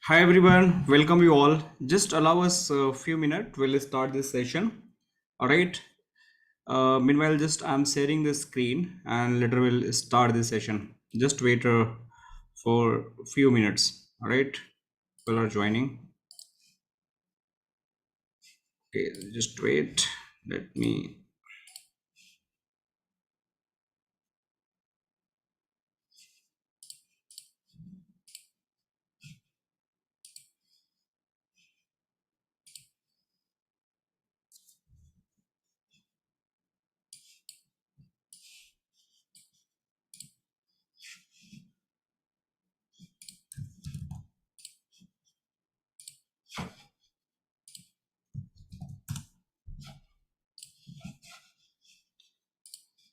Hi everyone, welcome you all. Just allow us a few minutes. We'll start this session. All right. Meanwhile, just I'm sharing the screen and later we'll start this session. Just wait for a few minutes. All right. People are joining. Okay, just wait. Let me.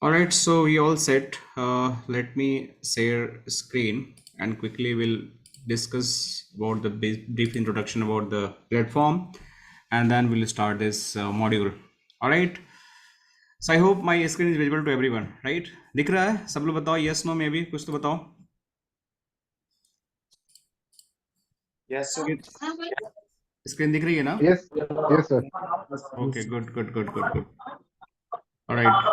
All right. So we all set. Let me share screen and quickly we'll discuss about the brief introduction about the platform and then we'll start this module. All right. So I hope my screen is visible to everyone, right? दिख रहा है सब लोग बताओ yes no maybe कुछ तो बताओ Yes, sir. Screen दिख रही है ना Yes, yes, sir. Okay good good good good good alright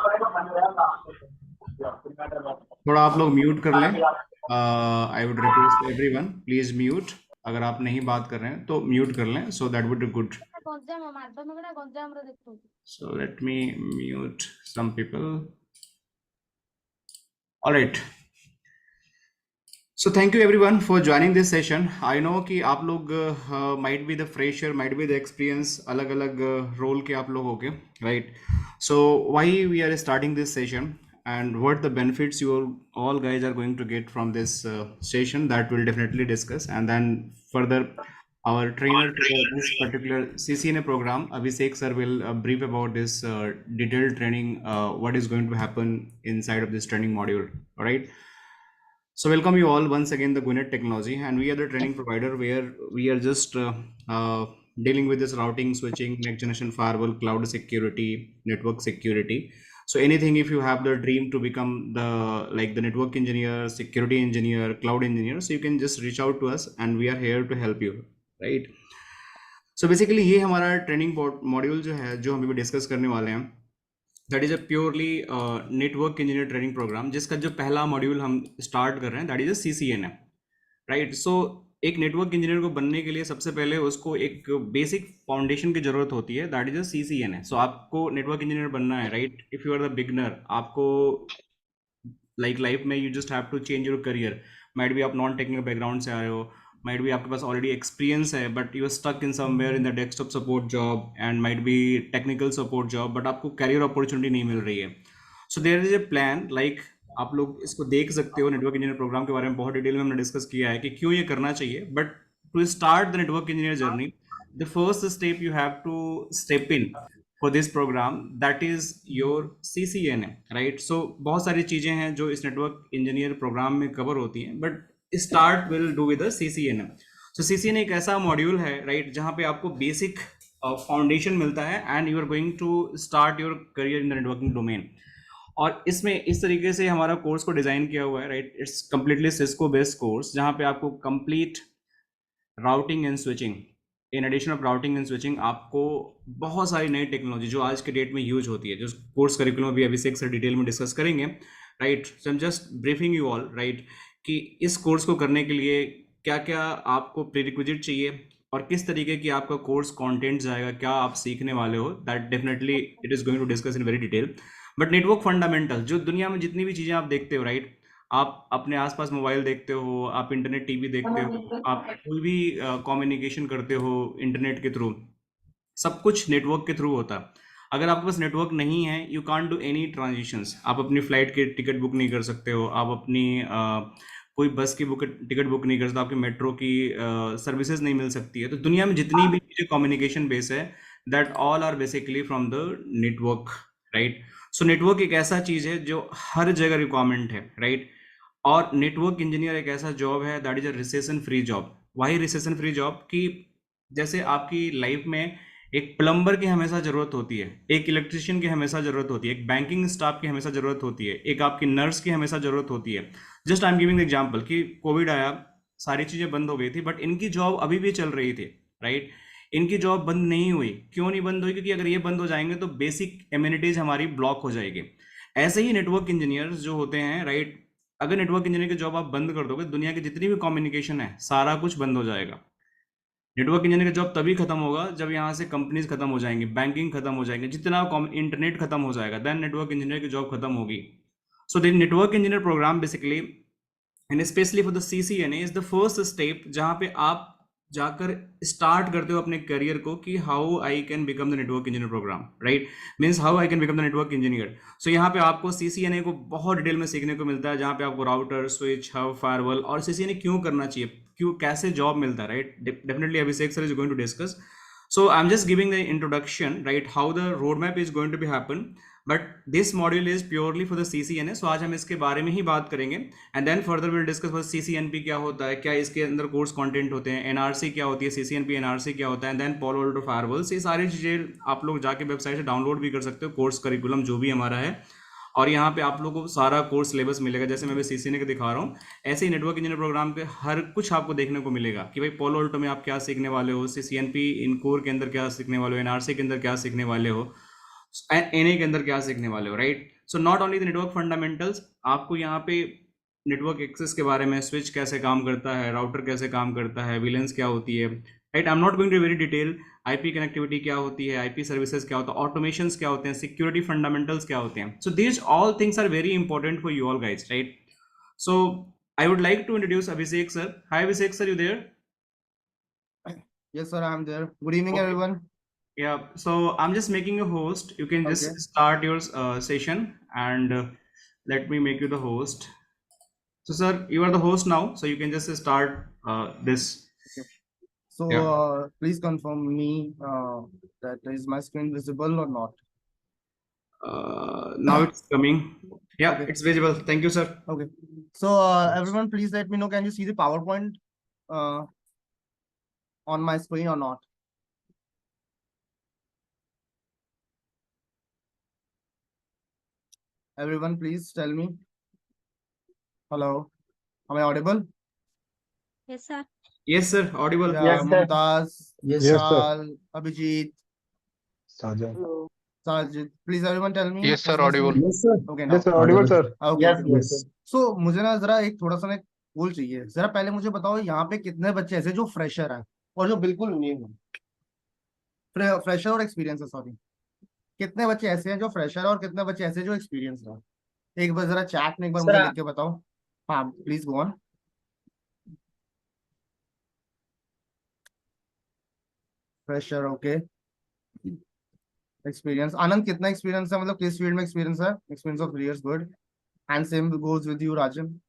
थोड़ा आप लोग म्यूट कर लें I would request everyone please mute अगर आप नहीं बात कर रहे हैं तो म्यूट कर लें so that would be good so let me mute some people alright So thank you everyone for joining this session. I know कि आप लोग might be the fresher, might be the experience अलग अलग role के आप लोग होगे, right? So why we are starting this session and what the benefits you all guys are going to get from this session that we'll definitely discuss and then further our trainer for this particular CCNA program, Abhishek sir will brief about this detailed training, what is going to happen inside of this training module, all right? So welcome you all once again the Gwinnett Technology, and we are the training provider where we are just dealing with this routing, switching, next generation firewall, cloud security, network security. So anything if you have the dream to become the network engineer, security engineer, cloud engineer, so you can just reach out to us and we are here to help you, right? So basically ये हमारा training module जो है जो हम अभी discuss करने वाले हैं that is a purely network engineer training program जिसका जो पहला मॉड्यूल हम स्टार्ट कर रहे हैं that is a CCNA, right? So एक नेटवर्क इंजीनियर को बनने के लिए सबसे पहले उसको एक बेसिक फाउंडेशन की जरूरत होती है that is a CCNA. So आपको नेटवर्क इंजीनियर बनना है, right? If you are the beginner आपको लाइफ में you just have to change your career. Might भी आप नॉन टेक्निकल बैकग्राउंड से आ रहे हो, माइट भी आपके पास ऑलरेडी एक्सपीरियंस है but you are stuck in somewhere in the desktop support job and might be technical support job but आपको कैरियर अपॉर्चुनिटी नहीं मिल रही है. So there is a plan like आप लोग इसको देख सकते हो. नेटवर्क इंजीनियर प्रोग्राम के बारे में बहुत डिटेल में हमने डिस्कस किया है कि क्यों ये करना चाहिए. But to start the network engineer journey the first step you have to step in for this program that is your CCNA, right? So बहुत सारी चीजें हैं जो इस नेटवर्क इंजीनियर प्रोग्राम में कवर होती हैं but start will do with CCNA. So CCNA एक ऐसा मॉड्यूल है, राइट, जहाँ पे आपको बेसिक फाउंडेशन मिलता है and you are going to start your career in the networking domain. और इसमें इस तरीके से हमारा कोर्स को डिजाइन किया हुआ है, right? It's completely Cisco based course जहाँ पे आपको complete routing and switching, in addition of routing and switching आपको बहुत सारी नई टेक्नोलॉजी जो आज के डेट में यूज होती है, जो कोर्स करिकुलम अभी अभिषेक सर डिटेल में डिस्कस करेंगे, right? So I am just briefing you all, right, कि इस कोर्स को करने के लिए क्या क्या आपको प्रीरिक्विजिट चाहिए और किस तरीके की आपका कोर्स कंटेंट जाएगा, क्या आप सीखने वाले हो, that definitely it is going to discuss in very detail. But network fundamental जो दुनिया में जितनी भी चीज़ें आप देखते हो, राइट, आप अपने आसपास मोबाइल देखते हो, आप इंटरनेट टीवी देखते हो, आप कोई भी कम्युनिकेशन करते हो इंटरनेट के थ्रू, सब कुछ नेटवर्क के थ्रू होता है. अगर आपके पास नेटवर्क नहीं है you can't do any transitions. आप अपनी फ्लाइट की टिकट बुक नहीं कर सकते हो, आप अपनी कोई बस की टिकट बुक नहीं कर सकते, आपकी मेट्रो की सर्विसेज नहीं मिल सकती है. तो दुनिया में जितनी भी चीज़ें कम्युनिकेशन बेस है that all are basically from the network, right? So network एक ऐसा चीज़ है जो हर जगह रिक्वायरमेंट है, राइट? और नेटवर्क इंजीनियर एक ऐसा जॉब है that is a recession free job. वही रिसेशन फ्री जॉब कि जैसे आपकी लाइफ में एक प्लम्बर की हमेशा जरूरत होती है, एक इलेक्ट्रिशियन की हमेशा जरूरत होती है, एक बैंकिंग स्टाफ की हमेशा जरूरत होती है, एक आपकी नर्स की हमेशा जरूरत होती है. Just I am giving example कि कोविड आया, सारी चीजें बंद हो गई थी, बट इनकी जॉब अभी भी चल रही थी, राइट। इनकी जॉब बंद नहीं हुई। क्यों नहीं बंद हुई? क्योंकि अगर ये बंद हो जाएंगे तो बेसिक एम्यूनिटीज हमारी ब्लॉक हो जाएगी। ऐसे ही नेटवर्क इंजीनियर्स जो होते हैं, राइट, अगर नेटवर्क इंजीनियर की जॉब आप बंद कर दोगे, दुनिया की जितनी भी कम्युनिकेशन है सारा कुछ बंद हो जाएगा। नेटवर्क इंजीनियर का जॉब तभी खत्म होगा जब यहाँ से कंपनीज खत्म हो जाएंगी, बैंकिंग खत्म हो जाएंगे, जितना इंटरनेट खत्म हो जाएगा, देन नेटवर्क इंजीनियर की जॉब खत्म होगी। So the network engineer program basically, and specially for the CCNA, is the first step जहाँ पे आप जाकर स्टार्ट करते हो अपने करियर को कि how I can become the network engineer program, right. Means how I can become the network engineer. So यहाँ पे आपको CCNA को बहुत डिटेल में सीखने को मिलता है, जहाँ पे आपको राउटर, स्विच, हब, फायरवॉल, और CCNA क्यों करना चाहिए, क्यों, कैसे जॉब मिलता है, right. Definitely Abhishek sir is going to discuss. So I'm just giving the introduction, right, how the roadmap is going to be happen. But this module is purely for the CCNA. So आज हम इसके बारे में ही बात करेंगे, and then further we'll discuss what CCNP क्या होता है, क्या इसके अंदर कोर्स कंटेंट होते हैं, NRC क्या होती है, CCNP NRC क्या होता है, and then Palo Alto Firewalls। ये सारी चीज़ें आप लोग जाके वेबसाइट से डाउनलोड भी कर सकते हो, कोर्स करिकुलम जो भी हमारा है। और यहाँ पे आप लोगों को सारा कोर्स सिलेबस मिलेगा, जैसे मैं CCNA का दिखा रहा हूँ, ऐसे ही नेटवर्क इंजीनियर प्रोग्राम के हर कुछ आपको देखने को मिलेगा कि भाई पोलो अल्टो में आप क्या सीखने वाले हो, CCNP इन कोर के अंदर क्या सीखने वाले हो, NRC के अंदर क्या सीखने वाले हो, NA के अंदर क्या सीखने वाले हो, right. So not only the network fundamentals, आपको यहाँ पे नेटवर्क एक्सेस के बारे में, स्विच कैसे काम करता है, राउटर कैसे काम करता है, विलेंस क्या होती है, right. I am not going to very detail. IP connectivity क्या होती है, IP सर्विसेज क्या होता है, ऑटोमेशंस क्या होते हैं, सिक्योरिटी फंडामेंटल्स क्या होते हैं। So these all things are very important for you all guys, right. So I would like to introduce Abhishek sir. Hi Abhishek sir, you there? Yes, sir, I'm there. Good evening, Okay. everyone. Yeah, so I'm just making a host. You can just Okay. start your session, and let me make you the host. So sir, you are the host now, so you can just start this. So, Yeah. please confirm me that is my screen visible or not. Now it's coming. Yeah, Okay. it's visible. Thank you, sir. Okay. So, everyone, please let me know. Can you see the PowerPoint on my screen or not? Everyone, please tell me. Hello. Am I audible? Yes, sir. Yes, sir. Audible. Yeah, Yes, sir. Mumtaz, Yes, sir. Vishal, Abhijit, Sajan. Hello. Sajid. Please, everyone, tell me. Yes, sir, is my screen- audible. Yes, sir. Okay, now. Yes, sir. Audible, sir. Okay. Yes, okay. yes. So, मुझे ना जरा एक थोड़ा सा ना गोल चाहिए। जरा पहले मुझे बताओ यहाँ पे कितने बच्चे ऐसे जो फ्रेशर हैं और जो बिल्कुल न्यू हैं। फ्रेशर और एक्सपीरियंस है, सॉरी। कितने बच्चे ऐसे हैं जो फ्रेशर है और कितने बच्चे ऐसे जो एक्सपीरियंस है? एक बार जरा चैट में एक बार Sir, मुझे लिख के बताओ। हाँ, please go on. Fresher, okay. Experience, Anand कितना एक्सपीरियंस है, मतलब किस फील्ड में एक्सपीरियंस है? Experience of 3 years, good. And same goes with you, Rajan.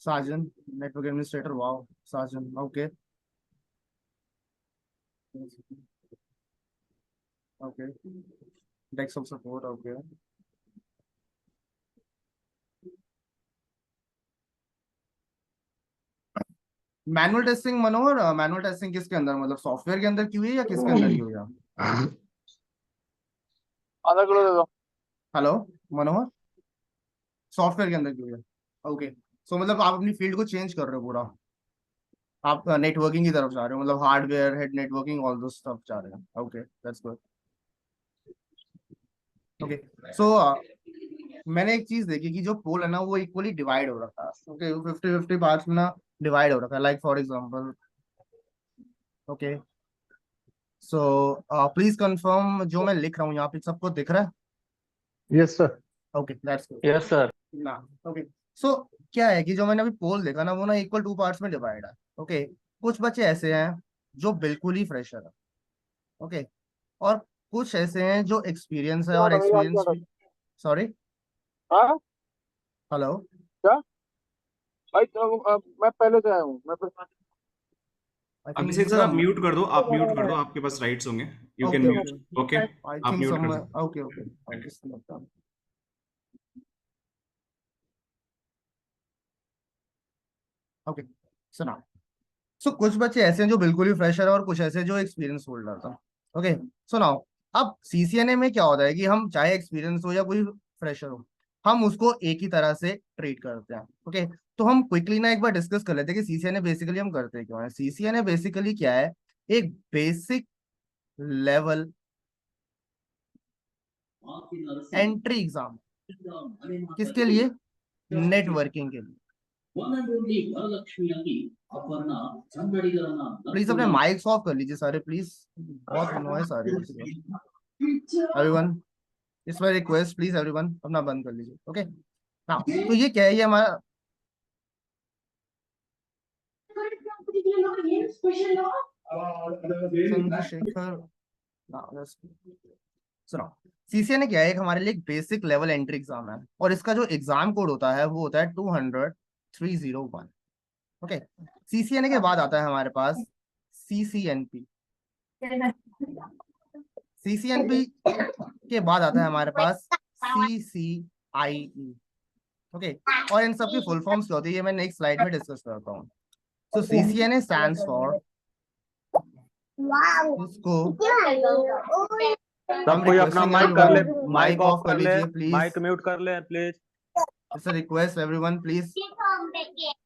Sajan, network administrator, wow. Sajan, okay okay. Desktop support, okay. Manual testing, Manohar, manual testing किसके अंदर, मतलब सॉफ्टवेयर के अंदर की हुई है या किसके अंदर की हुई है? अलग अलग हेलो मनोहर, सॉफ्टवेयर के अंदर की हुई है, ओके। सो मतलब आप अपनी फील्ड को चेंज कर रहे हो पूरा, आप नेटवर्किंग की तरफ जा रहे हो, मतलब hardware head networking all those stuff जा रहे हैं, ओके दैट्स गुड। ओके, सो मैंने एक चीज देखी कि जो पोल है ना वो इक्वली डिवाइड हो रखा है, ओके, 50-50 पार्ट्स में ना डिवाइड हो रखा है, like for example, okay. So please confirm जो मैं लिख रहा हूँ यहाँ पे सबको दिख रहा है? Yes, sir. Okay that's good Yes, sir. ना, ओके। सो क्या है कि जो मैंने अभी पोल देखा ना वो ना इक्वल 2 पार्ट्स में डिवाइड है, ओके। कुछ बच्चे ऐसे हैं जो बिल्कुल ही फ्रेशर है, ओके, और कुछ ऐसे हैं जो एक्सपीरियंस है और एक्सपीरियंस भी, सॉरी, हाँ हेलो, क्या भाई मैं पहले से आया हूँ आई अभिषेक सर, आप म्यूट कर दो, आप म्यूट कर दो, आपके पास राइट्स होंगे, you can Okay, mute. Okay, I आप थिंक म्यूट कर समवेयर, सकते ओके ओके, ओके सुना। सो कुछ बच्चे ऐसे हैं जो बिल्कुल ही फ्रेशर है और कुछ ऐसे जो एक्सपीरियंस होल्डर था, ओके। सुनाओ, अब CCNA में क्या होता है कि हम चाहे एक्सपीरियंस हो या कोई फ्रेशर हो, हम उसको एक ही तरह से ट्रीट करते हैं। ओके, तो हम क्विकली ना एक बार डिस्कस कर लेते हैं कि सीसीएनए बेसिकली हम करते क्यों है। सीसीएनए बेसिकली क्या है, एक बेसिक लेवल एंट्री एग्जाम, किसके लिए, नेटवर्किंग के लिए। प्लीज अपने माइक्स ऑफ कर लीजिए सारे, प्लीज, बहुत नॉइस आ रही है। Everyone, it's my request, please everyone अपना बंद कर लीजिए। ओके, हाँ, तो ये क्या है, ये हमारा चंद्रशेखर, सुनो, सीसीए ने क्या है, एक हमारे लिए बेसिक लेवल एंट्री एग्जाम है, और इसका जो एग्जाम कोड होता है वो होता है 200-301। ओके, सीसीएनए के बाद आता है हमारे पास सीसीएनपी, सीसीएनपी के बाद आता है हमारे पास सीसीआईई। ओके, और इन सब की फुल फॉर्म्स क्या होती है ये मैं नेक्स्ट स्लाइड में डिस्कस करता हूँ। सो सीसीएनए स्टैंड्स फॉर, इसको सब हम कोई अपना रिक्वेस्टिंग माइक कर ले, everyone mic mic off off कर कर ले, लीजिए प्लीज। माइक म्यूट कर ले please. It's a request everyone please.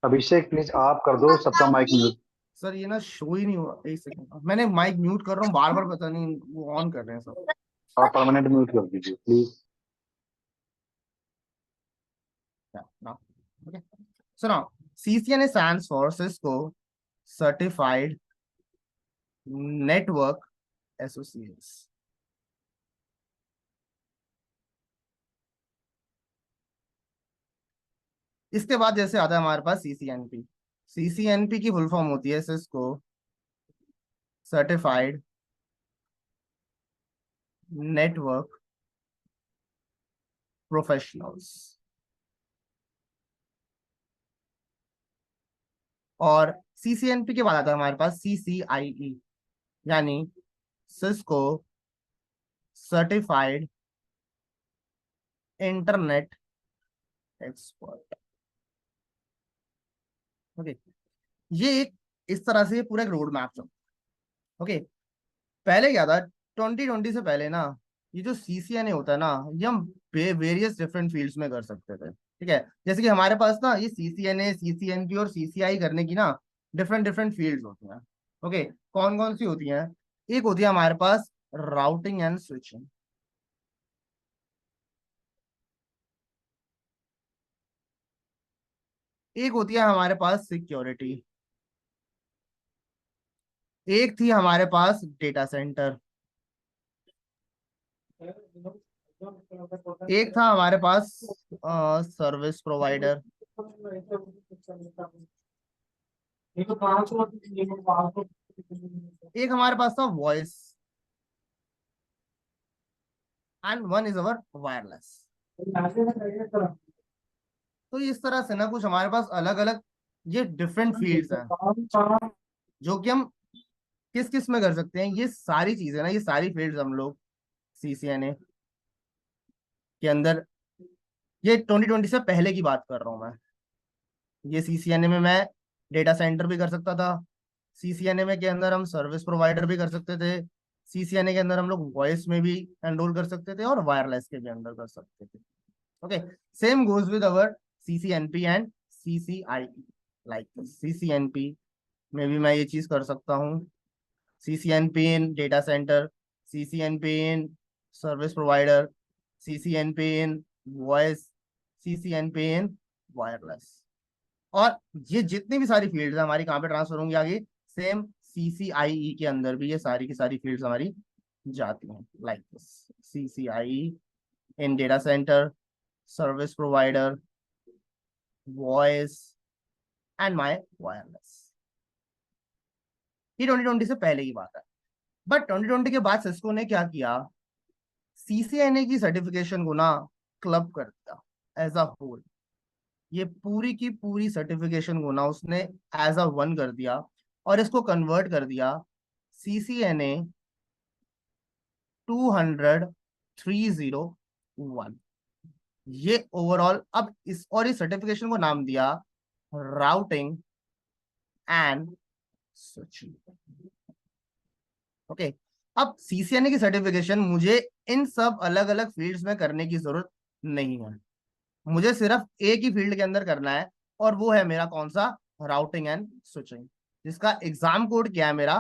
Abhishek please आप कर दो सबका माइक म्यूट। सर ये ना शो ही नहीं हुआ, एक सेकंड, मैंने माइक म्यूट कर रहा हूँ बार बार, पता नहीं वो ऑन कर रहे हैं सब। आप परमानेंट म्यूट कर दीजिए please. now okay, so now CCNA stands for Cisco Certified Network Associates। इसके बाद जैसे आता है हमारे पास सीसीएनपी, सीसीएनपी की फुल फॉर्म होती है सिस्को सर्टिफाइड नेटवर्क प्रोफेशनल्स, और सीसीएनपी के बाद आता है हमारे पास सीसीआईई, यानी Cisco certified internet expert. Okay, ये एक इस तरह से पूरा एक रोड मैप चलता। ओके, पहले क्या था, 2020 से पहले ना, ये जो सीसीएनए होता है ना, ये हम वेरियस डिफरेंट फील्ड्स में कर सकते थे। ठीक है, जैसे कि हमारे पास ना ये सीसीएनए, सीसीएनपी और सीसीआई करने की ना डिफरेंट डिफरेंट फील्ड्स होती हैं। ओके, कौन कौन सी होती हैं, एक होती है हमारे पास राउटिंग एंड स्विचिंग, एक होती है हमारे पास सिक्योरिटी, एक थी हमारे पास डेटा सेंटर, एक था हमारे पास सर्विस प्रोवाइडर, एक हमारे पास था voice, and one is our wireless. तो इस तरह से ना कुछ हमारे पास अलग अलग ये डिफरेंट फील्ड्स हैं जो कि हम किस किस में कर सकते हैं। ये सारी चीजें ना, ये सारी फील्ड्स हम लोग सीसीएनए के अंदर, ये 2020 से पहले की बात कर रहा हूं मैं, ये सीसीएनए में मैं डेटा सेंटर भी कर सकता था, सीसीएनए में के अंदर हम सर्विस प्रोवाइडर भी कर सकते थे, सीसीएनए के अंदर हम लोग वॉइस में भी एनरोल कर सकते थे और वायरलेस के भी अंदर कर सकते थे। Okay, same goes with our CCNP and CCI, like CCNP में भी मैं ये चीज कर सकता हूँ, CCNP in data centre, CCNP in service provider, CCNP in voice, CCNP in wireless. और ये जितनी भी सारी फील्ड्स हमारी कहाँ पे ट्रांसफर होंगी आगे, सेम सीसीआईई के अंदर भी ये सारी की सारी फील्ड्स हमारी जाती हैं, like CCIE in data center, service provider, voice and my wireless. ये 2020 से पहले की बात है, बट 2020 के बाद सिस्को ने क्या किया, सीसीएनए की सर्टिफिकेशन को ना क्लब कर दिया एज अ होल, ये पूरी की पूरी सर्टिफिकेशन को ना उसने एज अ वन कर दिया और इसको कन्वर्ट कर दिया सीसीएनए 200-301। ये ओवरऑल अब इस और इस सर्टिफिकेशन को नाम दिया राउटिंग एंड स्विचिंग। ओके, अब सीसीएनए की सर्टिफिकेशन मुझे इन सब अलग अलग फील्ड्स में करने की जरूरत नहीं है। मुझे सिर्फ एक ही फील्ड के अंदर करना है, और वो है मेरा कौन सा, राउटिंग एंड स्विचिंग, जिसका एग्जाम कोड क्या है मेरा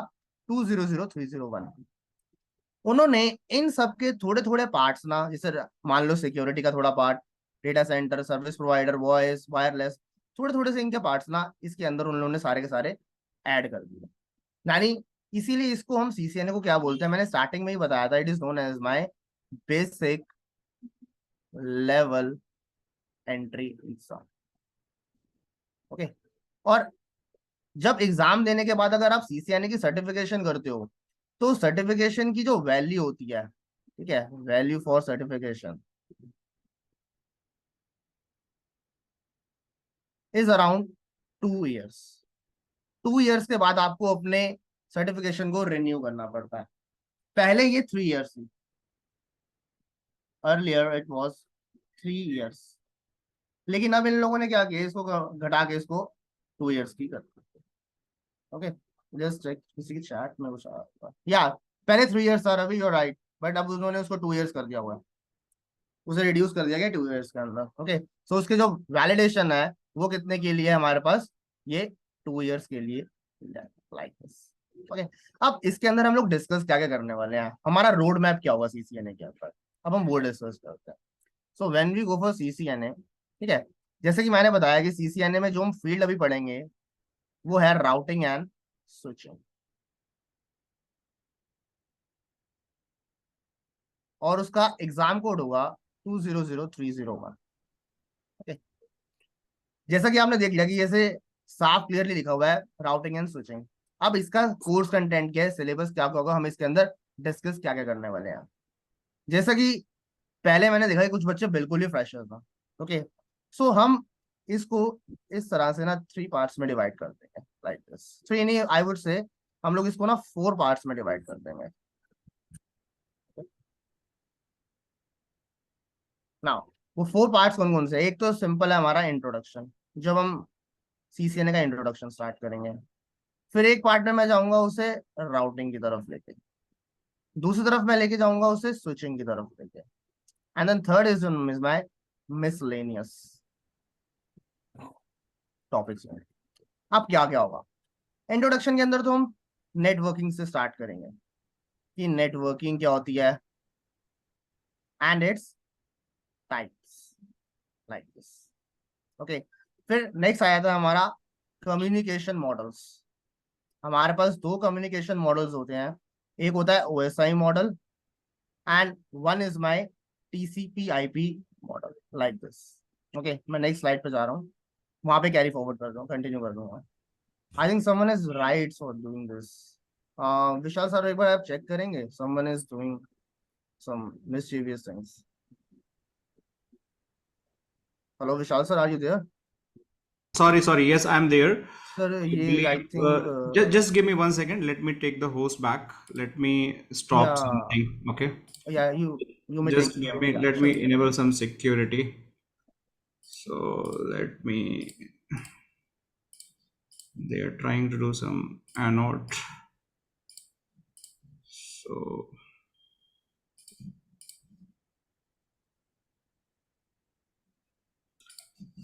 200301। उन्होंने इन सब के थोड़े थोड़े पार्ट्स ना, जैसे मान लो सिक्योरिटी का थोड़ा part, data center, service provider, voice, wireless, थोड़े थोड़े से इनके पार्ट्स ना इसके अंदर उन लोगों ने सारे के सारे ऐड कर दिए। यानी इसीलिए इसको हम सीसीएनए को क्या बोलते हैं, मैंने स्टार्टिंग में ही बताया था, it is known as my basic level entry exam. Okay. और जब एग्जाम देने के बाद अगर आप सीसीएनए की सर्टिफिकेशन करते हो, तो सर्टिफिकेशन की जो वैल्यू होती है, ठीक है, value for certification is around 2 years. 2 years के बाद आपको अपने सर्टिफिकेशन को रिन्यू करना पड़ता है। पहले ये 3 इयर्स थी, अर्लियर इट वॉज 3 इयर्स, लेकिन अब इन लोगों ने क्या किया, इसको घटा के इसको 2 इयर्स की कर दी। ओके, जस्ट चेक किसी की चैट में कुछ आ रहा या पहले 3 इयर्स था रवि, योर राइट, बट अब उन्होंने उसको 2 इयर्स कर दिया हुआ है, उसे रिड्यूस कर दिया गया 2 इयर्स के अंदर। ओके, सो उसके जो वैलिडेशन है वो कितने के लिए है हमारे पास, ये 2 इयर्स के लिए, लाइक दिस। ओके, अब इसके अंदर हम लोग डिस्कस क्या क्या करने वाले हैं, हमारा रोड मैप क्या होगा सीसीएनए के ऊपर, अब हम वो डिस्कस करते हैं। So when we go for CCNA, ठीक है, जैसे कि मैंने बताया कि सीसीएनए में जो हम फील्ड अभी पढ़ेंगे वो है राउटिंग एंड स्विचिंग, और उसका एग्जाम कोड होगा 200301। ओके, जैसा कि आपने देख लिया कि जैसे साफ क्लियरली लिखा हुआ है राउटिंग एंड स्विचिंग। अब इसका कोर्स कंटेंट क्या है, सिलेबस क्या क्या होगा, हम इसके अंदर डिस्कस क्या क्या करने वाले हैं। जैसा कि पहले मैंने देखा कि कुछ बच्चे बिल्कुल ही फ्रेशर था। ओके, सो हम इसको इस तरह से ना 3 पार्ट्स में डिवाइड कर देंगे, लाइक दिस। सो यानी आई वुड से हम लोग इसको ना 4 पार्ट्स में डिवाइड कर देंगे। ना वो 4 पार्ट्स कौन कौन से, एक तो सिंपल है हमारा इंट्रोडक्शन, जब हम सीसीएनए का इंट्रोडक्शन स्टार्ट करेंगे। फिर एक पार्ट में मैं जाऊंगा उसे राउटिंग की तरफ लेके, दूसरी तरफ मैं लेके जाऊंगा उसे स्विचिंग की तरफ लेके, and then third is my miscellaneous topics में। अब क्या क्या होगा, इंट्रोडक्शन के अंदर तो हम नेटवर्किंग से स्टार्ट करेंगे कि नेटवर्किंग क्या होती है and its types, like this. Okay, फिर नेक्स्ट आया था हमारा कम्युनिकेशन मॉडल्स। हमारे पास 2 कम्युनिकेशन मॉडल्स होते हैं, एक होता है OSI model and one is my TCP IP model, like this. Okay, मैं नेक्स्ट स्लाइड पे जा रहा हूँ, वहां पे कैरी फॉरवर्ड कर रहा हूँ, कंटिन्यू कर दूंगा। I think someone is right for doing this. Vishal sir एक बार आप चेक करेंगे, समवन इज डूइंग सम मिस्chievous things. Hello Vishal sir, are you there? Sorry. Yes, I'm there. Sir I ये I believe. Think Just give me 1 second. Let me take the host back. Let me या stop something. Okay. You may take Just give me. या Let me sure. enable some security. So let me. They are trying to do some anode. So.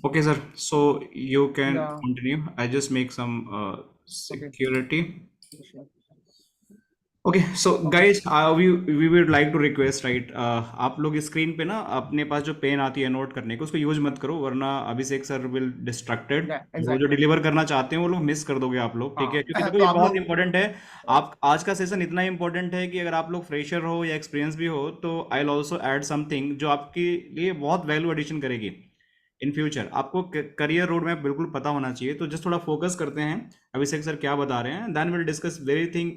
Okay, sir. So you can या continue. I just make some okay security. Okay so guys we would like to request right, आप लोग screen पे ना अपने पास जो pen आती है note करने को उसको यूज मत करो, वरना अभिषेक सर विल डिस्ट्रक्टेड। या वो जो एग्जैक्टली। डिलीवर करना चाहते हैं वो लोग मिस कर दोगे आप लोग, ठीक है, क्योंकि हाँ देखो तो ये आप बहुत लोग इंपॉर्टेंट है। आप आज का सेशन इतना इंपॉर्टेंट है कि अगर आप लोग फ्रेशर हो या एक्सपीरियंस भी हो तो I will also add something जो आपके लिए बहुत वैल्यू एडिशन करेगी इन फ्यूचर। आपको करियर रोड मैप बिल्कुल पता होना चाहिए, तो जस्ट थोड़ा फोकस करते हैं अभिषेक सर क्या बता रहे हैं, then will discuss very thing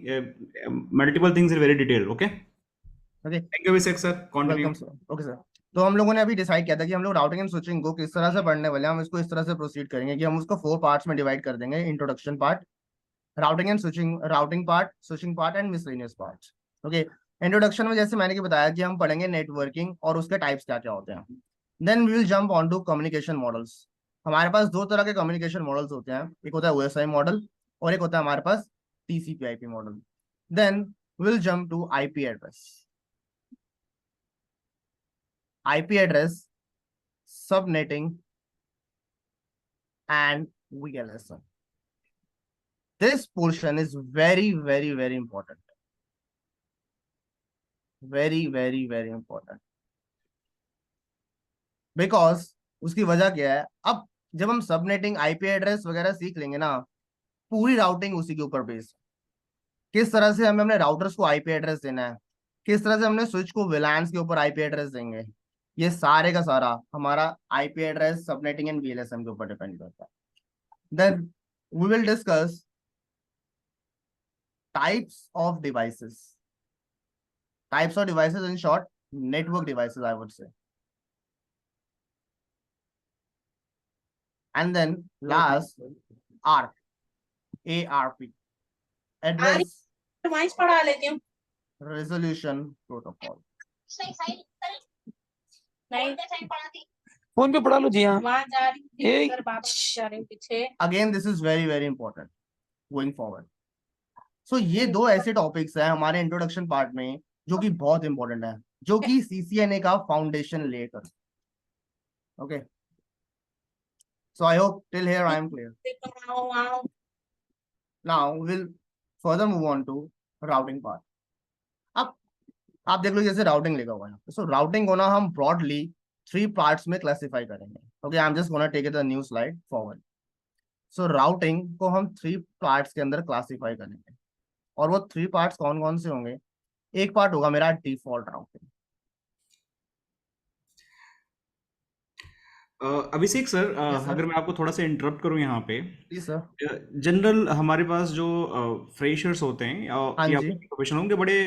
multiple things in very detail. Okay, okay, thank you Abhishek sir, continue. Welcome sir. Okay sir, तो हम लोगों ने अभी डिसाइड किया था कि हम लोग राउटिंग एंड स्विचिंग को किस तरह से पढ़ने वाले हैं। हम इसको इस तरह से प्रोसीड करेंगे कि हम उसको 4 पार्ट्स में डिवाइड कर देंगे, introduction part, routing and switching, routing part, switching part and miscellaneous part. Okay, introduction में जैसे मैंने कि बताया कि हम पढ़ेंगे नेटवर्किंग और उसके टाइप्स क्या क्या होते हैं। Then we will jump on to communication models. हमारे पास 2 तरह के कम्युनिकेशन मॉडल्स होते हैं, एक होता है ओएसआई मॉडल और एक होता है हमारे पास TCP IP model. Then will jump to IP address. IP address subnetting and VLSN. This portion is very, very, very important. Very, very, very important. Because उसकी वजह क्या है, अब जब हम सबनेटिंग आईपी एड्रेस वगैरह सीख लेंगे ना, पूरी राउटिंग उसी के ऊपर बेस्ड है। किस तरह से हमें अपने राउटर्स को आईपी एड्रेस देना है, किस तरह से हमने स्विच को विलान्स के ऊपर आईपी एड्रेस देंगे, ये सारे का सारा हमारा IP address subnetting and VLSM के ऊपर डिपेंड करता है। Then we will discuss types of devices. Types of devices in short, network devices I would say. And then last, ARP, ARP, address पढ़ा लेती हूँ। resolution protocol. नहीं phone पे पढ़ा लो जी। हाँ, वहाँ जा रही हूँ, ए- इधर बाबा जा रही हूँ पीछे। Again, this is very, very important going forward. So ये दो ऐसे टॉपिक्स हैं हमारे इंट्रोडक्शन पार्ट में जो कि बहुत इंपॉर्टेंट है, जो कि CCNA का फाउंडेशन ले कर। Okay. So I hope till here I am clear. Now we'll further move on to routing part. अब आप देख लो जैसे राउटिंग लिखा हुआ है, सो राउटिंग को ना हम ब्रॉडली 3 पार्ट्स में क्लासिफाई करेंगे। Okay, I am just gonna take it the new slide forward. So routing को हम 3 पार्ट्स के अंदर क्लासिफाई करेंगे, और वो 3 पार्ट्स कौन कौन से होंगे। एक पार्ट होगा मेरा डिफॉल्ट राउटिंग। अभिषेक सर, Yes, sir. अगर मैं आपको थोड़ा सा इंटरप्ट करूं यहाँ पे, जी सर। जनरल हमारे पास जो फ्रेशर्स होते हैं हाँ या जी। प्रोफेशनल होंगे, बड़े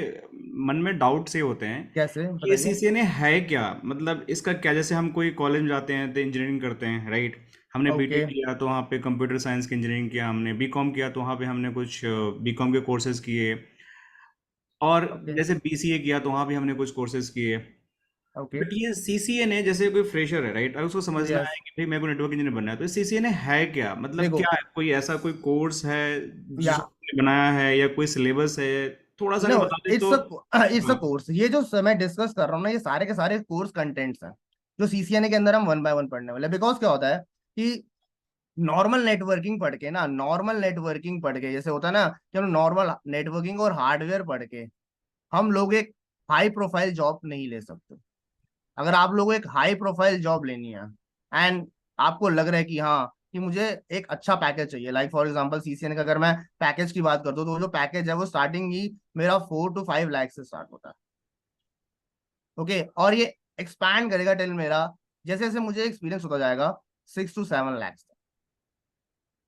मन में डाउट से होते हैं कैसे ये बताइए। सीसीएनए है क्या, मतलब इसका क्या। जैसे हम कोई कॉलेज में जाते हैं तो इंजीनियरिंग करते हैं, राइट। हमने Okay. बीटेक किया तो वहाँ पे कंप्यूटर साइंस की इंजीनियरिंग किया, हमने बीकॉम किया तो वहाँ पे हमने कुछ बीकॉम के कोर्सेज किए, और Okay. जैसे बीसीए किया तो वहाँ भी हमने कुछ कोर्सेज किए। ओके, बट ये सीसीएनए जैसे कोई फ्रेशर है, राइट, अगर उसको समझना Yes. है कि भाई मेरे को नेटवर्क इंजीनियर बनना है, तो सीसीएनए है क्या, मतलब देखो। क्या है, कोई ऐसा कोई कोर्स है या जिसको आपने बनाया है, या कोई सिलेबस है, थोड़ा सा अगर नो, बता दे तो। It's a course. ये जो मैं डिस्कस कर रहा हूँ ना, ये सारे के सारे कोर्स कंटेंट्स हैं जो सीसीएनए के अंदर हम 1 बाय 1 पढ़ने वाले। बिकॉज क्या होता है कि नॉर्मल नेटवर्किंग पढ़ के ना, नॉर्मल नेटवर्किंग पढ़ के जैसे होता है ना कि हम नॉर्मल नेटवर्किंग और हार्डवेयर पढ़ के हम लोग एक हाई प्रोफाइल जॉब नहीं ले सकते। अगर आप लोगों को एक हाई प्रोफाइल जॉब लेनी है एंड आपको लग रहा है कि हाँ कि मुझे एक अच्छा पैकेज चाहिए, लाइक फॉर एग्जांपल सीसीएन का अगर मैं पैकेज की बात करता हूँ तो वो जो पैकेज है वो स्टार्टिंग ही मेरा 4 to 5 लाख से स्टार्ट होता है। ओके, और ये एक्सपैंड करेगा टिल मेरा जैसे जैसे मुझे एक्सपीरियंस होता जाएगा 6 to 7 लाख।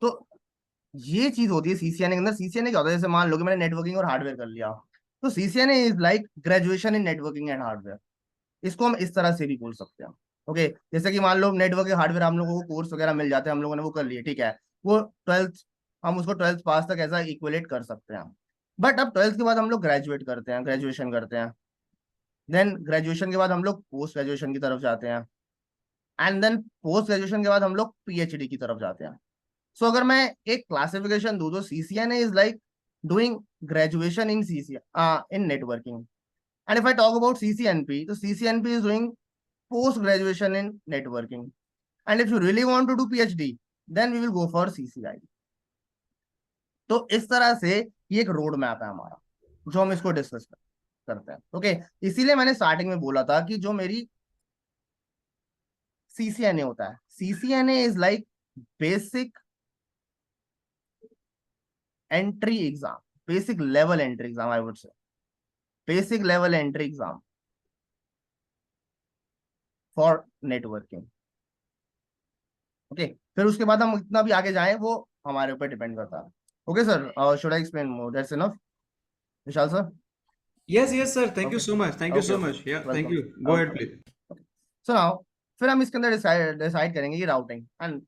तो ये चीज होती है सीसीएनए के अंदर। सीसीएनए क्या होता है, जैसे मान लो कि मैंने नेटवर्किंग और हार्डवेयर कर लिया, तो CCNA is like graduation in networking and hardware. इसको हम इस तरह से भी बोल सकते हैं। ओके, जैसे कि मान लो नेटवर्क के हार्डवेयर हम लोगों को कोर्स वगैरह मिल जाते हैं, हम लोगों ने वो कर लिए, ठीक है, वो 12th हम उसको 12th पास तक ऐसा इक्वलेट कर सकते हैं। बट अब 12th के बाद हम लोग ग्रेजुएट करते हैं, ग्रेजुएशन करते हैं। देन ग्रेजुएशन के बाद हम लोग पोस्ट ग्रेजुएशन की तरफ जाते हैं, एंड देन पोस्ट ग्रेजुएशन के बाद हम लोग पीएचडी की तरफ जाते हैं। सो अगर मैं एक क्लासिफिकेशन दूं तो CCNA is like doing graduation in in networking, and if I talk about CCNP, so CCNP is doing post graduation in networking, and if you really want to do PhD then we will go for CCI. तो इस तरह से ये एक road map है हमारा जो हम इसको डिस्कस करते हैं। ओके, इसीलिए मैंने स्टार्टिंग में बोला था कि जो मेरी CCNA होता है, CCNA is like basic entry exam, basic level entry exam, I would से basic level entry exam for networking. Okay, फिर उसके बाद हम इतना भी आगे जाएं वो हमारे ऊपर डिपेंड करता है। Okay sir, should I explain more? That's enough Vishal sir? Yes yes sir, thank you Okay. So much, thank you Okay, so okay. Much, या thank Welcome. You, go ahead Okay. Please. So now फिर हम इसके अंदर decide करेंगे कि routing, and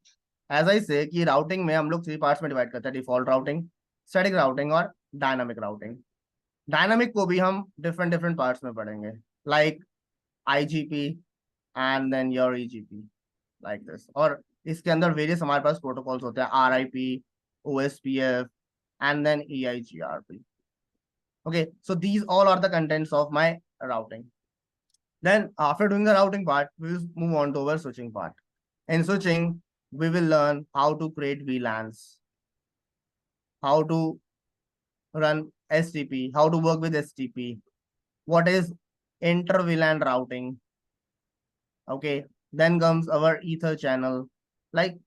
as I से कि routing में हम लोग 3 पार्ट्स में डिवाइड करते हैं, डिफॉल्ट राउटिंग, स्टैटिक राउटिंग और डायनामिक राउटिंग। डायनामिक को भी हम डिफरेंट डिफरेंट पार्ट्स में पढ़ेंगे, like IGP and then your EGP, like this. और इसके अंदर वेरियस हमारे पास प्रोटोकॉल्स होते हैं, RIP, OSPF and then EIGRP. Okay, so these all are the contents of my routing. Then after doing the routing part, we will move on to our switching part. In switching, we will learn how to create VLANs, how to run STP, how to work with STP, what is inter-VLAN routing. Okay, then comes our ether channel, like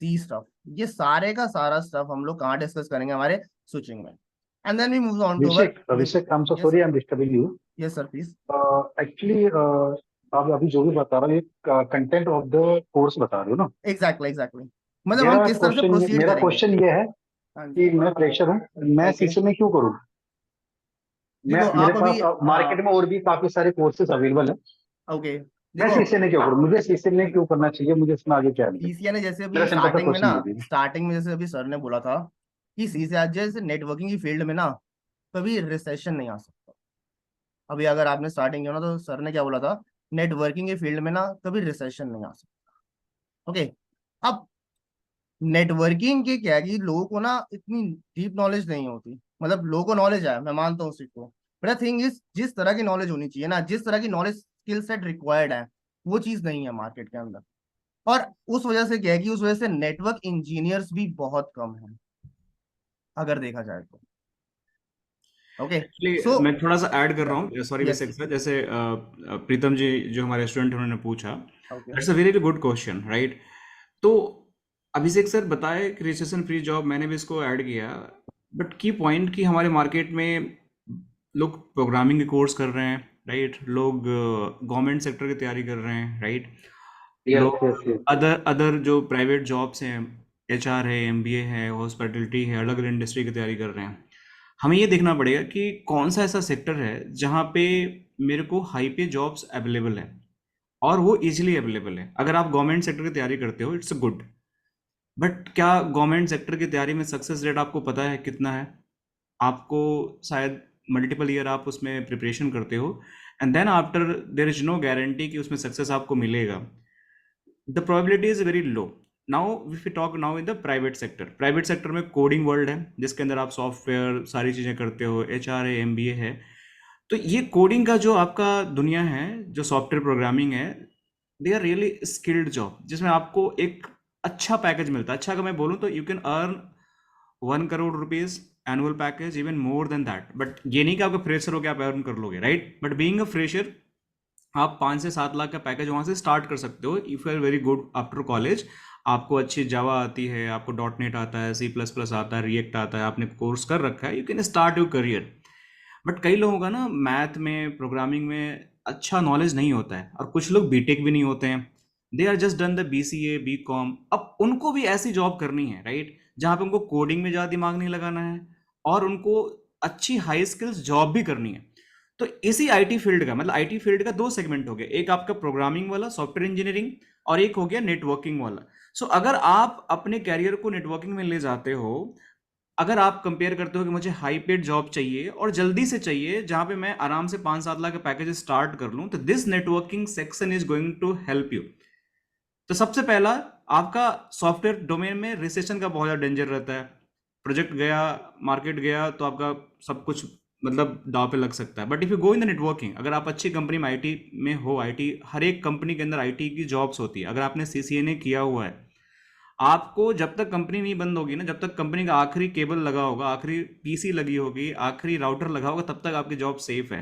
these stuff. ये सारे का सारा stuff हम लोग कहाँ discuss करेंगे हमारे switching में. And then we move on to our Abhishek, I'm so yes sorry sir, I'm disturbing you. yes sir please. Actually, आप अभी जो भी बता रहे हो ये कंटेंट ऑफ द कोर्स बता रहे हो ना? Exactly. मतलब हम किस तरह से प्रोसीड मेरा करेंगे. क्वेश्चन ये है हाँ जी. कि मैं फ्रेशर हूँ, मैं Okay. सीसी में क्यों करूँ? देखो मेरे आप पास अभी मार्केट में और भी काफी सारे कोर्सेज अवेलेबल है, ओके मैं देखो सीसी में क्यों करूँ? मुझे सीसी में क्यों करना चाहिए? मुझे इसमें आगे क्या है? सीसीए ने जैसे मेरा अभी सिंपल सा स्टार्टिंग में ना क्वेश्चन ये भी स्टार्टिंग में जैसे अभी सर ने बोला था कि सीसीए जैसे नेटवर्किंग की फील्ड में ना कभी रिसेशन नहीं आ सकता. अभी अगर आपने स्टार्टिंग किया ना तो सर ने क्या बोला था, नेटवर्किंग की फील्ड में ना कभी रिसेशन नहीं आ सकता. ओके, अब नेटवर्किंग के क्या है कि लोगों को ना इतनी डीप नॉलेज नहीं होती. मतलब लोगों को नॉलेज है, मैं मानता हूँ उसी को, बट थिंग इज जिस तरह की नॉलेज होनी चाहिए ना, जिस तरह की नॉलेज स्किल सेट रिक्वायर्ड है, वो चीज नहीं है मार्केट के अंदर. और उस वजह से क्या है कि उस वजह से नेटवर्क इंजीनियर्स भी बहुत कम हैं अगर देखा जाए तो. ओके एक्चुअली मैं थोड़ा सा ऐड कर रहा हूँ, सॉरी yes बेसिक सर, जैसे प्रीतम जी जो हमारे स्टूडेंट उन्होंने पूछा, okay that's a very good question, right? तो अभिषेक सर बताए कि रिसेशन फ्री जॉब, मैंने भी इसको ऐड किया, बट की पॉइंट कि हमारे मार्केट में लोग प्रोग्रामिंग के कोर्स कर रहे हैं, राइट? लोग गवर्नमेंट सेक्टर की तैयारी कर रहे हैं, राइट? यस लोग यस यस अदर जो प्राइवेट जॉब्स हैं, एचआर है, एमबीए है, हॉस्पिटलिटी है, अलग अलग इंडस्ट्री की तैयारी कर रहे हैं. हमें ये देखना पड़ेगा कि कौन सा ऐसा सेक्टर है जहाँ पे मेरे को हाई पे जॉब्स अवेलेबल है और वो इजीली अवेलेबल है. अगर आप गवर्नमेंट सेक्टर की तैयारी करते हो, इट्स गुड, बट क्या गवर्नमेंट सेक्टर की तैयारी में सक्सेस रेट आपको पता है कितना है? आपको शायद मल्टीपल ईयर आप उसमें प्रिपरेशन करते हो and then after there is no guarantee कि उसमें सक्सेस आपको मिलेगा. The probability is very low. Now if you talk now in the private sector में कोडिंग वर्ल्ड है जिसके अंदर आप सॉफ्टवेयर सारी चीज़ें करते हो, एचआर है, एमबीए है. तो ये कोडिंग का जो आपका दुनिया है, जो सॉफ्टवेयर प्रोग्रामिंग है, they are really skilled job जिसमें आपको एक अच्छा पैकेज मिलता है. अच्छा अगर मैं बोलूँ तो you can earn 1 crore rupees annual package, even more than that. But ये नहीं कि आपका फ्रेशर हो के आप अर्न कर लोगे, right? But being a fresher आप 5 से 7 लाख का पैकेज वहाँ से स्टार्ट कर सकते हो if you are very good after college. आपको अच्छी जावा आती है, आपको डॉट नेट आता है, C++ आता है, रिएक्ट आता है, आपने कोर्स कर रखा है, you can start your career. But कई लोगों का ना मैथ में, प्रोग्रामिंग में अच्छा नॉलेज नहीं होता है, और कुछ लोग बीटेक भी नहीं होते हैं, they are just done the BCA BCom. अब उनको भी ऐसी जॉब करनी है, राइट, जहाँ पे उनको कोडिंग में ज़्यादा दिमाग नहीं लगाना है और उनको अच्छी हाई स्किल्स जॉब भी करनी है. तो इसी आईटी फील्ड का, मतलब आईटी फील्ड का 2 सेगमेंट हो गया, एक आपका प्रोग्रामिंग वाला सॉफ्टवेयर इंजीनियरिंग और एक हो गया नेटवर्किंग वाला. सो अगर आप अपने कैरियर को नेटवर्किंग में ले जाते हो, अगर आप कंपेयर करते हो कि मुझे हाई पेड जॉब चाहिए और जल्दी से चाहिए जहां पे मैं आराम से 5-7 लाख का पैकेज स्टार्ट कर लूं, तो this networking section is going to help you. तो सबसे पहला, आपका सॉफ्टवेयर डोमेन में रिसेशन का बहुत ज़्यादा डेंजर रहता है. प्रोजेक्ट गया, मार्केट गया, तो आपका सब कुछ मतलब दाव पे लग सकता है. But if you go in the networking, अगर आप अच्छी कंपनी में आईटी में हो, आईटी हर एक कंपनी के अंदर आईटी की जॉब्स होती है, अगर आपने CCNA किया हुआ है, आपको जब तक कंपनी नहीं बंद होगी ना, जब तक कंपनी का आखिरी केबल लगा होगा, आखिरी पीसी लगी होगी, आखिरी राउटर लगा होगा, तब तक आपकी जॉब सेफ है.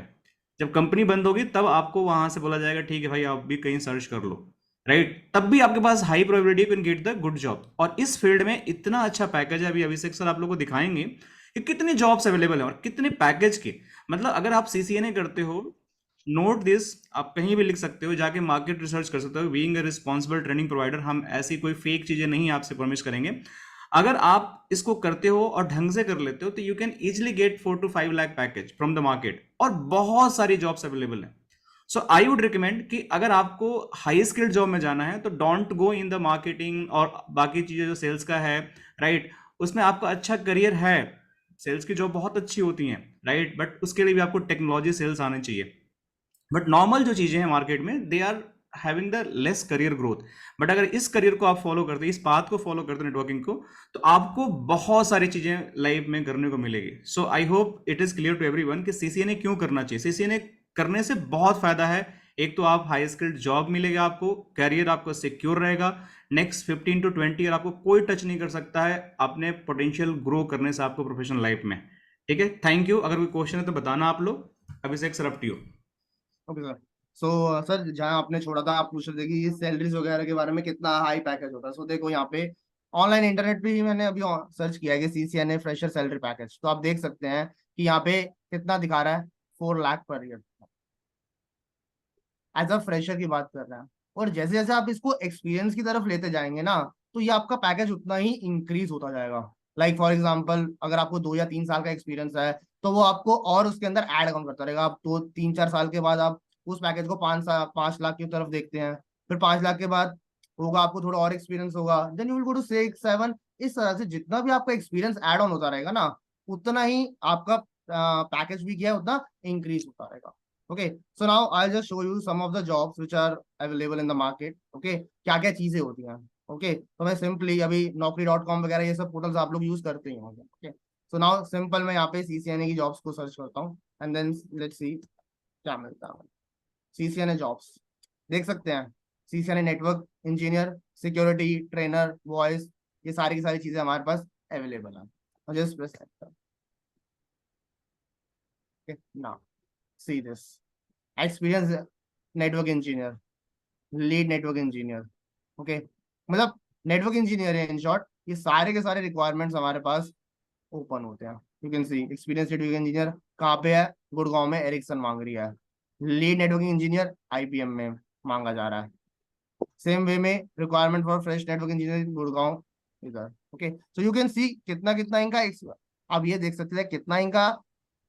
जब कंपनी बंद होगी तब आपको वहां से बोला जाएगा ठीक है भाई आप भी कहीं सर्च कर लो, राइट? तब भी आपके पास high probability can get the good job. और इस फील्ड में इतना अच्छा पैकेज है, अभी अभिषेक सर आप लोगों को दिखाएंगे कि कितनी जॉब्स अवेलेबल है और कितने पैकेज के. मतलब अगर आप CCNA करते हो, नोट दिस, आप कहीं भी लिख सकते हो, जाके मार्केट रिसर्च कर सकते हो. Being a responsible training provider, हम ऐसी कोई फेक चीजें नहीं आपसे प्रॉमिस करेंगे. अगर आप इसको करते हो और ढंग से कर लेते हो, तो you can easily get 4 to 5 lakh package from the market, और बहुत सारी जॉब्स अवेलेबल है. सो आई वुड रिकमेंड कि अगर आपको हाई स्किल्ड जॉब में जाना है तो don't go in the marketing और बाकी चीजें जो सेल्स का है, राइट? उसमें आपका अच्छा करियर है, सेल्स की जॉब बहुत अच्छी होती हैं, राइट? बट उसके लिए भी आपको टेक्नोलॉजी सेल्स आने चाहिए. बट नॉर्मल जो चीजें हैं मार्केट में, they are having the less career growth. But अगर इस करियर को आप फॉलो करते, इस पाथ को फॉलो करते नेटवर्किंग को, तो आपको बहुत सारी चीजें लाइफ में करने को मिलेगी. So I hope it is clear to everyone कि CCNA क्यों करना चाहिए. CCNA करने से बहुत फायदा है. एक तो आप हाई स्किल्ड जॉब मिलेगा, आपको कैरियर आपको सिक्योर रहेगा, नेक्स्ट 15 टू 20 ईयर आपको कोई टच नहीं कर सकता है अपने पोटेंशियल ग्रो करने से आपको प्रोफेशनल लाइफ में। ठीक है, थैंक यू। अगर कोई क्वेश्चन है तो बताना आप लोग। Abhishek sir, up to you. Okay sir. So sir, जहाँ आपने छोड़ा था, आप पूछ रहे थे कि ये सैलरीज वगैरह के बारे में कितना हाई पैकेज होता है। सो देखो यहाँ पे ऑनलाइन इंटरनेट पे ही मैंने अभी सर्च किया है कि CCNA फ्रेशर सैलरी पैकेज, तो आप देख सकते हैं कि यहाँ पे कितना दिखा रहा है, 4 lakh per year as a fresher की बात कर रहे हैं। और जैसे जैसे आप इसको एक्सपीरियंस की तरफ लेते जाएंगे ना, तो ये आपका पैकेज उतना ही इंक्रीज होता जाएगा। लाइक फॉर एग्जाम्पल, अगर आपको 2 या 3 साल का एक्सपीरियंस है, तो वो आपको और उसके अंदर ऐड ऑन करता रहेगा। आप 2 3 4 साल के बाद आप उस पैकेज को 5 लाख की तरफ देखते हैं, फिर 5 लाख के बाद होगा आपको थोड़ा और एक्सपीरियंस होगा, then you will go to 6 7। इस तरह से जितना भी आपका एक्सपीरियंस ऐड ऑन होता रहेगा ना, उतना ही आपका पैकेज भी किया है उतना इंक्रीज होता रहेगा। Okay, so now I'll just show you some of the jobs which are available in the market. Okay, क्या क्या चीजें होती हैं। Okay, तो मैं सिंपली अभी naukri.com वगैरह ये सब पोर्टल्स आप लोग यूज करते ही होंगे। Okay, so now सिंपल मैं यहाँ पे CCNA की जॉब्स को सर्च करता हूँ एंड देन लेट्स सी क्या मिलता है। CCNA जॉब्स देख सकते हैं, CCNA network engineer, security trainer, voice, ये सारी की सारी चीजें हमारे पास अवेलेबल है। Just press enter. Okay, now see this experience network engineer, lead network engineer. Okay, मतलब नेटवर्क इंजीनियर है इन शॉर्ट। ये सारे के सारे रिक्वायरमेंट्स हमारे पास ओपन होते हैं। You can C experience network engineer कहाँ पे है, गुड़गांव में एरिक्सन मांग रही है। लीड नेटवर्किंग इंजीनियर IBM में मांगा जा रहा है। सेम वे में requirement for fresh network engineer Gurgaon इधर। Okay, so you can see कितना कितना इनका आप ये देख सकते हैं कितना इनका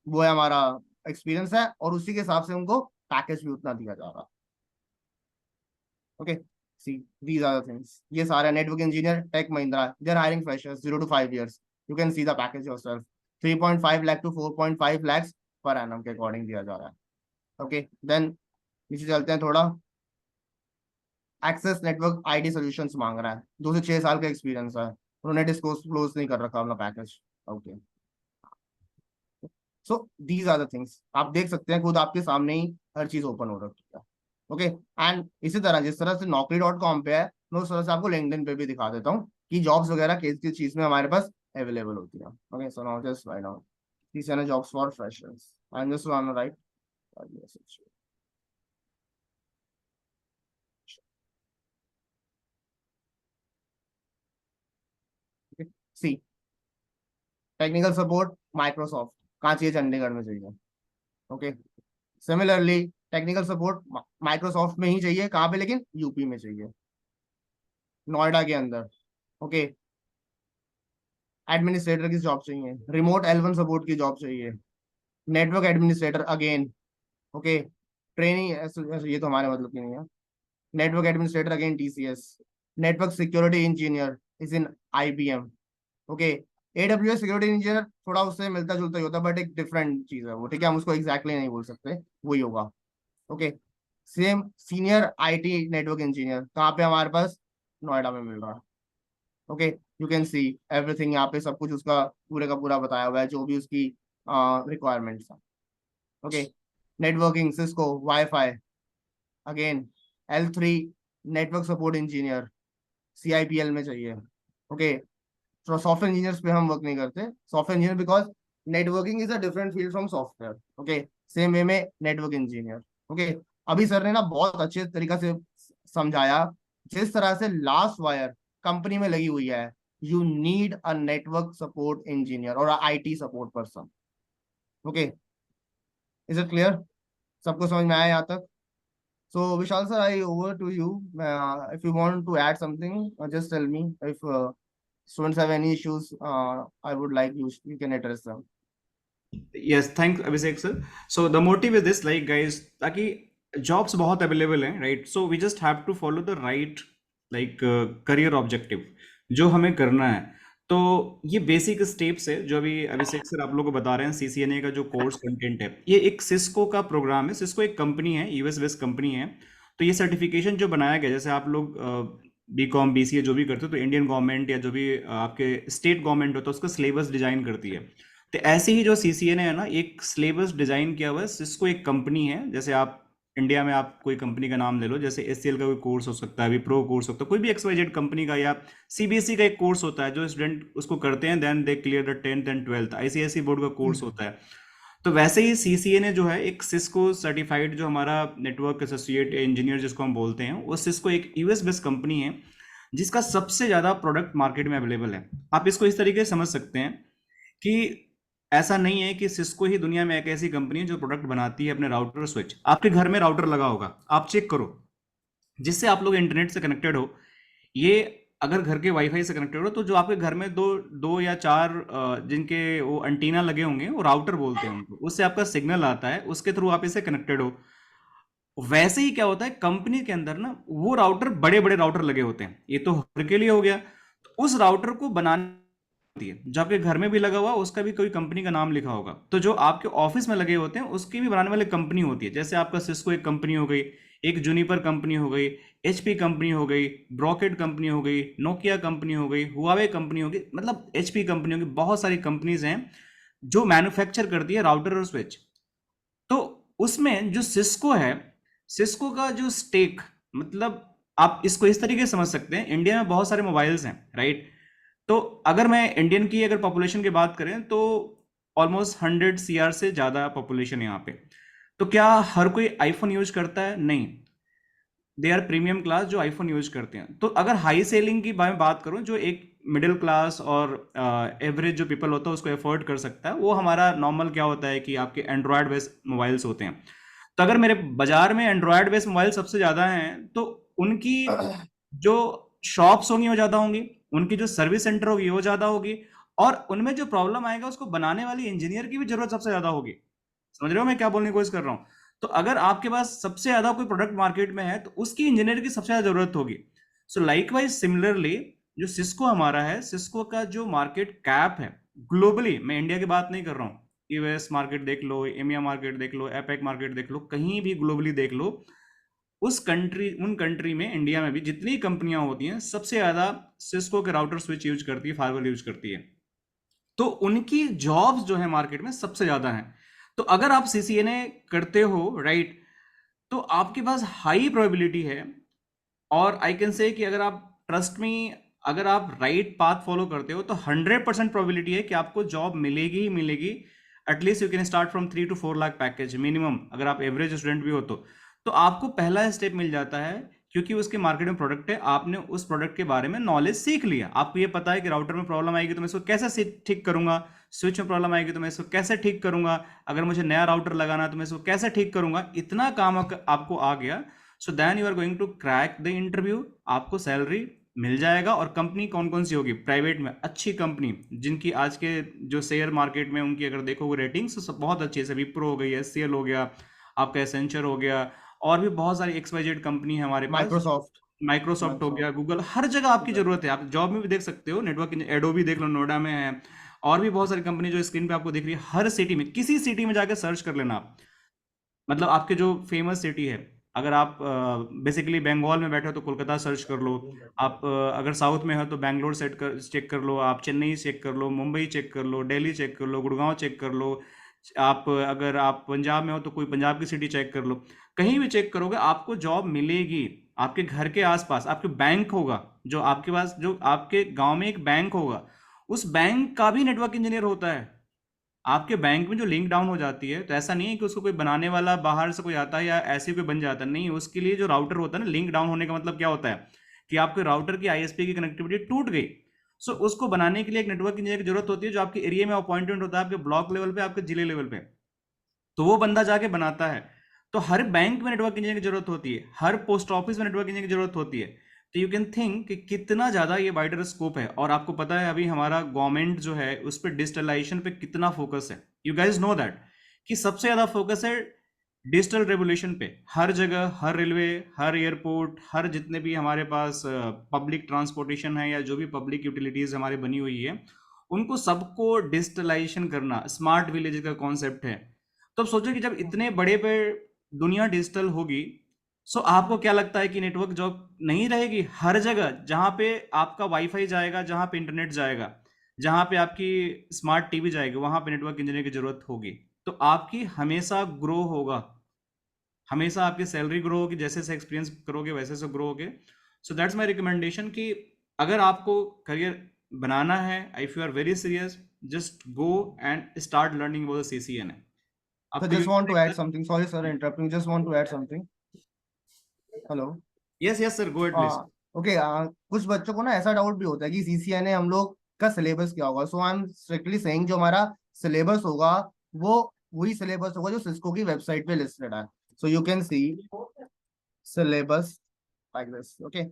वो है हमारा एक्सपीरियंस है, और उसी के हिसाब से उनको पैकेज भी उतना दिया जा रहा है। Okay, see these are the things. ये सारे network engineer tech Mahindra, they are hiring freshers 0 to 5 years। You can see the package yourself, 3.5 lakh to 4.5 lakhs per annum के अकॉर्डिंग दिया जा रहा है। ओके, देन नीचे चलते हैं थोड़ा। एक्सेस नेटवर्क IT सॉल्यूशंस मांग रहा है, 2 से 6 साल का एक्सपीरियंस है, उन्होंने डिस्क्लोज नहीं कर रखा अपना package. Okay, so these are the things, आप देख सकते हैं खुद आपके सामने ही हर चीज ओपन हो रखी है। ओके, एंड इसी तरह जिस तरह से naukri.com पे है, मैं उस तरह से आपको LinkedIn पे भी दिखा देता हूँ कि जॉब्स वगैरह किस किस चीज में हमारे पास अवेलेबल होती है। Okay, so now just write down CCNA jobs for freshers, I am just on right. See technical support Microsoft कहाँ चाहिए, चंडीगढ़ में चाहिए। Okay, similarly technical support Microsoft में ही चाहिए, कहाँ पे, लेकिन यूपी में चाहिए, नोएडा के अंदर। ओके, एडमिनिस्ट्रेटर की जॉब चाहिए, रिमोट L1 सपोर्ट की जॉब चाहिए, network administrator again. Okay, training, ये तो हमारे मतलब की नहीं है। Network administrator again TCS, network security engineer is in IBM। Okay, AWS security engineer थोड़ा उससे मिलता जुलता ही होता है, बट एक डिफरेंट चीज है वो। ठीक है, हम उसको एग्जैक्टली नहीं बोल सकते, वही होगा। Okay, same senior IT network engineer कहाँ पे हमारे पास, नोएडा में मिल रहा है। Okay, you can see everything, यहाँ पे सब कुछ उसका पूरे का पूरा बताया हुआ है, जो भी उसकी रिक्वायरमेंट्स है। Okay, networking Cisco wifi again L3 network support engineer CIPL में चाहिए। ओके, तो सॉफ्टवेयर इंजीनियर्स पे हम वर्क नहीं करते, software engineer because networking is a different field from software. Okay, same way में नेटवर्क इंजीनियर। ओके, अभी सर ने ना बहुत अच्छे तरीका से समझाया, जिस तरह से लास्ट वायर कंपनी में लगी हुई है, you need a network support engineer और IT support person. Okay, is it clear, सबको समझ में आया यहाँ तक? So Vishal sir, I over to you. If you want to add something, just tell me. If students have any issues, I would like you can address them. Yes, thanks Abhishek sir. So the motive is this, like guys, ताकि jobs बहुत available हैं, right? So we just have to follow the right like career objective जो हमें करना है। तो ये basic steps है जो अभी अभिषेक सर आप लोगों को बता रहे हैं। CCNA का जो कोर्स कंटेंट है, ये एक सिस्को का प्रोग्राम है। सिस्को एक कंपनी है, US बेस्ड कंपनी है। तो ये सर्टिफिकेशन जो बनाया गया, जैसे आप लोग BCom BCA जो भी करते हो, तो इंडियन गवर्नमेंट या जो भी आपके स्टेट गवर्नमेंट होता है उसका सिलेबस डिजाइन करती है। तो ऐसे ही जो CCNA है ना, एक सिलेबस डिजाइन किया हुआ है। सिस्को एक कंपनी है, जैसे आप इंडिया में आप कोई कंपनी का नाम ले लो, जैसे एचसीएल का कोई कोर्स हो सकता है, विप्रो कोर्स हो सकता है, कोई भी एक्सवाइजेड कंपनी का, या सीबीएसई का एक कोर्स होता है जो स्टूडेंट उसको करते हैं, then they clear the 10th and 12th। ICSE board का कोर्स होता है। तो वैसे ही सीसीए ने जो है एक सिस्को सर्टिफाइड, जो हमारा नेटवर्क एसोसिएट इंजीनियर जिसको हम बोलते हैं, वो सिस्को एक यूएस बेस्ड कंपनी है जिसका सबसे ज़्यादा प्रोडक्ट मार्केट में अवेलेबल है। आप इसको इस तरीके से समझ सकते हैं कि ऐसा नहीं है कि सिस्को ही दुनिया में एक ऐसी कंपनी है जो प्रोडक्ट बनाती है अपने राउटर स्विच। आपके घर में राउटर लगा होगा, आप चेक करो, जिससे आप लोग इंटरनेट से कनेक्टेड हो, ये अगर घर के वाईफाई से कनेक्टेड हो, तो जो आपके घर में दो दो या चार जिनके वो एंटीना लगे होंगे, वो राउटर बोलते हैं उनको, उससे आपका सिग्नल आता है, उसके थ्रू आप इससे कनेक्टेड हो। वैसे ही क्या होता है कंपनी के अंदर ना, वो राउटर बड़े बड़े राउटर लगे होते हैं, ये तो हर के लिए हो गया। तो उस राउटर को बनाने होती है, जो आपके घर में भी लगा हुआ उसका भी कोई कंपनी का नाम लिखा होगा, तो जो आपके ऑफिस में लगे होते हैं उसकी भी बनाने वाली कंपनी होती है। जैसे आपका सिस्को एक कंपनी हो गई, एक जूनिपर कंपनी हो गई, एचपी कंपनी हो गई, ब्रॉकेट कंपनी हो गई, नोकिया कंपनी हो गई, हुआवे कंपनी हो गई, मतलब एचपी कंपनी हो गई, बहुत सारी कंपनीज हैं जो मैन्युफैक्चर करती है राउटर और स्विच। तो उसमें जो सिस्को है, सिस्को का जो स्टेक, मतलब आप इसको इस तरीके से समझ सकते हैं, इंडिया में बहुत सारे मोबाइल्स हैं, राइट? तो अगर मैं इंडियन की अगर पॉपुलेशन की बात करें तो ऑलमोस्ट 100 सीआर से ज़्यादा पॉपुलेशन है यहाँ पे। तो क्या हर कोई आईफोन यूज करता है? नहीं, दे आर प्रीमियम क्लास जो आईफोन यूज करते हैं। तो अगर हाई सेलिंग की मैं बात करूं, जो एक मिडिल क्लास और एवरेज जो पीपल होता है उसको एफोर्ड कर सकता है, वो हमारा नॉर्मल क्या होता है कि आपके एंड्रॉयड बेस्ड मोबाइल्स होते हैं। तो अगर मेरे बाजार में एंड्रॉयड बेस्ड मोबाइल सबसे ज़्यादा हैं, तो उनकी जो शॉप्स होंगी वो ज़्यादा होंगी, उनकी जो सर्विस सेंटर होगी वो ज़्यादा होगी, और उनमें जो प्रॉब्लम आएगा उसको बनाने वाली इंजीनियर की भी जरूरत सबसे ज़्यादा होगी। समझ रहे हो मैं क्या बोलने की कोशिश कर रहा हूँ? तो अगर आपके पास सबसे ज्यादा कोई प्रोडक्ट मार्केट में है तो उसकी इंजीनियर की सबसे ज्यादा जरूरत होगी। सो लाइकवाइज सिमिलरली जो सिस्को हमारा है, सिस्को का जो मार्केट कैप है ग्लोबली, मैं इंडिया की बात नहीं कर रहा हूँ, यूएस मार्केट देख लो, एमिया मार्केट देख लो, एपेक मार्केट देख लो, कहीं भी ग्लोबली देख लो, उस कंट्री उन कंट्री में, इंडिया में भी जितनी कंपनियां होती हैं सबसे ज्यादा सिस्को के राउटर स्विच यूज करती है, फायरवॉल यूज करती है। तो उनकी जॉब्स जो है मार्केट में सबसे ज्यादा है। तो अगर आप सीसीएनए करते हो, राइट, तो आपके पास हाई प्रोबेबिलिटी है, और आई कैन से कि अगर आप ट्रस्ट में, अगर आप राइट पाथ फॉलो करते हो तो 100% प्रोबेबिलिटी है कि आपको जॉब मिलेगी ही मिलेगी। At least you can start from 3 to 4 lakh package minimum, अगर आप एवरेज स्टूडेंट भी हो तो आपको पहला स्टेप मिल जाता है, क्योंकि उसके मार्केट में प्रोडक्ट है, आपने उस प्रोडक्ट के बारे में नॉलेज सीख लिया, आपको ये पता है कि राउटर में प्रॉब्लम आएगी तो मैं इसको कैसे ठीक करूंगा, स्विच में प्रॉब्लम आएगी तो मैं इसको कैसे ठीक करूंगा, अगर मुझे नया राउटर लगाना है तो मैं इसको कैसे ठीक करूंगा, इतना काम आपको आ गया। So then you are going to crack the interview, आपको सैलरी मिल जाएगा। और कंपनी कौन कौन सी होगी? प्राइवेट में अच्छी कंपनी, जिनकी आज के जो शेयर मार्केट में उनकी अगर देखोगे रेटिंग्स तो बहुत अच्छी है, विप्रो हो गई, एचसीएल हो गया, आपका एसेंचर हो गया, और भी बहुत सारी एक्सवाइजेड कंपनी है हमारे पास, माइक्रोसॉफ्ट हो गया, गूगल, हर जगह आपकी जरूरत है। आप जॉब में भी देख सकते हो, नेटवर्क एडोबी देख लो, नोएडा में है, और भी बहुत सारी कंपनी जो स्क्रीन पे आपको दिख रही है। हर सिटी में, किसी सिटी में जाकर सर्च कर लेना आप, मतलब आपके जो फेमस सिटी है, अगर आप बेसिकली बंगाल में बैठे हो तो कोलकाता सर्च कर लो, आप अगर साउथ में हो तो बैंगलोर चेक कर लो, आप चेन्नई चेक कर लो, मुंबई चेक कर लो, दिल्ली चेक कर लो, गुड़गांव चेक कर लो, आप अगर आप पंजाब में हो तो कोई पंजाब की सिटी चेक कर लो। कहीं भी चेक करोगे आपको जॉब मिलेगी। आपके घर के आसपास आपके बैंक होगा, जो आपके पास, जो आपके गांव में एक बैंक होगा, उस बैंक का भी नेटवर्क इंजीनियर होता है। आपके बैंक में जो लिंक डाउन हो जाती है, तो ऐसा नहीं है कि उसको कोई बनाने वाला बाहर से कोई आता है या ऐसे कोई बन जाता है, नहीं, उसके लिए जो राउटर होता है ना, लिंक डाउन होने का मतलब क्या होता है कि आपके राउटर की आईएसपी की कनेक्टिविटी टूट गई। सो उसको बनाने के लिए एक नेटवर्क इंजीनियर की जरूरत होती है, जो आपके एरिया में अपॉइंटमेंट होता है, आपके ब्लॉक लेवल पे, आपके जिले लेवल पे, तो वो बंदा जाके बनाता है। तो हर बैंक में नेटवर्क इंजीनियर की जरूरत होती है, हर पोस्ट ऑफिस में नेटवर्क इंजीनियर की जरूरत होती है। तो यू कैन थिंक कि कितना ज़्यादा ये वाइडर स्कोप है। और आपको पता है अभी हमारा गवर्नमेंट जो है उस पर डिजिटलाइजेशन पे कितना फोकस है। यू गाइज नो दैट कि सबसे ज़्यादा फोकस है डिजिटल रेवोल्यूशन पे। हर जगह, हर रेलवे, हर एयरपोर्ट, हर जितने भी हमारे पास पब्लिक ट्रांसपोर्टेशन है या जो भी पब्लिक यूटिलिटीज़ हमारी बनी हुई है, उनको सबको डिजिटलाइजेशन करना, स्मार्ट विलेज का कॉन्सेप्ट है। तो अब सोचो कि जब इतने बड़े पे दुनिया डिजिटल होगी, सो आपको क्या लगता है कि नेटवर्क जॉब नहीं रहेगी? हर जगह जहां पे आपका वाईफाई जाएगा, जहां पे इंटरनेट जाएगा, जहां पे आपकी स्मार्ट टीवी जाएगी, वहां पे नेटवर्क इंजीनियर की जरूरत होगी। तो आपकी हमेशा ग्रो होगा, हमेशा आपकी सैलरी ग्रो होगी, जैसे से एक्सपीरियंस करोगे वैसे से ग्रो होगे। सो दैट्स माय रिकमेंडेशन कि अगर आपको करियर बनाना है, if you are very serious, just go and start learning about the CCNA। So आपको just want to add something. Sorry, sir, interrupting. Just want to add something. Hello. Yes yes sir, go ahead please. Okay, कुछ बच्चों को ना ऐसा doubt भी होता है कि CCNA हम लोग का सिलेबस क्या होगा। सो आई एम स्ट्रिक्टली सेइंग जो हमारा सिलेबस होगा वो वही सिलेबस होगा जो सिस्को की वेबसाइट पे लिस्टेड है। सो you can C syllabus like this. Okay,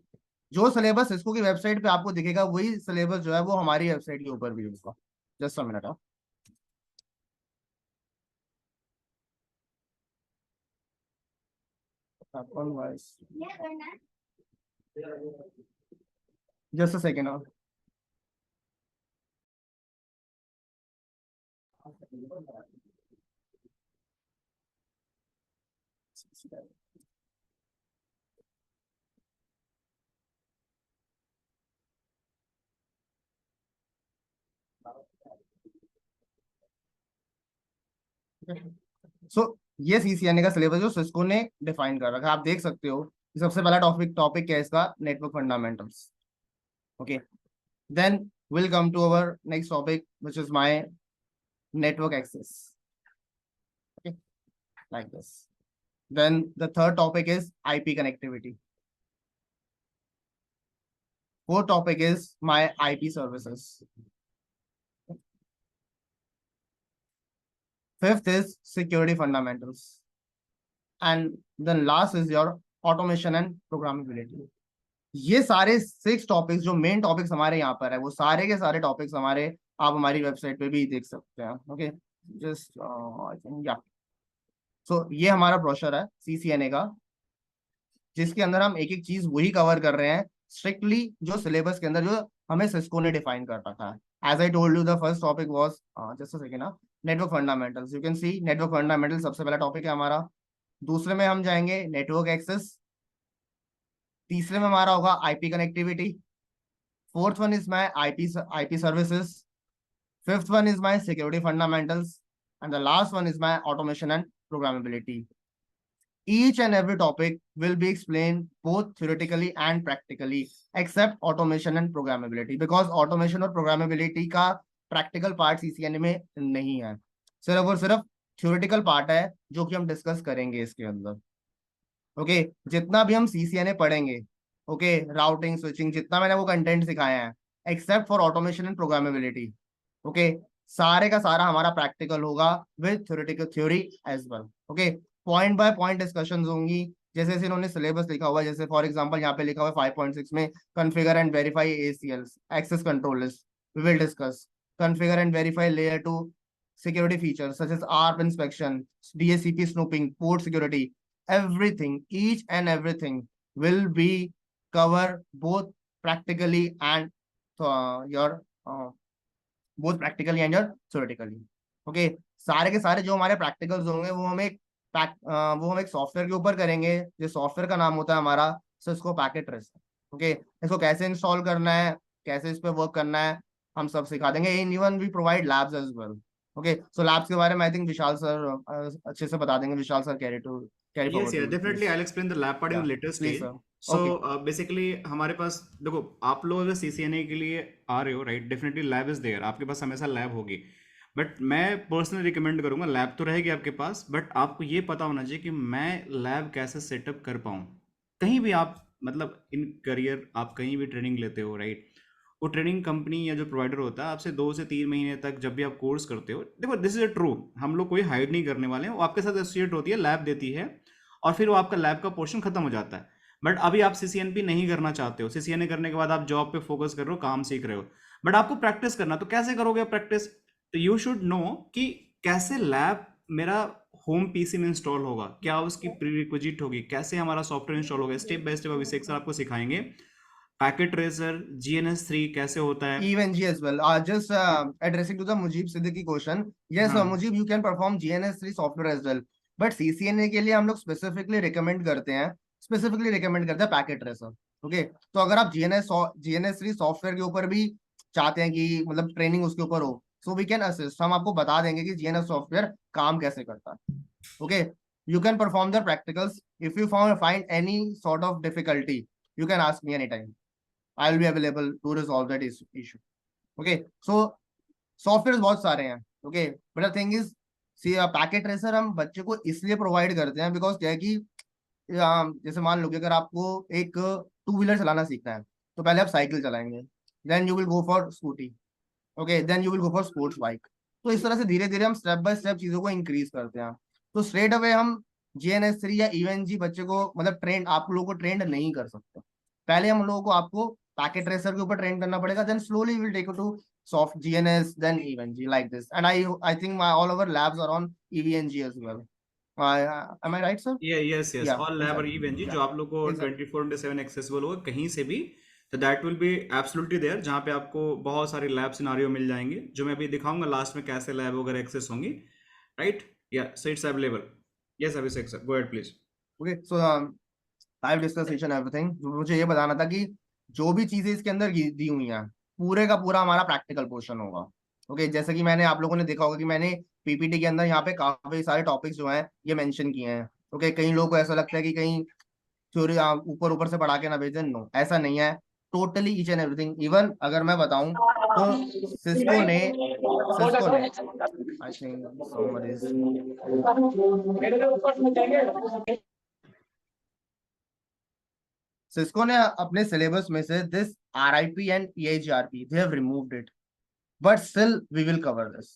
जो सिलेबस सिस्को की वेबसाइट पे आपको दिखेगा वही सिलेबस जो है वो हमारी वेबसाइट के ऊपर भी होगा। Just a minute. Just a second. So ये CCNA का सिलेबस जो सिस्को ने डिफाइन कर रखा है, आप देख सकते हो। सबसे पहला टॉपिक क्या है इसका? Network fundamentals. Okay, then will come to our next topic which is my network access. Okay, like this. Then the third topic is IP connectivity. Fourth topic is my IP services. Fifth is security fundamentals. And then last is your automation and programmability. ये सारे 6 topics जो main topics हमारे यहाँ पर है, वो सारे के सारे टॉपिक्स हमारे आप हमारी वेबसाइट पे भी देख सकते हैं। ओके, जस्ट आई थिंक या सो ये हमारा ब्रोशर है CCNA का, जिसके अंदर हम एक एक चीज वही कवर कर रहे हैं स्ट्रिक्टली जो सिलेबस के अंदर जो हमें सिस्को ने डिफाइन कर रखा है। As I told you the first topic was just a second, network fundamentals. You can see network fundamental सबसे पहला टॉपिक है हमारा। दूसरे में हम जाएंगे नेटवर्क एक्सेस। तीसरे में हमारा होगा IP connectivity. Fourth one is my IP services. Fifth one is my security fundamentals and the last one is my automation and programmability. Each and every topic will be explained both theoretically and practically, except automation and programmability, because automation और programmability का practical part CCNA में नहीं है। सिर्फ और सिर्फ theoretical part है जो कि हम डिस्कस करेंगे इसके अंदर। ओके, जितना भी हम CCNA पढ़ेंगे, ओके, राउटिंग स्विचिंग जितना मैंने वो कंटेंट सिखाया है, except for automation and programmability, okay, सारे का सारा हमारा प्रैक्टिकल होगा with theoretical theory as well. Okay, point by point discussions होंगी, जैसे जैसे इन्होंने सिलेबस लिखा हुआ है। जैसे फॉर एग्जांपल यहाँ पे लिखा हुआ है 5.6 में configure and verify ACLs access control list, we will discuss configure and verify layer 2 security features such as ARP inspection, DHCP snooping, port security, everything, each and everything will be covered both practically and your both practically and your theoretically. Okay, सारे के सारे जो हमारे practicals होंगे वो हम एक software के ऊपर करेंगे। जो सॉफ्टवेयर का नाम होता है हमारा सिस्को पैकेट ट्रेस। ओके, इसको कैसे इंस्टॉल करना है, कैसे इस पे वर्क करना है, हम सब सिखा देंगे। In even we provide labs as well. Okay, so labs के बारे में आई थिंक विशाल सर अच्छे से बता देंगे। Vishal sir carry Yes, forward yeah, definitely. I'll explain the lab part in the later please stage. Sir. So, okay, basically हमारे पास देखो, आप लोग अगर CCNA के लिए आ रहे हो, right, definitely lab is there, आपके पास हमेशा लैब होगी। बट मैं पर्सनली रिकमेंड करूंगा, लैब तो रहेगी आपके पास, बट आपको ये पता होना चाहिए कि मैं लैब कैसे सेटअप कर पाऊँ। कहीं भी आप मतलब इन करियर आप कहीं भी ट्रेनिंग लेते हो, राइट, वो ट्रेनिंग कंपनी या जो प्रोवाइडर होता है आपसे 2 से 3 महीने तक जब भी आप कोर्स करते हो, देखो दिस इज अ ट्रू, हम लोग कोई हाइड नहीं करने वाले हैं, वो आपके साथ एसोसिएट होती है, लैब देती है, और फिर वो आपका लैब का पोर्शन खत्म हो जाता है। बट अभी आप CCNP नहीं करना चाहते हो, CCNA करने के बाद आप जॉब पे फोकस कर रहे हो, काम सीख रहे हो, बट आपको प्रैक्टिस करना, तो कैसे करोगे प्रैक्टिस? तो यू शुड नो कि कैसे लैब मेरा होम PC में इंस्टॉल होगा, क्या उसकी प्रीरिक्विजिट होगी, कैसे हमारा सॉफ्टवेयर इंस्टॉल होगा, step by step Abhishek sir आपको सिखाएंगे। पैकेट ट्रेसर GNS3 कैसे होता है। EVNG as well. Just addressing to the Mujib Siddiqui question. Yes, हाँ Mujib, you can perform GNS3 software as well. But CCNA के लिए हम लोग स्पेसिफिकली रिकमेंड करते हैं पैकेट ट्रेसर। ओके, तो अगर आप GNS3 सॉफ्टवेयर के ऊपर भी चाहते हैं कि मतलब ट्रेनिंग उसके ऊपर हो, सो वी कैन असिस्ट, हम आपको बता देंगे कि GNS सॉफ्टवेयर काम कैसे करता है। Okay, You can perform the practicals. If you find any sort of difficulty, you can ask me anytime. I will be available to resolve that issue. Okay, so software बहुत सारे हैं. Okay, but the thing is, see packet tracer हम बच्चे को इसलिए provide करते हैं because क्या है कि जैसे मान लो कि अगर आपको एक 2 व्हीलर चलाना सीखना है तो पहले आप साइकिल चलाएंगे, then you will go for scooty, okay, then you will go for sports bike. तो इस तरह से धीरे धीरे हम स्टेप बाय स्टेप चीजों को इंक्रीज करते हैं. तो स्ट्रेट अवे हम GNS3 या EVNG बच्चे को मतलब ट्रेंड आप लोगों को ट्रेंड नहीं कर सकते. पहले हम लोगों को आपको पैकेट ट्रेसर के ऊपर ट्रेन करना पड़ेगा, then slowly will take you to soft GNS, then EVNG, like this. And I think all our labs are on EVNG as well. Am I right, sir? yes, Yeah, all lab और exactly. EVNG Yeah, जो आप लोग को exactly. 24/7 accessible होगा कहीं से भी, तो that will be absolutely there, जहाँ पे आपको बहुत सारे लैब सिनारियो मिल जाएंगे जो मैं अभी दिखाऊंगा लास्ट में कैसे लैब वगैरह एक्सेस होंगी, राइट. या so it's available. Yes Abhishek sir, go ahead please. Okay, so I've discussed each and everything. मुझे ये बताना था कि जो भी चीजें इसके अंदर दी हुई हैं पूरे का पूरा हमारा प्रैक्टिकल पोर्शन होगा. ओके, जैसे कि मैंने आप लोगों ने देखा होगा कि मैंने PPT के अंदर यहाँ पे काफी सारे टॉपिक्स जो हैं ये मेंशन किए हैं. ओके, कई लोगों को ऐसा लगता है कि कहीं थ्योरी ऊपर ऊपर से पढ़ा के ना भेजें. नो, ऐसा नहीं है. Totally each and everything. Even अगर मैं बताऊं तो सिस्को ने आई थिंक somebody सिस्को ने अपने सिलेबस में से this RIP and EHRP they have removed it, but still we will cover this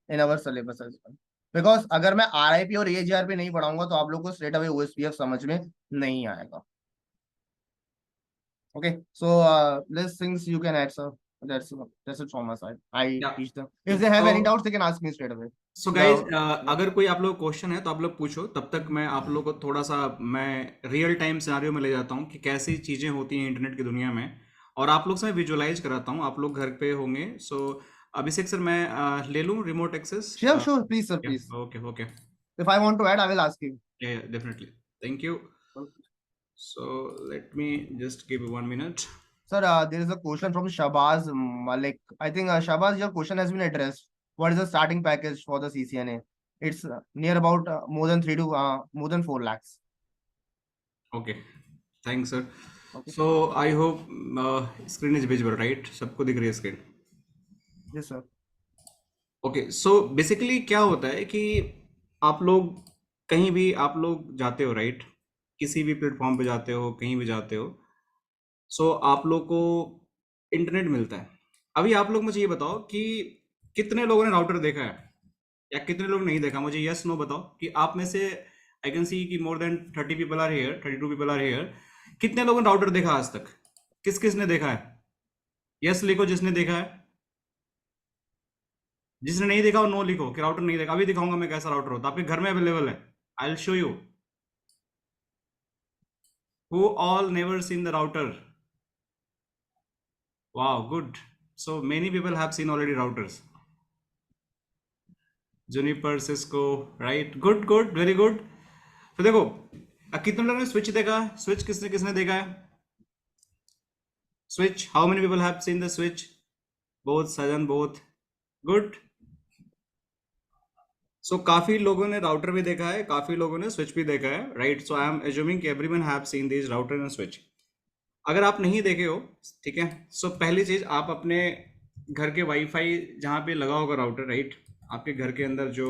in our syllabus as well. Because अगर मैं RIP और EHRP नहीं पढ़ाऊंगा तो आप लोग को स्ट्रेट अवे OSPF समझ में नहीं आएगा. Okay, so these things you can add, sir. That's it from my side. I teach them. If they have any doubts, they can ask me straight away. So guys, अगर कोई आप लोग question है तो आप लोग पूछो, तब तक मैं आप लोग को थोड़ा सा मैं रियल टाइम सिनारियो में ले जाता हूँ कि कैसी चीज़ें होती हैं इंटरनेट की दुनिया में, और आप लोग से मैं विजुअलाइज कराता हूँ. आप लोग घर पे होंगे. सो अभिषेक सर, मैं ले लूँ remote access? Sure, please, sir, please. Okay. If I want to add, I will ask you. Yeah, definitely. Thank you. So let me just give you 1 minute. Sir, there is a question from Shabaz Malik. I think Shabaz, your question has been addressed. What is the starting package for the CCNA? It's near about more than 4 lakhs. Okay, thanks sir. Okay. So I hope screen is visible, right? सबको दिख रही है screen? Yes, sir. Okay, so basically क्या होता है कि आप लोग कहीं भी आप लोग जाते हो, राइट? किसी भी प्लेटफॉर्म पे जाते हो, कहीं भी जाते हो, सो आप लोग को इंटरनेट मिलता है. अभी आप लोग मुझे ये बताओ कि कितने लोगों ने राउटर देखा है या कितने लोग नहीं देखा. मुझे यस नो बताओ कि आप में से आई कैन सी कि more than 30 people are here, 32 people are here. कितने लोगों ने राउटर देखा आज तक? किस ने देखा है? यस लिखो जिसने देखा है. जिसने नहीं देखा वो नो लिखो कि राउटर नहीं देखा. अभी दिखाऊंगा मैं कैसा राउटर होता है, आपके घर में अवेलेबल है. I will show you. Who all never seen the router? Wow, good. So many people have seen already routers. Juniper, Cisco, right? Good, very good. तो देखो कितने लोगों ने स्विच देखा है? स्विच किसने देखा है? Switch, how many people have seen the switch? Both, Sajan, both. Good. सो काफी लोगों ने राउटर भी देखा है, काफी लोगों ने स्विच भी देखा है, right? So I am assuming कि everyone have seen this router and switch. अगर आप नहीं देखे हो, ठीक है, सो पहली चीज आप अपने घर के वाईफाई जहाँ पे लगा होगा राउटर, राइट, आपके घर के अंदर जो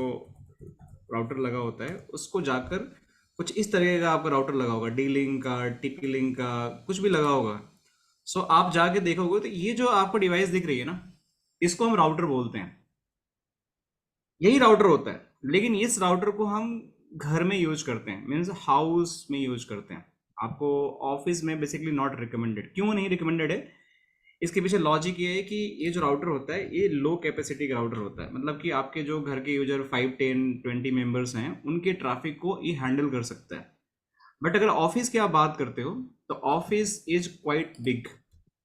राउटर लगा होता है उसको जाकर कुछ इस तरीके का आपका राउटर लगा होगा, D-Link का, TP-Link का, कुछ भी लगा होगा. सो आप जाके देखोगे तो ये जो आपको डिवाइस दिख रही है ना, इसको हम राउटर बोलते हैं. यही राउटर होता है, लेकिन इस राउटर को हम घर में यूज करते हैं, मीन्स हाउस में यूज करते हैं. आपको ऑफिस में बेसिकली नॉट रिकमेंडेड. क्यों नहीं रिकमेंडेड है? इसके पीछे लॉजिक ये है कि ये जो राउटर होता है ये लो कैपेसिटी का राउटर होता है. मतलब कि आपके जो घर के यूजर 5, 10, 20 मेंबर्स हैं उनके ट्रैफिक को ये हैंडल कर सकता है. बट अगर ऑफिस की आप बात करते हो तो office is quite big.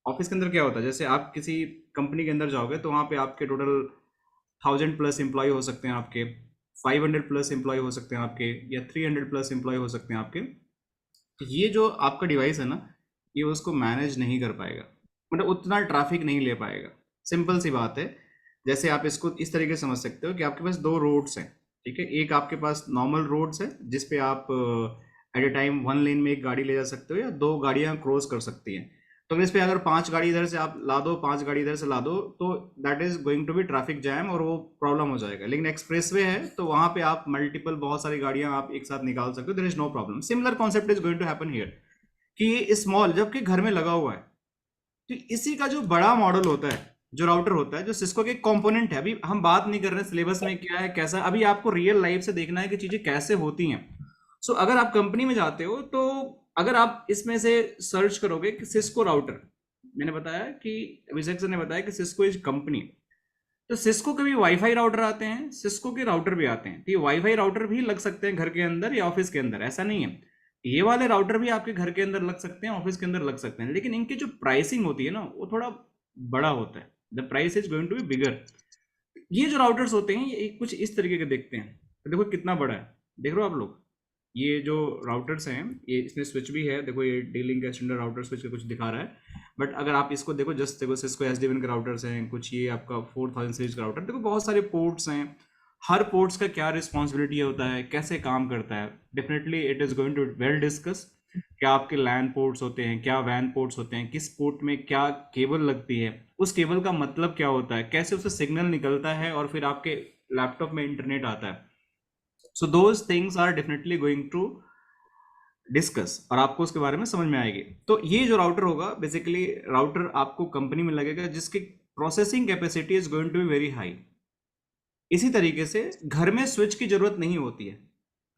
Office के अंदर क्या होता है, जैसे आप किसी कंपनी के अंदर जाओगे तो वहाँ पे आपके टोटल 1000+ एम्प्लॉय हो सकते हैं, आपके 500+ एम्प्लॉय हो सकते हैं आपके, या 300+ एम्प्लॉय हो सकते हैं आपके. तो ये जो आपका डिवाइस है ना, ये उसको मैनेज नहीं कर पाएगा, मतलब उतना ट्रैफिक नहीं ले पाएगा. सिंपल सी बात है. जैसे आप इसको इस तरीके से समझ सकते हो कि आपके पास 2 रोड्स हैं, ठीक है, एक आपके पास नॉर्मल रोड्स है जिस पे आप at a time one lane में एक गाड़ी ले जा सकते हो या दो गाड़ियां क्रॉस कर सकती हैं। तो इस पे अगर 5 गाड़ी इधर से आप ला दो, 5 गाड़ी इधर से ला दो, तो that is going to be traffic jam और वो प्रॉब्लम हो जाएगा। लेकिन एक्सप्रेसवे है तो वहां पे आप मल्टीपल बहुत सारी गाड़ियां आप एक साथ निकाल सकते हो, there is no problem. Similar concept is going to happen here कि ये स्मॉल जबकि घर में लगा हुआ है, तो इसी का जो बड़ा मॉडल होता है, जो राउटर होता है, जो सिस्को के कंपोनेंट है, अभी हम बात नहीं कर रहे हैं सिलेबस में क्या है कैसा, अभी आपको रियल लाइफ से देखना है कि चीजें कैसे होती हैं। सो अगर आप कंपनी में जाते हो तो अगर आप इसमें से सर्च करोगे कि सिस्को राउटर, मैंने बताया कि अभिषेक सर ने बताया कि सिस्को इज कंपनी, तो सिस्को के भी वाईफाई राउटर आते हैं, सिस्को के राउटर भी आते हैं। तो ये वाईफाई राउटर भी लग सकते हैं घर के अंदर या ऑफिस के अंदर, ऐसा नहीं है। ये वाले राउटर भी आपके घर के अंदर लग सकते हैं, ऑफिस के अंदर लग सकते हैं, लेकिन इनकी जो प्राइसिंग होती है ना वो थोड़ा बड़ा होता है, the price is going to be bigger. ये जो राउटर्स होते हैं ये कुछ इस तरीके के देखते हैं, तो देखो कितना बड़ा है, देख रहे हो आप लोग, ये जो राउटर्स हैं ये इसमें स्विच भी है, देखो ये D-Link स्टैंडर्ड राउटर स्विच का कुछ दिखा रहा है। बट अगर आप इसको देखो, जस्ट देखो सिस्को SD-WAN के राउटर्स हैं कुछ, ये आपका 4000 सीरीज का राउटर, देखो बहुत सारे पोर्ट्स हैं, हर पोर्ट्स का क्या रिस्पॉन्सिबिलिटी होता है, कैसे काम करता है। Definitely it is going to well discuss, क्या आपके लैन पोर्ट्स होते हैं, क्या वैन पोर्ट्स होते हैं, किस पोर्ट में क्या केबल लगती है, उस केबल का मतलब क्या होता है, कैसे उससे सिग्नल निकलता है और फिर आपके लैपटॉप में इंटरनेट आता है। So those things are definitely going to discuss और आपको उसके बारे में समझ में आएगी। तो ये जो राउटर होगा बेसिकली राउटर आपको कंपनी में लगेगा जिसकी processing capacity is going to be very high. इसी तरीके से घर में स्विच की जरूरत नहीं होती है।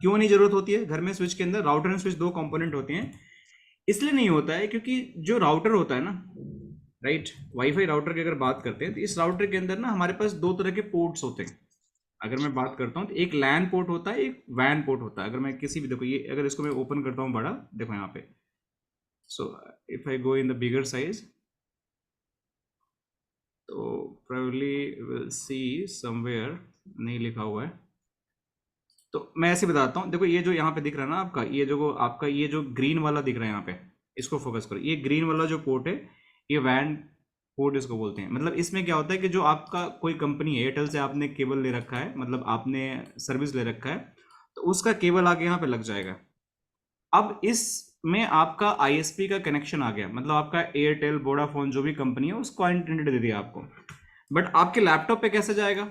क्यों नहीं जरूरत होती है? घर में स्विच के अंदर राउटर एंड स्विच दो कंपोनेंट होते हैं, इसलिए नहीं होता है क्योंकि जो राउटर होता है ना, राइट, वाईफाई राउटर की अगर बात करते हैं तो इस राउटर के अंदर ना हमारे पास दो तरह के पोर्ट्स होते हैं। अगर मैं बात करता हूँ तो एक लैन पोर्ट होता है, एक वैन पोर्ट होता है। अगर मैं किसी भी, देखो ये अगर इसको मैं ओपन करता हूँ बड़ा, देखो यहाँ पे, so if I go in the bigger size तो प्रोबेबली विल सी समवेयर नहीं लिखा हुआ है, तो मैं ऐसे बताता हूँ। देखो ये जो यहाँ पे दिख रहा है ना आपका, ये जो ग्रीन वाला दिख रहा है यहाँ पे, इसको फोकस करो। ये ग्रीन वाला जो पोर्ट है ये वैन पोर्ट इसको बोलते हैं। मतलब इसमें क्या होता है कि जो आपका कोई कंपनी है, एयरटेल से आपने केबल ले रखा है, मतलब आपने सर्विस ले रखा है, तो उसका केबल आके यहाँ पे लग जाएगा। अब इसमें आपका ISP का कनेक्शन आ गया, मतलब आपका एयरटेल वोडाफोन जो भी कंपनी है उसको इंटरनेट दे दिया आपको। बट आपके लैपटॉप पे कैसे जाएगा,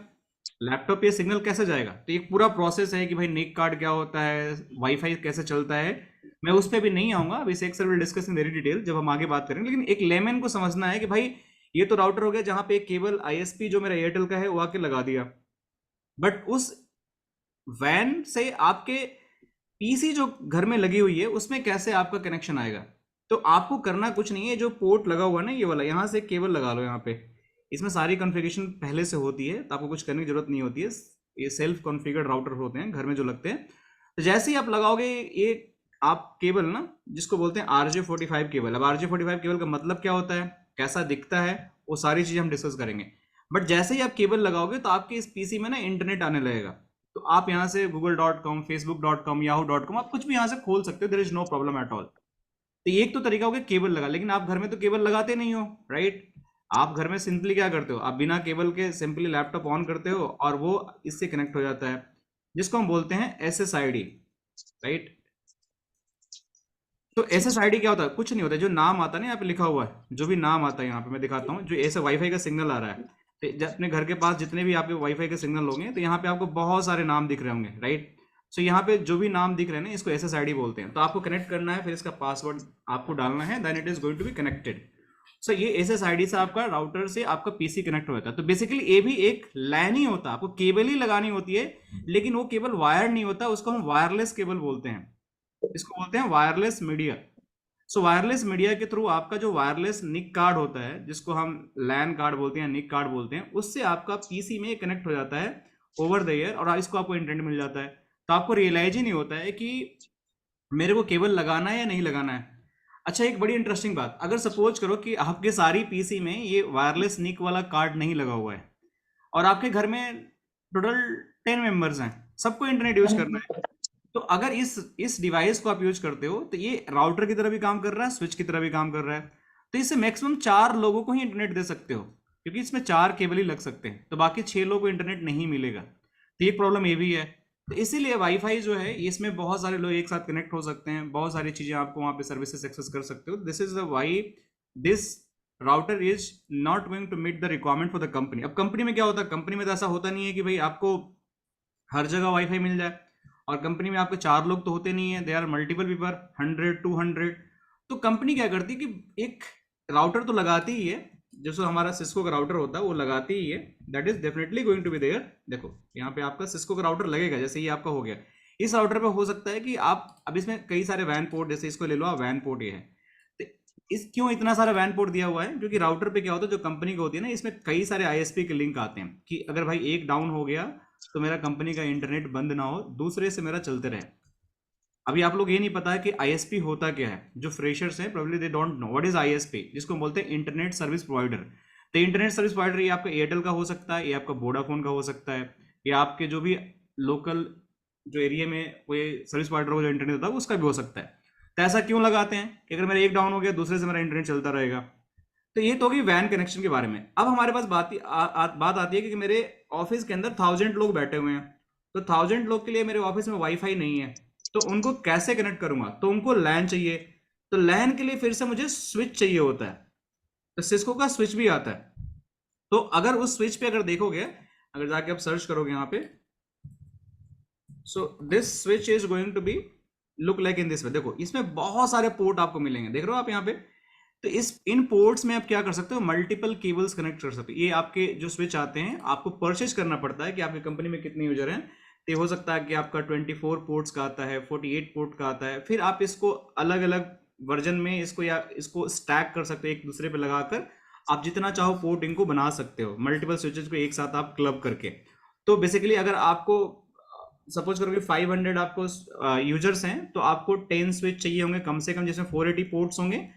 लैपटॉप पे सिग्नल कैसे जाएगा? तो एक पूरा प्रोसेस है कि भाई निक कार्ड क्या होता है, वाईफाई कैसे चलता है, मैं उस पर भी नहीं आऊंगा, अभी एक sir will discuss in very detail जब हम आगे बात करेंगे। लेकिन एक लेमैन को समझना है कि भाई ये तो राउटर हो गया जहां पे एक केबल ISP जो मेरा एयरटेल का है वो आके लगा दिया, बट उस वैन से आपके PC जो घर में लगी हुई है उसमें कैसे आपका कनेक्शन आएगा? तो आपको करना कुछ नहीं है, जो पोर्ट लगा हुआ है ना ये वाला, यहाँ से केबल लगा लो यहाँ पे, इसमें सारी कॉन्फ़िगरेशन पहले से होती है, तो आपको कुछ करने की जरूरत नहीं होती है। ये सेल्फ कॉन्फ़िगर्ड राउटर होते हैं घर में जो लगते हैं। तो जैसे ही आप लगाओगे ये आप केबल ना, जिसको बोलते हैं RJ45 केबल। अब RJ45 केबल का मतलब क्या होता है, कैसा दिखता है, वो सारी चीजें हम डिस्कस करेंगे। बट जैसे ही आप केबल लगाओगे तो आपके इस PC में ना इंटरनेट आने लगेगा, तो आप यहाँ से google.com, facebook.com, yahoo.com आप कुछ भी यहाँ से खोल सकते हो, there is no problem at all. तो ये एक तो तरीका हो गया केबल लगा, लेकिन आप घर में तो केबल लगाते नहीं हो, राइट? आप घर में सिंपली क्या करते हो, आप बिना केबल के सिंपली लैपटॉप ऑन करते हो और वो इससे कनेक्ट हो जाता है, जिसको हम बोलते हैं SSID, राइट? तो SSID क्या होता है? कुछ नहीं होता है, जो नाम आता है ना यहाँ पे लिखा हुआ है, जो भी नाम आता है यहाँ पे मैं दिखाता हूँ, जो ऐसे वाईफाई का सिग्नल आ रहा है, तो अपने घर के पास जितने भी आपके वाईफाई के सिग्नल होंगे तो यहाँ पे आपको बहुत सारे नाम दिख रहे होंगे, राइट? सो यहाँ पे जो भी नाम दिख रहे हैं ना इसको SSID बोलते हैं। तो आपको कनेक्ट करना है, फिर इसका पासवर्ड आपको डालना है, then it is going to be connected. So ये SSID से आपका राउटर से आपका PC कनेक्ट हो जाता है। तो बेसिकली ये भी एक लैन ही होता है, आपको केबल ही लगानी होती है, लेकिन वो केबल वायर नहीं होता, उसको हम वायरलेस केबल बोलते हैं, इसको बोलते हैं वायरलेस मीडिया। सो वायरलेस मीडिया के थ्रू आपका जो वायरलेस निक कार्ड होता है, जिसको हम लैन कार्ड बोलते हैं, निक कार्ड बोलते हैं, उससे आपका PC में कनेक्ट हो जाता है ओवर द एयर और इसको आपको इंटरनेट मिल जाता है। तो आपको रियलाइज ही नहीं होता है कि मेरे को केबल लगाना है या नहीं लगाना है। अच्छा, एक बड़ी इंटरेस्टिंग बात, अगर सपोज करो कि आपके सारी PC में ये वायरलेस निक वाला कार्ड नहीं लगा हुआ है और आपके घर में टोटल 10 मेंबर्स हैं, सबको इंटरनेट यूज करना है, तो अगर इस डिवाइस को आप यूज करते हो तो ये राउटर की तरह भी काम कर रहा है, स्विच की तरह भी काम कर रहा है, तो इससे मैक्सिमम 4 लोगों को ही इंटरनेट दे सकते हो, क्योंकि इसमें 4 केबल ही लग सकते हैं, तो बाकी 6 लोगों को इंटरनेट नहीं मिलेगा। तो ये प्रॉब्लम ये भी है। तो इसीलिए वाईफाई जो है इसमें बहुत सारे लोग एक साथ कनेक्ट हो सकते हैं, बहुत सारी चीजें आपको वहां पे सर्विसेज एक्सेस कर सकते हो. This is the why this router is not going to meet the requirement for the company. अब कंपनी में क्या होता है, कंपनी में तो ऐसा होता नहीं है कि भाई आपको हर जगह वाईफाई मिल जाए, और कंपनी में आपके 4 लोग तो होते नहीं है, दे आर मल्टीपल पीपल, 100-200. तो कंपनी क्या करती है कि एक राउटर तो लगाती ही है, जैसे हमारा सिस्को का राउटर होता है वो लगाती ही है, that is definitely going to be there. देखो यहाँ पे आपका सिस्को का राउटर लगेगा, जैसे ये आपका हो गया. इस राउटर पे हो सकता है कि आप अब इसमें कई सारे वैन पोर्ट, जैसे इसको ले लो आप, वैन पोर्ट ये है. तो इस क्यों इतना सारा वैन पोर्ट दिया हुआ है, क्योंकि राउटर पे क्या होता है, जो कंपनी का होती है ना, इसमें कई सारे आईएसपी के लिंक आते हैं कि अगर भाई एक डाउन हो गया तो मेरा कंपनी का इंटरनेट बंद ना हो, दूसरे से मेरा चलते रहे. अभी आप लोग ये नहीं पता है कि आईएसपी होता क्या है. जो फ्रेशर्स हैं probably they don't know what is ISP, जिसको हम बोलते हैं इंटरनेट सर्विस प्रोवाइडर. तो इंटरनेट सर्विस प्रोवाइडर ये आपका एयरटेल का हो सकता है, ये आपका वोडाफोन का हो सकता है, या आपके जो भी लोकल जो एरिया में कोई सर्विस प्रोवाइडर हो जो इंटरनेट होता है उसका भी हो सकता है. तो ऐसा क्यों लगाते हैं कि अगर मेरा एक डाउन हो गया दूसरे से मेरा इंटरनेट चलता रहेगा. तो ये तो होगी वैन कनेक्शन के बारे में. अब हमारे पास बात आती है कि मेरे ऑफिस के अंदर 1000 लोग बैठे हुए हैं, तो 1000 लोग के लिए मेरे ऑफिस में वाईफाई नहीं है, तो उनको कैसे कनेक्ट करूंगा, तो उनको लैन चाहिए. तो लैन के लिए फिर से मुझे स्विच चाहिए होता है, तो सिस्को का स्विच भी आता है. तो अगर उस स्विच पे अगर देखोगे, अगर जाके आप सर्च करोगे यहाँ पे, so this switch is going to be look like in this way. देखो इसमें बहुत सारे पोर्ट आपको मिलेंगे, देख रहे हो आप यहाँ पे. तो इन पोर्ट्स में आप क्या कर सकते हो, मल्टीपल केबल्स कनेक्ट कर सकते हो. ये आपके जो स्विच आते हैं आपको परचेज करना पड़ता है कि आपकी कंपनी में कितने यूजर हैं. तो हो सकता है कि आपका 24 पोर्ट्स का आता है, 48 पोर्ट का आता है. फिर आप इसको अलग अलग वर्जन में इसको स्टैक कर सकते हो, एक दूसरे पे लगाकर आप जितना चाहो पोर्ट इनको बना सकते हो, मल्टीपल स्विचेस को एक साथ आप क्लब करके. तो बेसिकली अगर आपको सपोज करो कि 500 आपको यूजर्स हैं, तो आपको 10 स्विच चाहिए होंगे कम से कम, जिसमें 480 पोर्ट्स होंगे.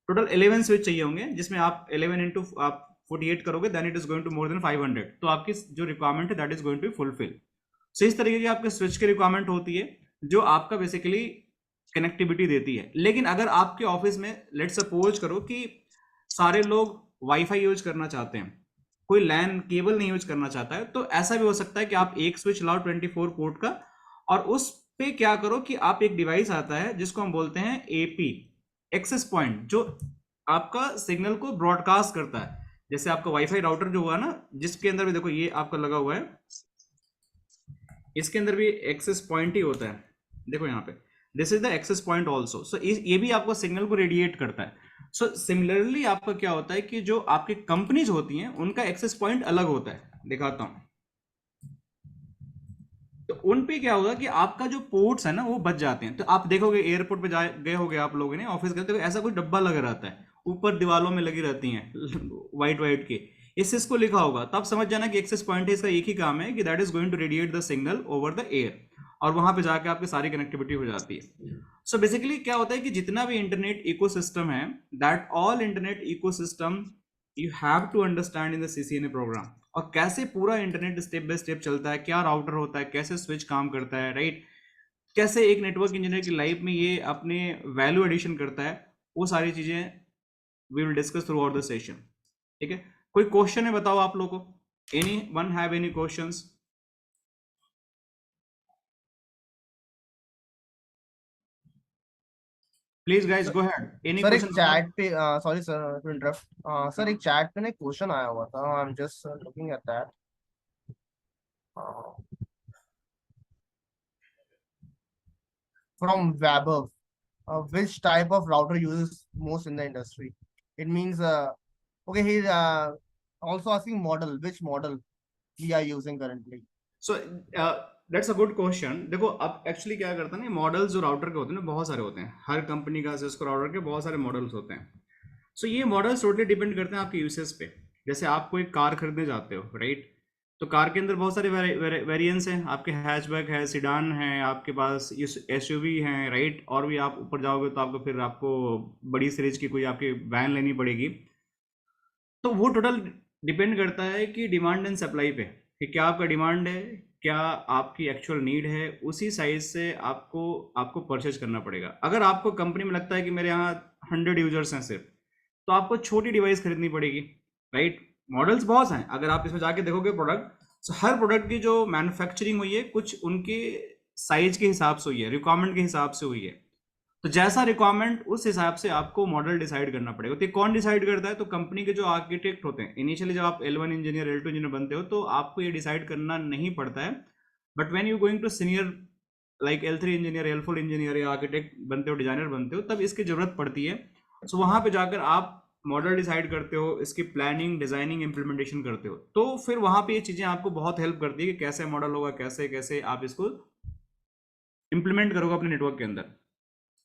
टोटल 11 स्विच चाहिए होंगे, जिसमें आप 11 इंटू आप 48 करोगे, then it is going to more than 500. तो आपकी जो रिक्वायरमेंट है that is going to fulfil. So इस तरीके की आपके स्विच की रिक्वायरमेंट होती है जो आपका बेसिकली कनेक्टिविटी देती है. लेकिन अगर आपके ऑफिस में लेट्स सपोज करो कि सारे लोग वाईफाई यूज करना चाहते हैं, कोई लैन केबल नहीं यूज करना चाहता है, तो ऐसा भी हो सकता है कि आप एक स्विच लाओ 24 पोर्ट का, और उस पे क्या करो कि आप एक डिवाइस आता है जिसको हम बोलते हैं एपी, एक्सेस पॉइंट, जो आपका सिग्नल को ब्रॉडकास्ट करता है. जैसे आपका वाईफाई राउटर जो हुआ ना, जिसके अंदर भी देखो ये आपका लगा हुआ है, इसके अंदर भी एक्सेस पॉइंट ही होता है. देखो यहाँ पे this is the access point also. So ये भी आपको सिग्नल को रेडिएट करता है. सो सिमिलरली आपका क्या होता है कि जो आपकी कंपनीज होती हैं उनका एक्सेस पॉइंट अलग होता है. दिखाता हूं. तो उन पे क्या होगा कि आपका जो पोर्ट्स है ना वो बच जाते हैं. तो आप देखोगे एयरपोर्ट पे गए होगे आप लोगों ने, ऑफिस गए तो ऐसा कोई डब्बा लगा रहता है, ऊपर दीवारों में लगी रहती हैं वाइट के, इस सिस्को लिखा होगा. तो आप समझ जाना कि एक्सेस पॉइंट है, इसका एक ही काम है कि that is going to radiate the signal over the air, और वहां पे जाके आपकी सारी कनेक्टिविटी हो जाती है. सो बेसिकली क्या होता है कि जितना भी इंटरनेट इकोसिस्टम है, that all internet ecosystem you have to understand in the CCNA program. और कैसे पूरा इंटरनेट स्टेप बाय स्टेप चलता है, क्या राउटर होता है, कैसे स्विच काम करता है, राइट, कैसे एक नेटवर्क इंजीनियर की लाइफ में ये अपने वैल्यू एडिशन करता है, वो सारी चीजें we will discuss throughout the session. ठीक है, कोई क्वेश्चन है बताओ आप लोगों को, anyone have any questions? Please guys go ahead. Any sir एक क्वेश्चन? चैट पे sorry sir to interrupt, sir एक चैट पे ना क्वेश्चन आया हुआ था, I am just looking at that. From Vaibhav, which type of router uses most in the industry? It means okay, he's also asking model, which model we are using currently. So that's a good question. देखो अब actually क्या करता है ना, models जो router के होते हैं ना बहुत सारे होते हैं, हर कंपनी का सिस्को राउटर के बहुत सारे मॉडल्स होते हैं. सो ये मॉडल्स टोटली डिपेंड करते हैं आपके यूसेज पे. जैसे आप कोई कार खरीदने जाते हो, राइट, तो कार के अंदर बहुत सारे वेरिएंट्स हैं. आपके हैचबैक है, सिडान है, आपके पास एसयूवी हैं, राइट, और भी आप ऊपर जाओगे तो आपको फिर आपको बड़ी सीरीज की कोई आपकी वैन लेनी पड़ेगी. तो वो टोटल डिपेंड करता है कि डिमांड एंड सप्लाई पे, कि क्या आपका डिमांड है, क्या आपकी एक्चुअल नीड है, उसी साइज से आपको परचेज करना पड़ेगा. अगर आपको कंपनी में लगता है कि मेरे यहाँ 100 यूजर्स हैं सिर्फ, तो आपको छोटी डिवाइस खरीदनी पड़ेगी, राइट. मॉडल्स बहुत हैं, अगर आप इसमें जाके देखोगे प्रोडक्ट, So, हर प्रोडक्ट की जो मैन्युफैक्चरिंग हुई है कुछ उनके साइज के हिसाब से हुई है, रिक्वायरमेंट के हिसाब से हुई है। तो जैसा रिक्वायरमेंट उस हिसाब से आपको मॉडल डिसाइड करना पड़ेगा। तो ये कौन डिसाइड करता है? तो कंपनी के जो आर्किटेक्ट होते हैं। इनिशियली जब आप L1 इंजीनियर L2 इंजीनियर बनते हो तो आपको ये डिसाइड करना नहीं पड़ता है, but when you going to senior like L3 engineer L4 engineer या आर्किटेक्ट बनते हो, डिजाइनर बनते हो, तब इसकी जरूरत पड़ती है। सो वहां पे जाकर आप मॉडल डिसाइड करते हो, इसकी प्लानिंग, डिजाइनिंग, इम्प्लीमेंटेशन करते हो। तो फिर वहां पे ये चीजें आपको बहुत हेल्प करती है कि कैसे मॉडल होगा, कैसे कैसे आप इसको इम्प्लीमेंट करोगे अपने नेटवर्क के अंदर।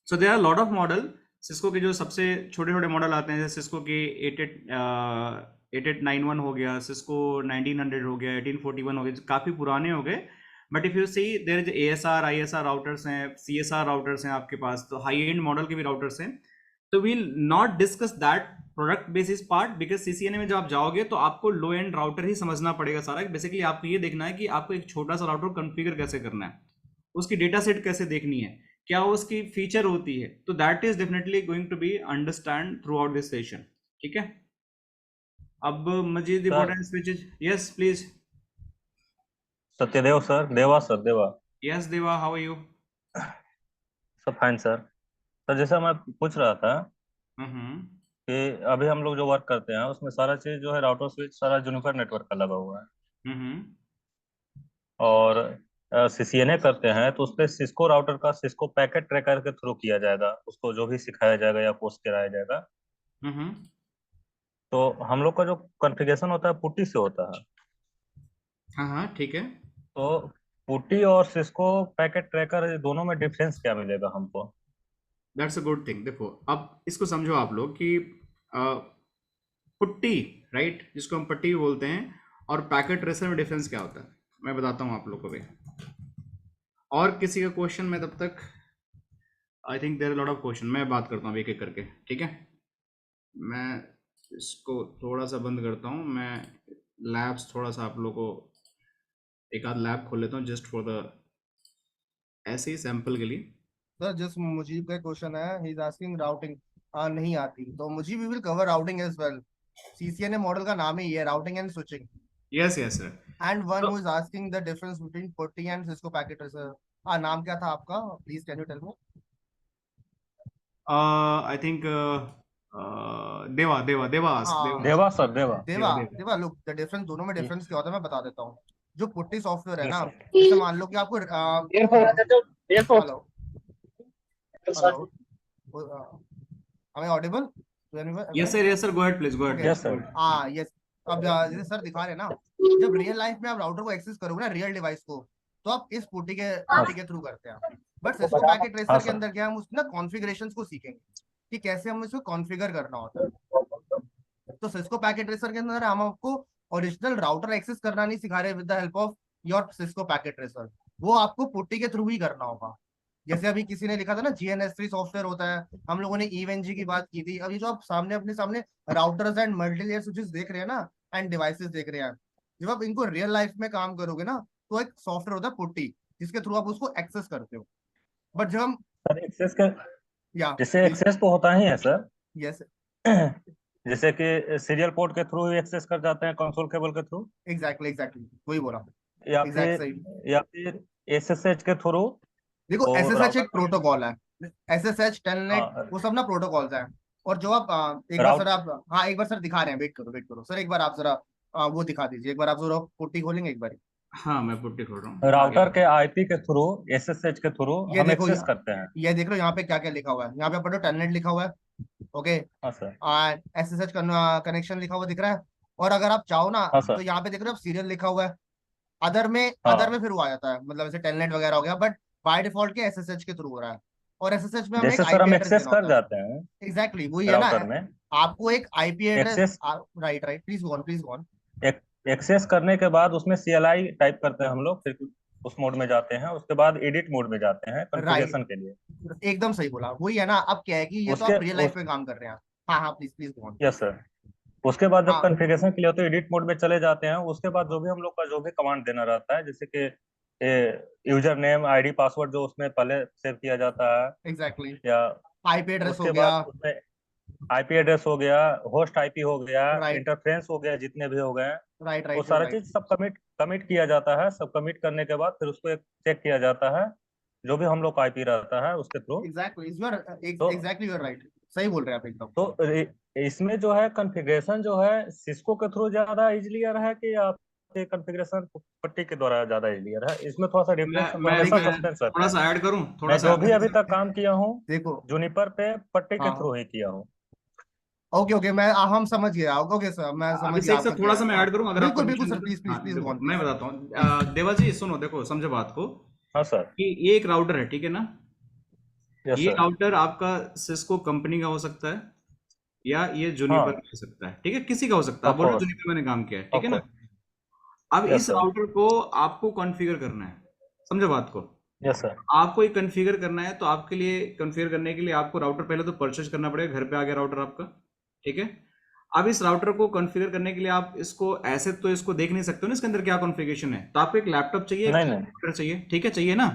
So there are lot of model. Cisco के जो सबसे छोटे छोटे मॉडल आते हैं, जैसे सिस्को के 8891 हो गया, सिस्को 1900 हो गया, 1841 हो गया, काफ़ी पुराने हो गए। But if you see there is ASR ISR routers हैं, CSR राउटर्स हैं आपके पास, तो हाई एंड मॉडल के भी राउटर्स हैं। तो we'll not discuss that product basis part, because CCNA में जब आप जाओगे तो आपको लो एंड राउटर ही समझना पड़ेगा सारा। बेसिकली आपको ये देखना है कि आपको एक छोटा सा राउटर कॉन्फ़िगर कैसे करना है, उसकी डेटा सेट कैसे देखनी है, क्या उसकी फीचर होती है। तो that is definitely going to be understand throughout this session. ठीक है, अब Majid sir important switches. Yes please. Satyadev sir, Deva sir, Deva. Yes Deva, how are you? सब फाइन सर। सर जैसा मैं पूछ रहा था हम्म कि अभी हम लोग जो वर्क करते हैं उसमें सारा चीज जो है राउटर स्विच सारा जूनिपर नेटवर्क का लगा हुआ है, हम्म और CCNA करते हैं तो उस पर सिस्को राउटर का सिस्को पैकेट ट्रैकर के थ्रू किया जाएगा, उसको जो भी सिखाया जाएगा या कोर्स कराया जाएगा। हम्म तो हम लोग का जो कॉन्फ़िगरेशन होता है पुट्टी से होता है। हाँ ठीक है। तो पुट्टी और सिस्को पैकेट ट्रैकर दोनों में डिफरेंस क्या मिलेगा हमको? That's a good thing. देखो अब इसको समझो आप लोग कि पुट्टी, राइट, जिसको हम पट्टी भी बोलते हैं, और पैकेट ट्रेसर में डिफरेंस क्या होता है मैं बताता हूँ आप लोग को भी। और किसी का क्वेश्चन में तब तक, I think there lot of question, मैं बात करता हूँ एक एक करके। ठीक है, मैं इसको थोड़ा सा बंद करता हूँ। मैं लैब्स थोड़ा सा आप लोग को एक आध लैब खोल लेता हूँ जस्ट फॉर द ऐसे ही सैंपल के लिए। सर जस्ट मुजीब का क्वेश्चन है, ही इज आस्किंग राउटिंग नहीं आती, तो मुझे we will cover routing as well. CCNA model का नाम ही है routing and switching. Yes yes sir. And one तो who is asking the difference between putty and Cisco packet tracer. नाम क्या था आपका, please can you tell me? I think Deva Deva देवा हाँ देवा सर, देवा। देवा देवा देवा। देवा लुक, द डिफरेंस दोनों में डिफरेंस क्या होता है मैं बता देता हूँ। जो पुट्टी सॉफ्टवेयर है यस ना, सर। जैसे मान लो कि आपको हेलो हेलो हमें Audible? Yes sir, go ahead please, go ahead. Yes sir. हाँ यस। अब जैसे सर दिखा रहे हैं ना, जब रियल लाइफ में आप राउटर को एक्सेस करोगे ना, रियल डिवाइस को, तो आप इस पुट्टी के थ्रू करते हैं। बट सिस्को पैकेट हाँ ट्रेसर के सर। अंदर क्या है, हम उसमें ना कॉन्फ़िगरेशंस को सीखेंगे कि कैसे हम इसको कॉन्फ़िगर करना होता है। तो सिस्को पैकेट ट्रेसर के अंदर हम आपको ओरिजिनल राउटर एक्सेस करना नहीं सिखा रहे with the help of your Cisco packet tracer, वो आपको पुट्टी के थ्रू ही करना होगा। जैसे अभी किसी ने लिखा था ना GNS3 सॉफ्टवेयर होता है, हम लोगों ने EVE-NG की बात की थी। अभी जो आप सामने अपने सामने राउटर्स एंड मल्टीलेयर स्विचेस देख रहे हैं ना, एंड डिवाइसेस देख रहे हैं, जब आप इनको रियल लाइफ में काम करोगे ना, तो एक सॉफ्टवेयर होता है पुट्टी, जिसके थ्रू आप उसको एक्सेस करते हो। बट जब हम सर एक्सेस का या जैसे एक्सेस तो होता ही है सर। यस जैसे कि सीरियल पोर्ट के थ्रू ही एक्सेस कर जाते हैं कंसोल केबल के थ्रू, एग्जैक्टली वही बोला, या एग्जैक्ट फिर सही। या फिर SSH के थ्रू देखो वो SSH राउटर एक प्रोटोकॉल है, SSH टेलनेट हाँ वो सब ना प्रोटोकॉल्स हैं। और जो आप एक बार सर राउट आप, हाँ एक बार सर दिखा रहे हैं, वेट करो सर, एक बार आप जरा वो दिखा दीजिए, एक बार आप जरा पुट्टी खोलेंगे एक बार। हाँ मैं पुट्टी खोल रहा हूँ, आगे राउटर के बताओ। IP के थ्रू SSH के थ्रू ये हम देखो एक्सेस करते हैं। ये देख लो यहाँ पे क्या क्या लिखा हुआ है, यहाँ पे पढ़ो टेलनेट लिखा हुआ है, ओके। हाँ सर। SSH कनेक्शन लिखा हुआ दिख रहा है। और अगर आप चाहो ना, हाँ तो सर। यहाँ पे देख रहे हो सीरियल लिखा हुआ है। अदर में हाँ फिर वो आ जाता है, मतलब जैसे टेलनेट वगैरह हो गया, बट बाय डिफॉल्ट के SSH के थ्रू हो रहा है। और SSH में हमें एक जैसे सर आईपी हम एड्रेस एक्सेस देना कर होता है। जाते हैं एग्जैक्टली वही है ना, राउटर में आपको एक IP address, access right please go on please go on. Access करने के बाद उसमें CLI टाइप करते हैं हम लोग, फिर उस मोड में जाते हैं, उसके बाद एडिट मोड में जाते हैं राइट, कॉन्फ़िगरेशन के लिए। एकदम सही बोला, वही है ना। अब क्या है कि ये तो उसके आप रियल लाइफ उस में काम कर रहे हैं। हाँ हाँ please please go on. Yes sir. उसके बाद जब हाँ कॉन्फ़िगरेशन के लिए होते है एडिट मोड में चले जाते हैं, उसके बाद जो भी हम लोग का जो भी कमांड देना रहता है, जैसे कि यूजर नेम ID पासवर्ड जो उसमें पहले सेव किया जाता है, एग्जैक्टली, या आईपी एड्रेस हो उसके गया, बाद उसमें IP एड्रेस हो गया, होस्ट IP हो गया, राइट इंटरफेरेंस हो गया, जितने भी हो गए, राइट वो राइट सारा राइट। चीज सब कमिट किया जाता है। सब कमिट करने के बाद फिर उसको एक चेक किया जाता है, जो भी हम लोग का आईपी रहता है उसके थ्रू। एग्जैक्टली तो एग्जैक्टली यूर राइट, सही बोल रहे हैं आप एकदम। तो इसमें जो है कॉन्फ़िगरेशन जो है सिस्को के थ्रू ज्यादा इजिलियर है कि आपके कॉन्फ़िगरेशन पट्टी के द्वारा ज्यादा इजिलियर है? इसमें थोड़ा सा डिफरेंस हमेशा मैं सस्पेंस थोड़ा रहता है। सा ऐड करूं, थोड़ा मैं सा जो ऐड भी कर अभी तक सकते हैं। काम किया हूँ देखो, जूनिपर पे पट्टी के हाँ थ्रू ही किया हूँ। ओके ओके, मैं हम समझ गए। ओके सर, मैं समझ गया अभिषेक आपका सर, क्या थोड़ा है। सा मैं हाँ ऐड करूं अगर आप बिल्कुल बिल्कुल परमिशन सर, दें तो। प्लीज प्लीज हाँ प्लीज गो देखो, ऑन मैं प्लीज। बताता हूँ, देवा जी सुनो, देखो समझो बात को, हाँ सर। कि ये एक राउटर है, ठीक है ना? यस ये सर। राउटर आपका सिस्को कंपनी का हो सकता है, या ये जूनिपर हाँ, का हो सकता है, ठीक है? किसी का हो सकता है। आप ऑफ बोल रहे हो कोर्स, जूनिपर मैंने काम किया है, ठीक ऑफ है ना? कोर्स। अब यस इस सर। राउटर को आपको कॉन्फ़िगर करना है, समझो बात को। Yes sir. आपको ये कॉन्फ़िगर करना है, तो आपके लिए कॉन्फ़िगर करने के लिए आपको राउटर पहले तो परचेज करना पड़ेगा। घर पे आ गया राउटर आपका, ठीक है? अब इस राउटर को कॉन्फ़िगर करने के लिए आप इसको ऐसे तो इसको देख नहीं सकते हो ना इसके अंदर क्या कॉन्फ़िगरेशन है, तो आपको एक लैपटॉप चाहिए, एक नहीं नहीं। कंप्यूटर चाहिए, ठीक है? चाहिए ना?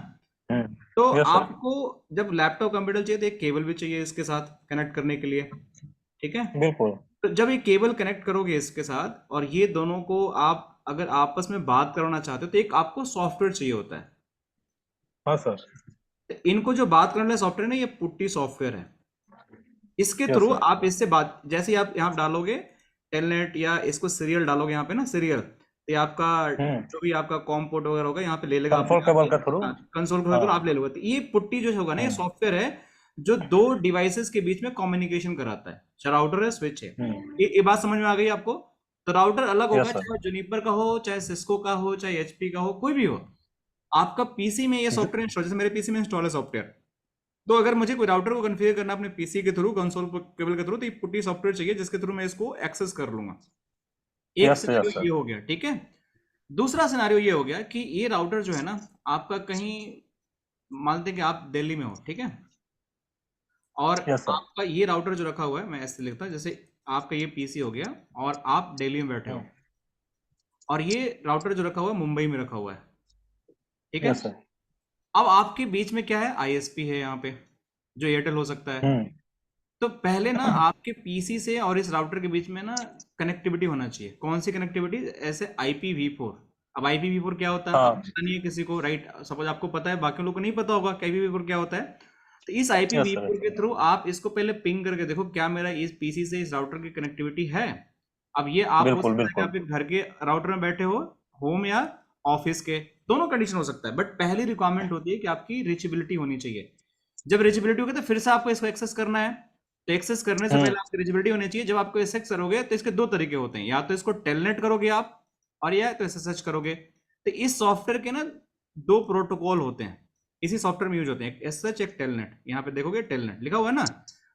हम्म। तो यस सर। आपको जब लैपटॉप कंप्यूटर चाहिए तो एक केबल भी चाहिए इसके साथ कनेक्ट करने के लिए, ठीक है? बिल्कुल। तो जब ये केबल कनेक्ट करोगे इसके साथ, और ये दोनों को आप अगर आपस में बात करना चाहते हो, तो एक आपको सॉफ्टवेयर चाहिए होता है। हाँ सर। तो इनको जो बात करने वाला सॉफ्टवेयर है ना, ये पुट्टी सॉफ्टवेयर है। इसके यस थ्रू सर। आप इससे बात, जैसे ही आप यहाँ डालोगे टेलनेट या इसको सीरियल डालोगे यहाँ पे ना, सीरियल, तो ये आपका हम्म। जो भी आपका कॉम पोर्ट वगैरह होगा यहाँ पे ले लेगा अपने कंसोल आप केबल ही। के थ्रू। कंसोल के हाँ। थ्रू आप ले लोगे। तो ये पुट्टी जो होगा ना, ये हम्म। सॉफ्टवेयर है जो दो डिवाइसेस के बीच में कम्युनिकेशन कराता है, चाहे राउटर है, स्विच है। हम्म। ये बात समझ में आ गई आपको? तो राउटर अलग होगा, यस सर। चाहे जूनिपर का हो, चाहे सिस्को का हो, चाहे एचपी का हो, कोई भी हो। आपका पीसी में ये सॉफ्टवेयर इंस्टॉल, जैसे मेरे पीसी में इंस्टॉल है सॉफ्टवेयर, तो अगर मुझे कोई राउटर को कॉन्फ़िगर करना है अपने पीसी के थ्रू, कंसोल केबल के थ्रू, तो ये पुट्टी सॉफ्टवेयर चाहिए जिसके थ्रू मैं इसको एक्सेस कर लूंगा। एक यस सिनेरियो यस सर। ये हो गया, ठीक है? दूसरा सिनेरियो ये हो गया कि ये राउटर जो है ना, आपका कहीं, मानते हैं कि आप दिल्ली में हो, ठीक है? और यस सर। आपका ये राउटर जो रखा हुआ है, मैं ऐसे लिखता हूं, जैसे आपका ये पीसी हो गया और आप दिल्ली में बैठे हो, और ये राउटर जो रखा हुआ है मुंबई में रखा हुआ है, ठीक है? Yes sir. अब आपके बीच में क्या है, आईएसपी है यहाँ पे, जो एयरटेल हो सकता है। हम्म। तो पहले ना आपके पीसी से और इस राउटर के बीच में ना कनेक्टिविटी होना चाहिए। कौन सी कनेक्टिविटी? ऐसे IPv4। अब IPv4 क्या होता है हाँ। पता नहीं है किसी को, राइट? सपोज आपको पता है, बाकी लोगों को नहीं पता होगा कि IPv4 क्या होता है। तो इस यस सर। IPv4 के थ्रू आप इसको पहले पिंग करके देखो, क्या मेरा इस पीसी से इस राउटर की कनेक्टिविटी है। अब ये आप हो बिल्कुल सकता है कि बिल्कुल। आप एक घर के राउटर में बैठे हो, होम या ऑफिस के, दोनों कंडीशन हो सकता है। बट पहली रिक्वायरमेंट होती है कि आपकी रीचेबिलिटी होनी चाहिए। जब रीचेबिलिटी होगी तो फिर से आपको इसको एक्सेस करना है। तो एक्सेस करने से पहले आपकी रीचेबिलिटी होनी चाहिए। जब आपको एक्सेस करोगे तो इसके दो तरीके होते हैं, या तो इसको टेलनेट करोगे आप, और या तो SSH करोगे। तो इस सॉफ्टवेयर के ना दो प्रोटोकॉल होते हैं, इसी सॉफ्टवेयर में यूज होते हैं, एक SSH, एक टेलनेट। यहाँ पे देखोगे टेलनेट लिखा हुआ है ना।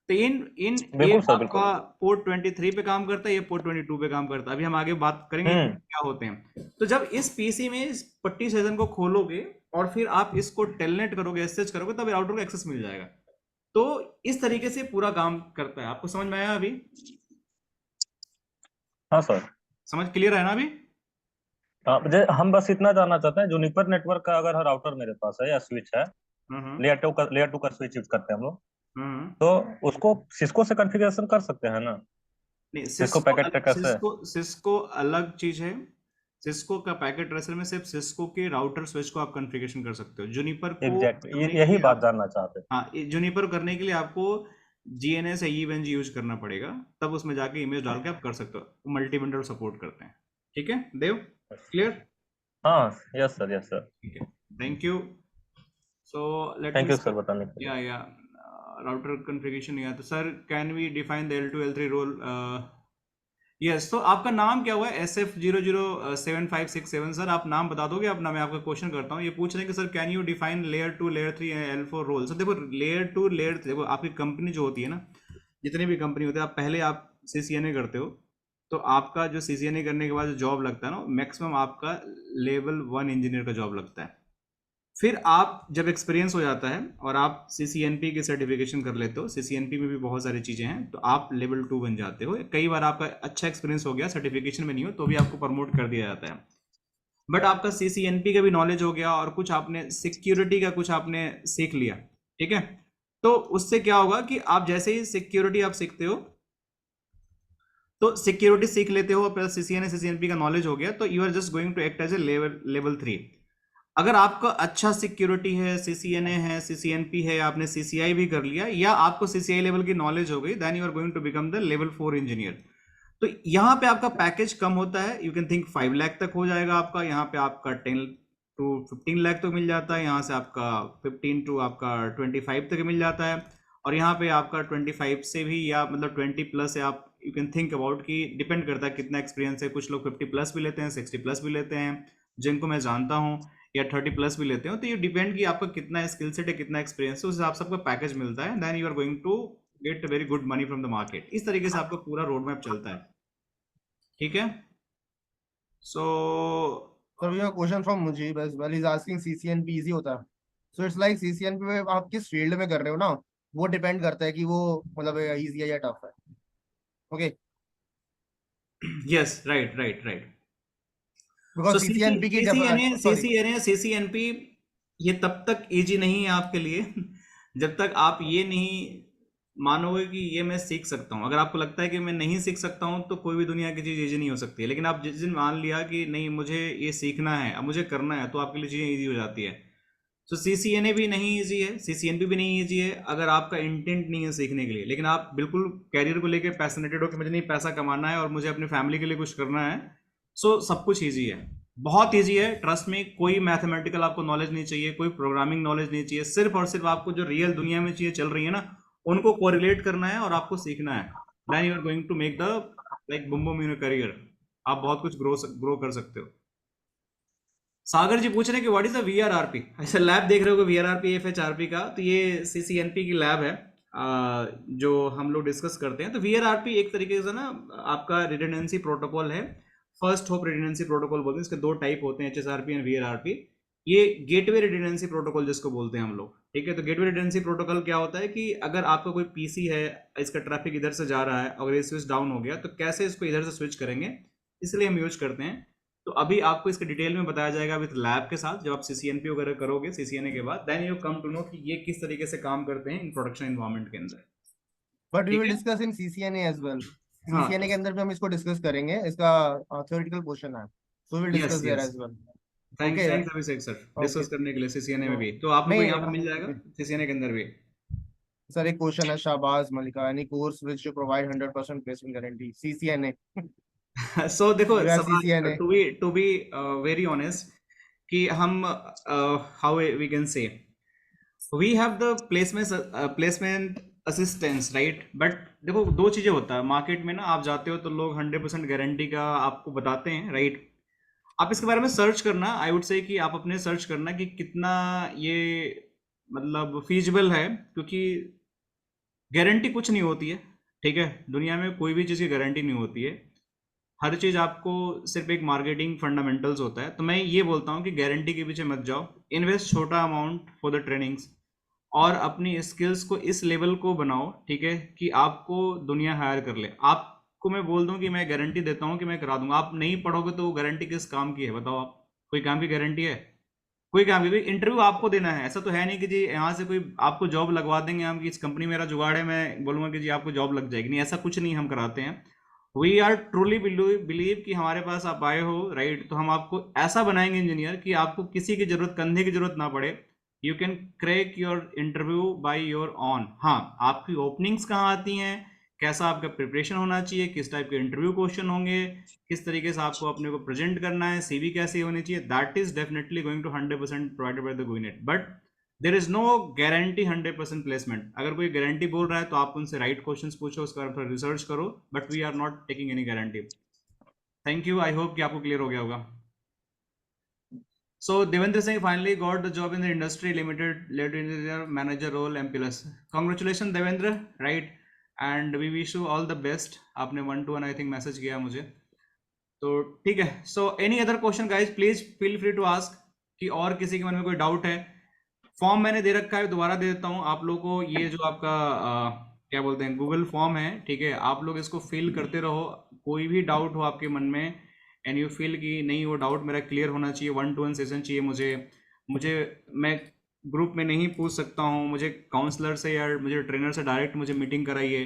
तो इन इन ये बिल्कुल सर बिल्कुल। आपका पोर्ट 23 पे काम करता है, ये पोर्ट 22 पे काम करता है। अभी हम आगे बात करेंगे कि क्या होते हैं। तो जब इस पीसी में इस पट्टी सेशन को खोलोगे और फिर आप इसको टेलनेट करोगे, SSH करोगे, तब राउटर को एक्सेस मिल जाएगा। तो इस तरीके से पूरा काम करता है। आपको समझ में आया अभी? हाँ सर। समझ क्लियर है ना अभी? हाँ, हम बस इतना जानना चाहते हैं, जूनिपर नेटवर्क का अगर राउटर मेरे पास है या स्विच है, हम्म लेयर 2 का स्विच यूज करते हैं हम लोग, हम्म। तो उसको सिस्को से कॉन्फ़िगरेशन कर सकते हैं ना? नहीं, सिस्को पैकेट ट्रैकर से। सिस्को अलग चीज है। सिस्को का पैकेट ट्रेसर में सिर्फ सिस्को के राउटर स्विच को आप कॉन्फ़िगरेशन कर सकते हो। जूनिपर को एग्जैक्टली, करने के यही लिए बात आप, जानना चाहते हैं। हाँ, जूनिपर करने के लिए आपको GNS या EVNG यूज करना पड़ेगा, तब उसमें जाके इमेज डाल के आप कर सकते हो। मल्टी वेंडर सपोर्ट करते हैं, ठीक है देव? क्लियर? हाँ यस सर, यस सर। ठीक है, thank you. So let thank me you sir बताने के लिए। या राउटर कॉन्फ़िगरेशन। या तो sir can we define the L2 L3 role? Yes. तो आपका नाम क्या हुआ है? SF007567। सर आप नाम बता दोगे अपना? मैं आपका क्वेश्चन करता हूँ। ये पूछ रहे हैं कि sir can you define layer 2 layer 3 L4 role? Sir देखो, लेयर 2 लेयर 3, देखो आपकी कंपनी जो होती है ना, जितनी भी कंपनी होती है, आप पहले आप CCNA करते हो। तो आपका जो CCNA करने के बाद जो जॉब लगता है ना, मैक्सिमम आपका लेवल 1 इंजीनियर का जॉब लगता है। फिर आप जब एक्सपीरियंस हो जाता है और आप CCNP की सर्टिफिकेशन कर लेते हो, CCNP में भी बहुत सारी चीज़ें हैं, तो आप लेवल 2 बन जाते हो। कई बार आपका अच्छा एक्सपीरियंस हो गया, सर्टिफिकेशन में नहीं हो तो भी आपको प्रमोट कर दिया जाता है। बट आपका CCNP का भी नॉलेज हो गया और कुछ आपने सिक्योरिटी का कुछ आपने सीख लिया, ठीक है? तो उससे क्या होगा कि आप जैसे ही सिक्योरिटी आप सीखते हो, तो सिक्योरिटी सीख लेते हो प्लस सीसीएनए सीसीएनपी का नॉलेज हो गया, तो you are just going to act as a level 3। अगर आपका अच्छा सिक्योरिटी है, सीसीएनए है, सीसीएनपी है, आपने सीसीआई भी कर लिया या आपको सीसीआई लेवल की नॉलेज हो गई, then you are going to become the level 4 engineer. तो यहाँ पे आपका पैकेज कम होता है, यू कैन थिंक 5 लाख तक हो जाएगा आपका। यहाँ पे आपका 10 to 15 लाख तक मिल जाता है, यहाँ से आपका 15 to आपका 25 तक मिल जाता है, और यहाँ पे आपका 25 से भी या मतलब 20 प्लस है। आप यू कैन थिंक अबाउट कि डिपेंड करता है कितना एक्सपीरियंस है। कुछ लोग 50 प्लस भी लेते हैं, 60 प्लस भी लेते हैं, जिनको मैं जानता हूँ, या 30 प्लस भी लेते हो। तो ये डिपेंड कि आपका कितना स्किल सेट है, कितना एक्सपीरियंस है, उस हिसाब से आपका पैकेज मिलता है। Then you are going to get very good money from the market. इस तरीके से आपका पूरा रोड मैप चलता है, ठीक है। सो So we have a question from Mujib as well. He's asking CCNP easy होता है? So it's like CCNP में आप किस फील्ड में कर रहे हो ना, वो डिपेंड करता है कि वो मतलब इजी है या टफ है। Okay, yes, right right right. Because CCNP की CCNP ये तब तक इजी नहीं है आपके लिए जब तक आप ये नहीं मानोगे कि ये मैं सीख सकता हूँ। अगर आपको लगता है कि मैं नहीं सीख सकता हूँ, तो कोई भी दुनिया की चीज़ इजी नहीं हो सकती है। लेकिन आप जिस दिन मान लिया कि नहीं, मुझे ये सीखना है, अब मुझे करना है, तो आपके लिए चीज़ें ईजी हो जाती है। तो CCNA भी नहीं ईजी है, CCNP भी नहीं ईजी है अगर आपका इंटेंट नहीं है सीखने के लिए। लेकिन आप बिल्कुल कैरियर को लेकर पैशनेटेड हो कि मुझे नहीं पैसा कमाना है और मुझे अपनी फैमिली के लिए कुछ करना है, सो सब कुछ ईजी है, बहुत ईजी है। ट्रस्ट में, कोई मैथमेटिकल आपको नॉलेज नहीं चाहिए, कोई प्रोग्रामिंग नॉलेज नहीं चाहिए। सिर्फ और सिर्फ आपको जो रियल दुनिया में चीज़ें चल रही है ना, उनको कोरिलेट करना है और आपको सीखना है। Then you are going to make the like boom boom in your career. आप बहुत कुछ ग्रो कर सकते हो। सागर जी पूछ रहे हैं कि व्हाट इज द VRRP। ऐसा लैब देख रहे हो VRRP FHRP का, तो ये CCNP की लैब है जो हम लोग डिस्कस करते हैं। तो VRRP एक तरीके से ना आपका रिडंडेंसी प्रोटोकॉल है, फर्स्ट होप रिडंडेंसी प्रोटोकॉल बोलते हैं। इसके दो टाइप होते हैं, HSRP एंड VRRP। ये गेटवे रिडंडेंसी प्रोटोकॉल जिसको बोलते हैं हम लोग, ठीक है। तो गेटवे रिडंडेंसी प्रोटोकॉल क्या होता है कि अगर आपका कोई PC है, इसका ट्रैफिक इधर से जा रहा है, अगर ये स्विच डाउन हो गया, तो कैसे इसको इधर से स्विच करेंगे, इसलिए हम यूज करते हैं। तो अभी आपको इसके डिटेल में बताया जाएगा विद लैब के साथ। जब आप CCNP वगैरह करोगे CCNA के बाद, then you come to know कि ये किस तरीके से काम करते हैं इन प्रोडक्शन एनवायरनमेंट के अंदर। बट वी ठीक विल है? Discuss in CCNA as well. हाँ, CCNA के अंदर भी हम इसको डिस्कस करेंगे, इसका थ्योरेटिकल क्वेश्चन है, so will discuss yes there yes. As well. Thanks okay thanks Abhishek sir, discuss okay, करने के लिए CCNA में भी। तो आप लोग को नहीं यहाँ पे मिल जाएगा CCNA के अंदर भी। सर एक क्वेश्चन है Shahbaz Malika, any course which provide 100% placement guarantee? CCNA। So देखो You are सवाल, CCNA। To be very honest, कि हम how we can say we have the placement assistance, right. But देखो दो चीजें होता है मार्केट में ना, आप जाते हो तो लोग 100% गारंटी का आपको बताते हैं, राइट। आप इसके बारे में सर्च करना, आई वुड से कि आप अपने सर्च करना कि कितना ये मतलब फीजिबल है, क्योंकि गारंटी कुछ नहीं होती है, ठीक है। दुनिया में कोई भी चीज़ की गारंटी नहीं होती है, हर चीज़ आपको सिर्फ एक मार्केटिंग फंडामेंटल्स होता है। तो मैं ये बोलता हूँ कि गारंटी के पीछे मत जाओ, इन्वेस्ट छोटा अमाउंट फॉर द ट्रेनिंग्स, और अपनी स्किल्स को इस लेवल को बनाओ, ठीक है, कि आपको दुनिया हायर कर ले। आपको मैं बोल दूं कि मैं गारंटी देता हूं कि मैं करा दूंगा, आप नहीं पढ़ोगे तो वो गारंटी किस काम की है बताओ। आप, कोई काम की गारंटी है? कोई काम की? इंटरव्यू आपको देना है, ऐसा तो है नहीं कि जी यहाँ से कोई आपको जॉब लगवा देंगे हम कि इस कंपनी मेरा जुगाड़ है, मैं बोलूंगा कि जी आपको जॉब लग जाएगी। नहीं, ऐसा कुछ नहीं हम कराते हैं। वी आर ट्रूली बिलीव कि हमारे पास आप आए हो, राइट, तो हम आपको ऐसा बनाएंगे इंजीनियर कि आपको किसी की जरूरत, कंधे की जरूरत ना पड़े। You can crack your interview by your on. हाँ, आपकी ओपनिंग्स कहाँ आती हैं, कैसा आपका प्रिपरेशन होना चाहिए, किस टाइप के इंटरव्यू क्वेश्चन होंगे, किस तरीके से आपको अपने को प्रेजेंट करना है, CV कैसी होनी चाहिए, that is definitely going to 100% provided by the GoInit। But there is no guarantee 100% placement. अगर कोई गारंटी बोल रहा है तो आप उनसे राइट क्वेश्चंस पूछो, उसके बारे में रिसर्च करो, but we are not taking any guarantee. Thank you, I hope कि आपको क्लियर हो गया होगा। So Devendra Singh finally got the job in the industry limited lead engineer manager role MP+. Congratulations Devendra, right, and we wish you all the best। आपने 1-to-1 I think message किया मुझे, तो ठीक है। So any other question guys, please feel free to ask। कि और किसी के मन में कोई डाउट है, फॉर्म मैंने दे रखा है, दोबारा दे देता हूँ आप लोगों को। ये जो आपका क्या बोलते हैं गूगल फॉर्म है, ठीक है, आप लोग इसको फिल करते रहो। कोई भी डाउट हो आपके मन में एंड यू फील कि नहीं वो डाउट मेरा क्लियर होना चाहिए, 1-to-1 सेशन चाहिए मुझे मैं ग्रुप में नहीं पूछ सकता हूँ, मुझे काउंसलर से या मुझे ट्रेनर से डायरेक्ट मुझे मीटिंग कराइए,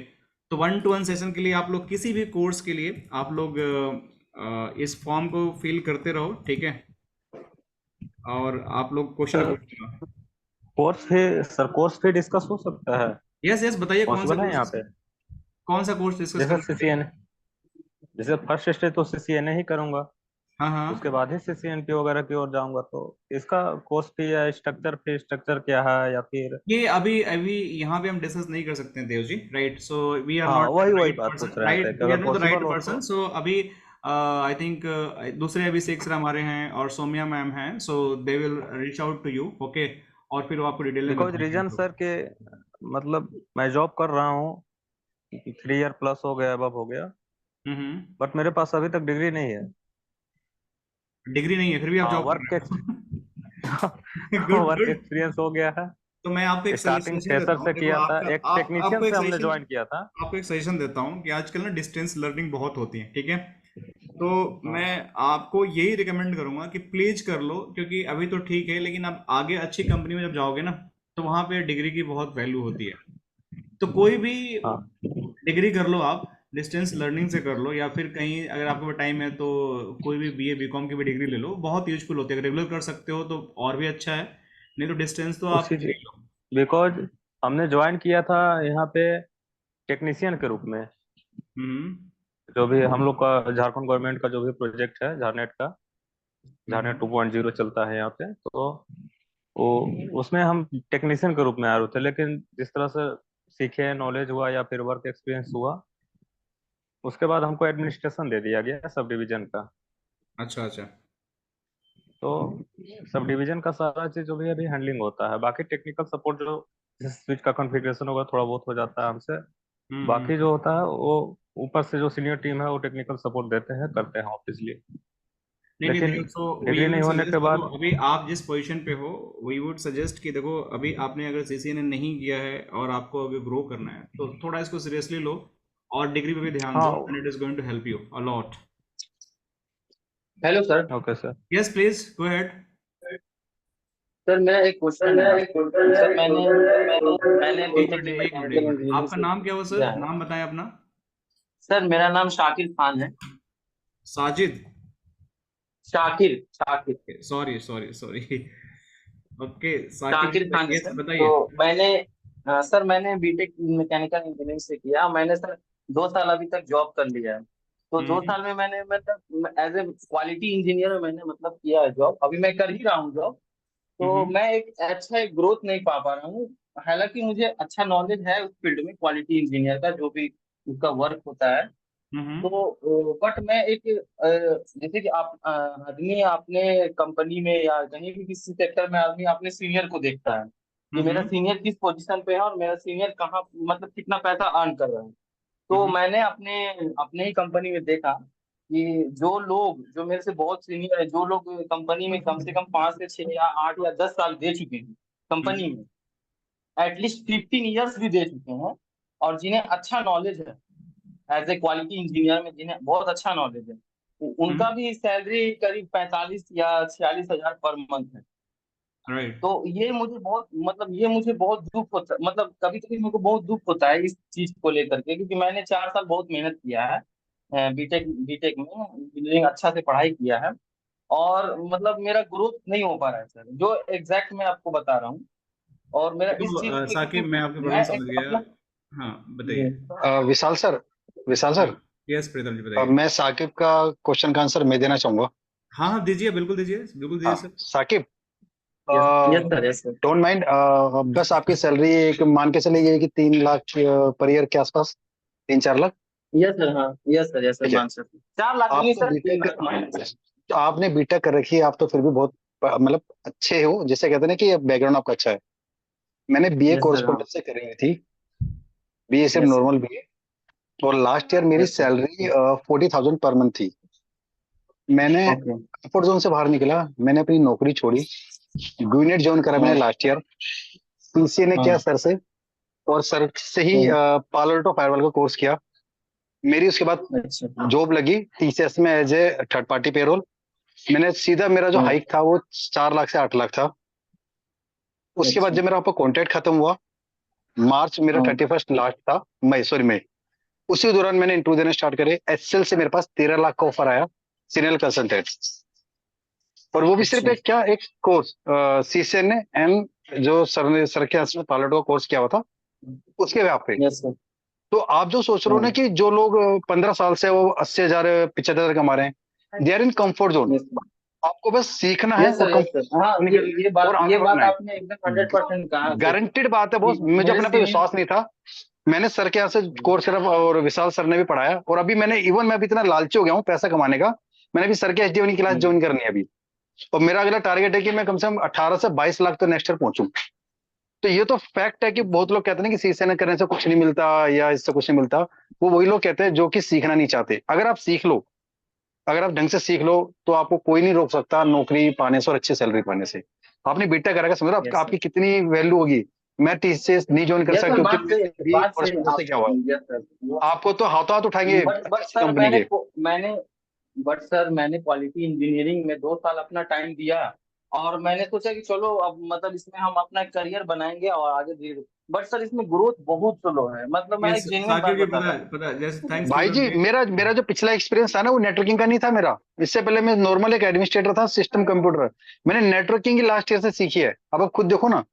तो 1-to-1 सेशन के लिए आप लोग किसी भी कोर्स के लिए आप लोग इस फॉर्म को फिल करते रहो, ठीक है, और आप लोग क्वेश्चन पूछना। कोर्स फी डिस्कस हो सकता है? यस यस, बताइए कौन सा पॉसिबल है यहाँ कोर्स, पे? कौन सा कोर्स डिस्कस जैसे करना है? सीसीएन, जैसे फर्स्ट स्टेज तो सीसीएनए ही करूंगा, हाँ हाँ, उसके बाद ही सीसीएनपी वगैरह की ओर जाऊंगा, तो इसका कोर्स फी या स्ट्रक्चर क्या है, या फिर? ये अभी अभी यहाँ पे हम डिस्कस नहीं कर सकते हैं Dev ji, right? So we are हाँ, नॉट वही वही राइट बात पर्सन, पूछ रहे थे राइट, कि वी आर अगर नॉट द राइट पॉसिबल हो पर्सन। तो। सो अभी आई थिंक दूसरे अभिषेक सर हमारे हैं और सौम्या मैम हैं, so they will reach out to you, okay, और फिर वो आपको डिटेल में बिकॉज बताएंगे रीजन हम लोग। सर के, मतलब मैं जॉब कर रहा हूँ, 3 ईयर प्लस हो गया, अब हो गया, बट मेरे पास अभी तक डिग्री नहीं है। डिग्री नहीं है फिर भी आप हाँ, जॉब कर वर्क रहे हो। Good work good. एक्सपीरियंस हो गया है। तो मैं आपको एक स्टार्टिंग सजेशन फ्रेशर देता हूँ, से देखो किया था, आपका एक आप टेक्नीशियन आपको एक से हमने सजेशन, ज्वाइन किया था। आपको एक सजेशन देता हूँ कि आजकल ना डिस्टेंस लर्निंग बहुत होती है, ठीक है, तो हाँ, मैं आपको यही रिकमेंड करूंगा कि प्लीज कर लो, क्योंकि अभी तो ठीक है, लेकिन अब आगे अच्छी कंपनी में जब जाओगे ना, तो वहां पे डिग्री की बहुत वैल्यू होती है। तो कोई भी हाँ, डिग्री कर लो आप, डिस्टेंस लर्निंग से कर लो, या फिर कहीं अगर आपके पास टाइम है तो कोई भी बीए बीकॉम की भी डिग्री ले लो, बहुत यूजफुल होती है। अगर रेगुलर कर सकते हो तो और भी अच्छा है, नहीं तो डिस्टेंस तो आप उसी ले लो। बिकॉज हमने ज्वाइन किया था यहाँ पे टेक्नीशियन के रूप में। हम्म जो भी हम लोग का झारखंड गवर्नमेंट का जो भी प्रोजेक्ट है झारनेट का, झारनेट हम्म 2.0 चलता है यहाँ पे, तो वो उसमें हम टेक्नीशियन के रूप में आए हुए थे, लेकिन जिस तरह से सीखे, नॉलेज हुआ या फिर वर्क एक्सपीरियंस हुआ, उसके बाद हमको एडमिनिस्ट्रेशन दे दिया गया सब डिवीजन का। अच्छा अच्छा। तो सब डिवीजन का सारा चीज जो भी है अभी हैंडलिंग होता है, बाकी टेक्निकल सपोर्ट जो स्विच का कॉन्फ़िगरेशन होगा थोड़ा बहुत हो जाता है हमसे। बाकी हम्म। जो होता है वो ऊपर से जो सीनियर टीम है वो टेक्निकल सपोर्ट देते हैं, करते हैं ऑब्वियसली। नहीं नहीं लेकिन देखो, सो वी डिग्री नहीं वुड होने के सजेस्ट, देखो बाद, अभी आप जिस पोजीशन पे हो, वी वुड सजेस्ट कि देखो अभी आपने अगर सीसीएनए नहीं किया है और आपको अभी ग्रो करना है, तो थोड़ा इसको सीरियसली लो और डिग्री पे भी ध्यान दो, हाँ, and it is going to help you a lot. Hello sir. Okay sir. Yes please go ahead. Sir मेरा एक क्वेश्चन है। सर मैंने मैंने एक बीटेक मिनट में एक मिनट मैकेनिकल एक मिनट, इंजीनियरिंग आपका से नाम क्या हुआ किया सर? है। नाम बताएं अपना। सर मेरा नाम शाकिर खान है। Sajid? Shakir Shakir sorry sorry sorry. Okay Saqib, Shakir Khan है यस सर। बताइए। तो मैंने सर मैंने बीटेक मैकेनिकल इंजीनियरिंग से किया। मैंने सर 2 साल अभी तक जॉब कर लिया है। तो दो हम्म साल में मैंने मतलब एज ए क्वालिटी इंजीनियर मैंने मतलब किया है जॉब। अभी मैं कर ही रहा हूँ जॉब। तो हम्म मैं एक ग्रोथ नहीं पा रहा हूँ। हालांकि मुझे अच्छा नॉलेज है उस फील्ड में, क्वालिटी इंजीनियर का जो भी उसका वर्क होता है। हम्म तो बट मैं एक जैसे कि आप आदमी अपने कंपनी में या कहीं भी किसी सेक्टर में आदमी अपने सीनियर को देखता है कि मेरा हम्म सीनियर किस पोजीशन पे है और मेरा सीनियर कहाँ मतलब कितना पैसा अर्न कर रहा है। तो हम्म मैंने अपने अपने ही कंपनी में देखा कि जो लोग जो मेरे से बहुत सीनियर है, जो लोग कंपनी में कम से कम 5 से 6 या 8 या 10 साल दे चुके हैं कंपनी हम्म में, एटलीस्ट 15 ईयर्स भी दे चुके हैं, और जिन्हें अच्छा नॉलेज है एज ए क्वालिटी इंजीनियर में, जिन्हें बहुत अच्छा नॉलेज है, उनका भी सैलरी करीब 45 या 46 हजार पर मंथ है। राइट। तो ये मुझे बहुत दुख होता है, मतलब कभी कभी मेरे को बहुत दुख होता है इस चीज को लेकर के, क्योंकि मैंने 4 साल बहुत मेहनत किया है बीटेक बीटेक में इंजीनियरिंग अच्छा से पढ़ाई किया है, और मतलब मेरा ग्रोथ नहीं हो पा रहा है सर, जो एग्जैक्ट मैं आपको बता रहा हूँ। और मेरा इस देखो चीज को लेकर साकिब, मैं आपकी के प्रॉब्लम मैं समझ एक गया। अपना हाँ बताइए। विशाल सर, विशाल हाँ सर, यस प्रीतम जी बताइए। मैं साकिब का क्वेश्चन का आंसर मैं देना चाहूंगा। हाँ हाँ दीजिए, बिल्कुल दीजिए हाँ sir. Saqib, yes yes sir yes sir don't mind, बस आपकी सैलरी एक मान के चलिए कि 3 लाख पर ईयर के आसपास, 3-4 लाख। Yes sir. हाँ यस सर ठीक है। मान सकते 4 लाख आप नहीं तो सर, 3 बीटेक, लाख मान। तो आपने बीटेक कर रखी है, आप तो फिर भी बहुत मतलब अच्छे हो, जैसे कहते हैं ना कि बैकग्राउंड आपका अच्छा है। मैंने बीए यस सर। हाँ कोरस्पोंडेंस से करी हुई थी, बीए सिर्फ यस नॉर्मल बीए, और लास्ट ईयर मेरी yes sir. Salary 40,000 per month थी। मैंने ओके कंफर्ट जोन से बाहर निकला, मैंने अपनी नौकरी छोड़ी, यूनिट ज्वाइन करा मैंने हाँ लास्ट ईयर, पीसीए ने किया हाँ सर से, और सर से ही हाँ, पालोल्टो फायरवॉल का कोर्स किया। मेरी उसके बाद अच्छा जॉब लगी टीसीएस में as a third party payroll. मैंने सीधा, मेरा जो हाँ हाइक था वो 4 लाख से 8 लाख था। उसके बाद अच्छा जब मेरा आपका कॉन्ट्रैक्ट खत्म हुआ, मार्च मेरा हाँ 31st लास्ट था, मई, सॉरी मई, उसी दौरान मैंने इंटरव्यू देना स्टार्ट करे। एचसीएल से मेरे पास 13 लाख का ऑफर आया, सीनियर कंसल्टेंट। और वो भी सिर्फ अच्छा। एक क्या, एक कोर्स सीसीएन ने एंड जो सर के यहाँ पायलट का कोर्स किया हुआ था उसके व्याप पे। Yes sir. तो आप जो सोच रहे हो ना कि जो लोग 15 साल से वो 80,000 75,000 कमा रहे हैं, they are in comfort zone. Yes आपको बस सीखना है यस सर, और यस सर। हाँ, कंफर्ट निकल ये और आगे बात बढ़ना है। आपने एकदम 100% कहा सर। गारंटेड बात है बॉस, कि मुझे मेरे अपने पे सीनियर विश्वास नहीं था। मैंने सर के यहाँ से कोर्स करा और विशाल सर ने भी पढ़ाया। और अभी मैं अभी इतना लालची हो गया हूँ पैसा कमाने का, मैंने भी सर के एचडीएम की क्लास ज्वाइन करनी है अभी। और मेरा अगला टारगेट है कि मैं कम से कम 18 से 22 लाख तो नेक्स्ट ईयर पहुंचूं। तो ये तो फैक्ट है कि बहुत लोग कहते हैं कि सीसीएन करने से कुछ नहीं मिलता या इससे कुछ नहीं मिलता। वो वही लोग कहते हैं जो कि सीखना नहीं चाहते। अगर आप सीख लो, अगर आप ढंग से सीख लो, तो आपको कोई नहीं रोक सकता नौकरी पाने से और अच्छी सैलरी पाने से। आपने बीटेक करेगा, समझ रहे हो आपकी कितनी वैल्यू होगी। मैं टीसीएस नहीं ज्वाइन कर यस सकता सर, क्योंकि बात सही, भी बात वर्ष सही में से क्या हुआ, यस सर। आपको तो हाथों हाथ उठाएंगे बट अच्छी सर कंपनी के। मैंने क्वालिटी इंजीनियरिंग में 2 साल अपना टाइम दिया। और मैंने सोचा कि चलो अब मतलब इसमें हम अपना करियर बनाएंगे और आगे धीरे। बट सर इसमें ग्रोथ बहुत स्लो है, मतलब मैं यस एक जेन्युइन बात साकिब जी, बता रहा हूँ। पता है जैसे थैंक्स फॉर भाई द जी, ग्रेट। मेरा मेरा जो पिछला एक्सपीरियंस था ना, वो नेटवर्किंग का नहीं था मेरा। इससे पहले मैं नॉर्मल एक एडमिनिस्ट्रेटर था, सिस्टम कंप्यूटर। मैंने नेटवर्किंग की लास्ट ईयर से सीखी है। अब आप खुद देखो ना,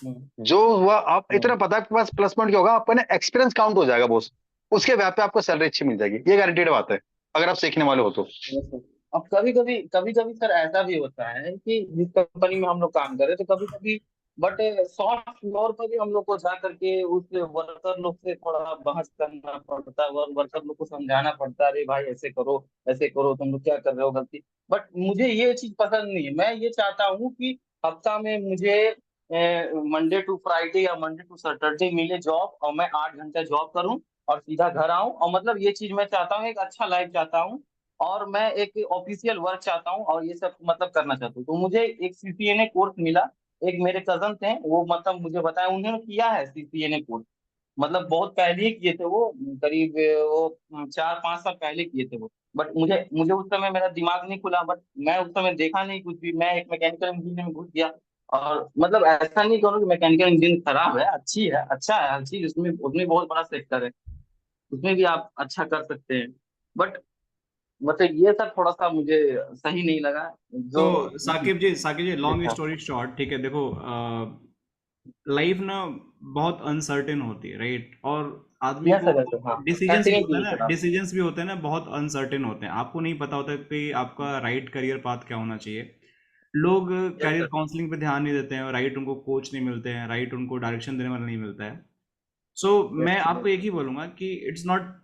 हम्म, जो हुआ आप इतना हम्म। पता है आपके पास प्लस पॉइंट क्या होगा, आपका ना एक्सपीरियंस काउंट हो जाएगा बॉस। उसके बाद पे आपको सैलरी अच्छी मिल जाएगी, ये गारंटीड बात है अगर आप सीखने वाले हो तो। Yes, sir। अब कभी कभी सर ऐसा भी होता है कि जिस कंपनी में हम लोग काम कर रहे हैं तो कभी कभी बट सॉफ्ट फ्लोर पर भी हम लोग को जा करके उस वर्कर लोग से थोड़ा बहस करना पड़ता है। वर्कर लोग को समझाना पड़ता है, अरे भाई ऐसे करो, तुम लोग क्या कर रहे हो गलती। बट मुझे ये चीज पसंद नहीं है। मैं ये चाहता हूँ कि हफ्ता में मुझे मंडे टू फ्राइडे या मंडे टू सैटरडे मिले जॉब, और मैं 8 घंटे जॉब करूँ और सीधा घर आऊं। और मतलब ये चीज मैं चाहता हूँ, एक अच्छा लाइफ चाहता हूँ। और मैं एक ऑफिशियल वर्क चाहता हूँ और ये सब मतलब करना चाहता हूँ। तो मुझे एक सीसीएनए कोर्स मिला। एक मेरे कजन थे, वो मतलब मुझे बताया, उन्होंने किया है सीसीएनए कोर्स। मतलब बहुत पहले ही किए थे वो, करीब वो 4-5 साल पहले किए थे वो। बट मुझे मुझे उस समय मेरा दिमाग नहीं खुला। बट मैं उस समय देखा नहीं कुछ भी, मैं एक मैकेनिकल इंजीनियर में घुस गया। और मतलब ऐसा नहीं करूँ कि मैकेनिकल इंजीनियर खराब है, अच्छी है, अच्छा है हर चीज उसमें, उसमें बहुत बड़ा सेक्टर है, उसमें भी आप अच्छा कर सकते हैं। बट मतलब ये सब थोड़ा सा मुझे सही नहीं लगा तो जो साकिब जी, लॉन्ग देखा। स्टोरी शॉर्ट, ठीक है, देखो लाइफ ना बहुत अनसर्टेन होती है, राइट? और आदमी यस को सर, यस सर, हाँ। डिसीजंस भी कंटिन्यू होता है कीजिए ना, सर आप। डिसीजंस भी होते हैं ना, बहुत अनसर्टेन होते हैं। आपको नहीं पता होता कि आपका राइट करियर पाथ क्या होना चाहिए। लोग यस करियर सर। काउंसलिंग पे ध्यान नहीं देते हैं, राइट उनको कोच नहीं मिलते हैं, राइट उनको डायरेक्शन देने वाला नहीं मिलता है। सो यस मैं सर। आपको एक ही बोलूंगा कि इट्स नॉट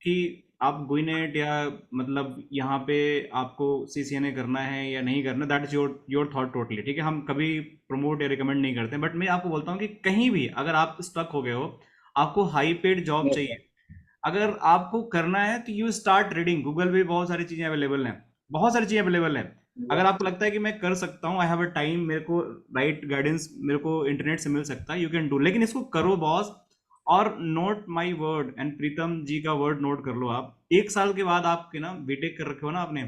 कि आप गुइनेट या मतलब यहाँ पे आपको सीसीएनए करना है या नहीं करना, that is your thought totally, ठीक है। हम कभी प्रमोट या रिकमेंड नहीं करते, बट मैं आपको बोलता हूँ कि कहीं भी अगर आप स्टक हो गए हो, आपको हाई पेड जॉब यस चाहिए, सर। अगर आपको करना है तो यू स्टार्ट रीडिंग। गूगल पे बहुत सारी चीजें अवेलेबल हैं, बहुत सारी चीजें अवेलेबल हैं। अगर आपको लगता है कि मैं कर सकता हूँ, आई हैव अ टाइम, मेरे को राइट गाइडेंस मेरे को इंटरनेट से मिल सकता है, यू कैन डू, लेकिन इसको करो बॉस। और नोट माई वर्ड एंड प्रीतम जी का वर्ड नोट कर लो आप, 1 साल के बाद आपके ना बीटेक कर रखे हो ना आपने,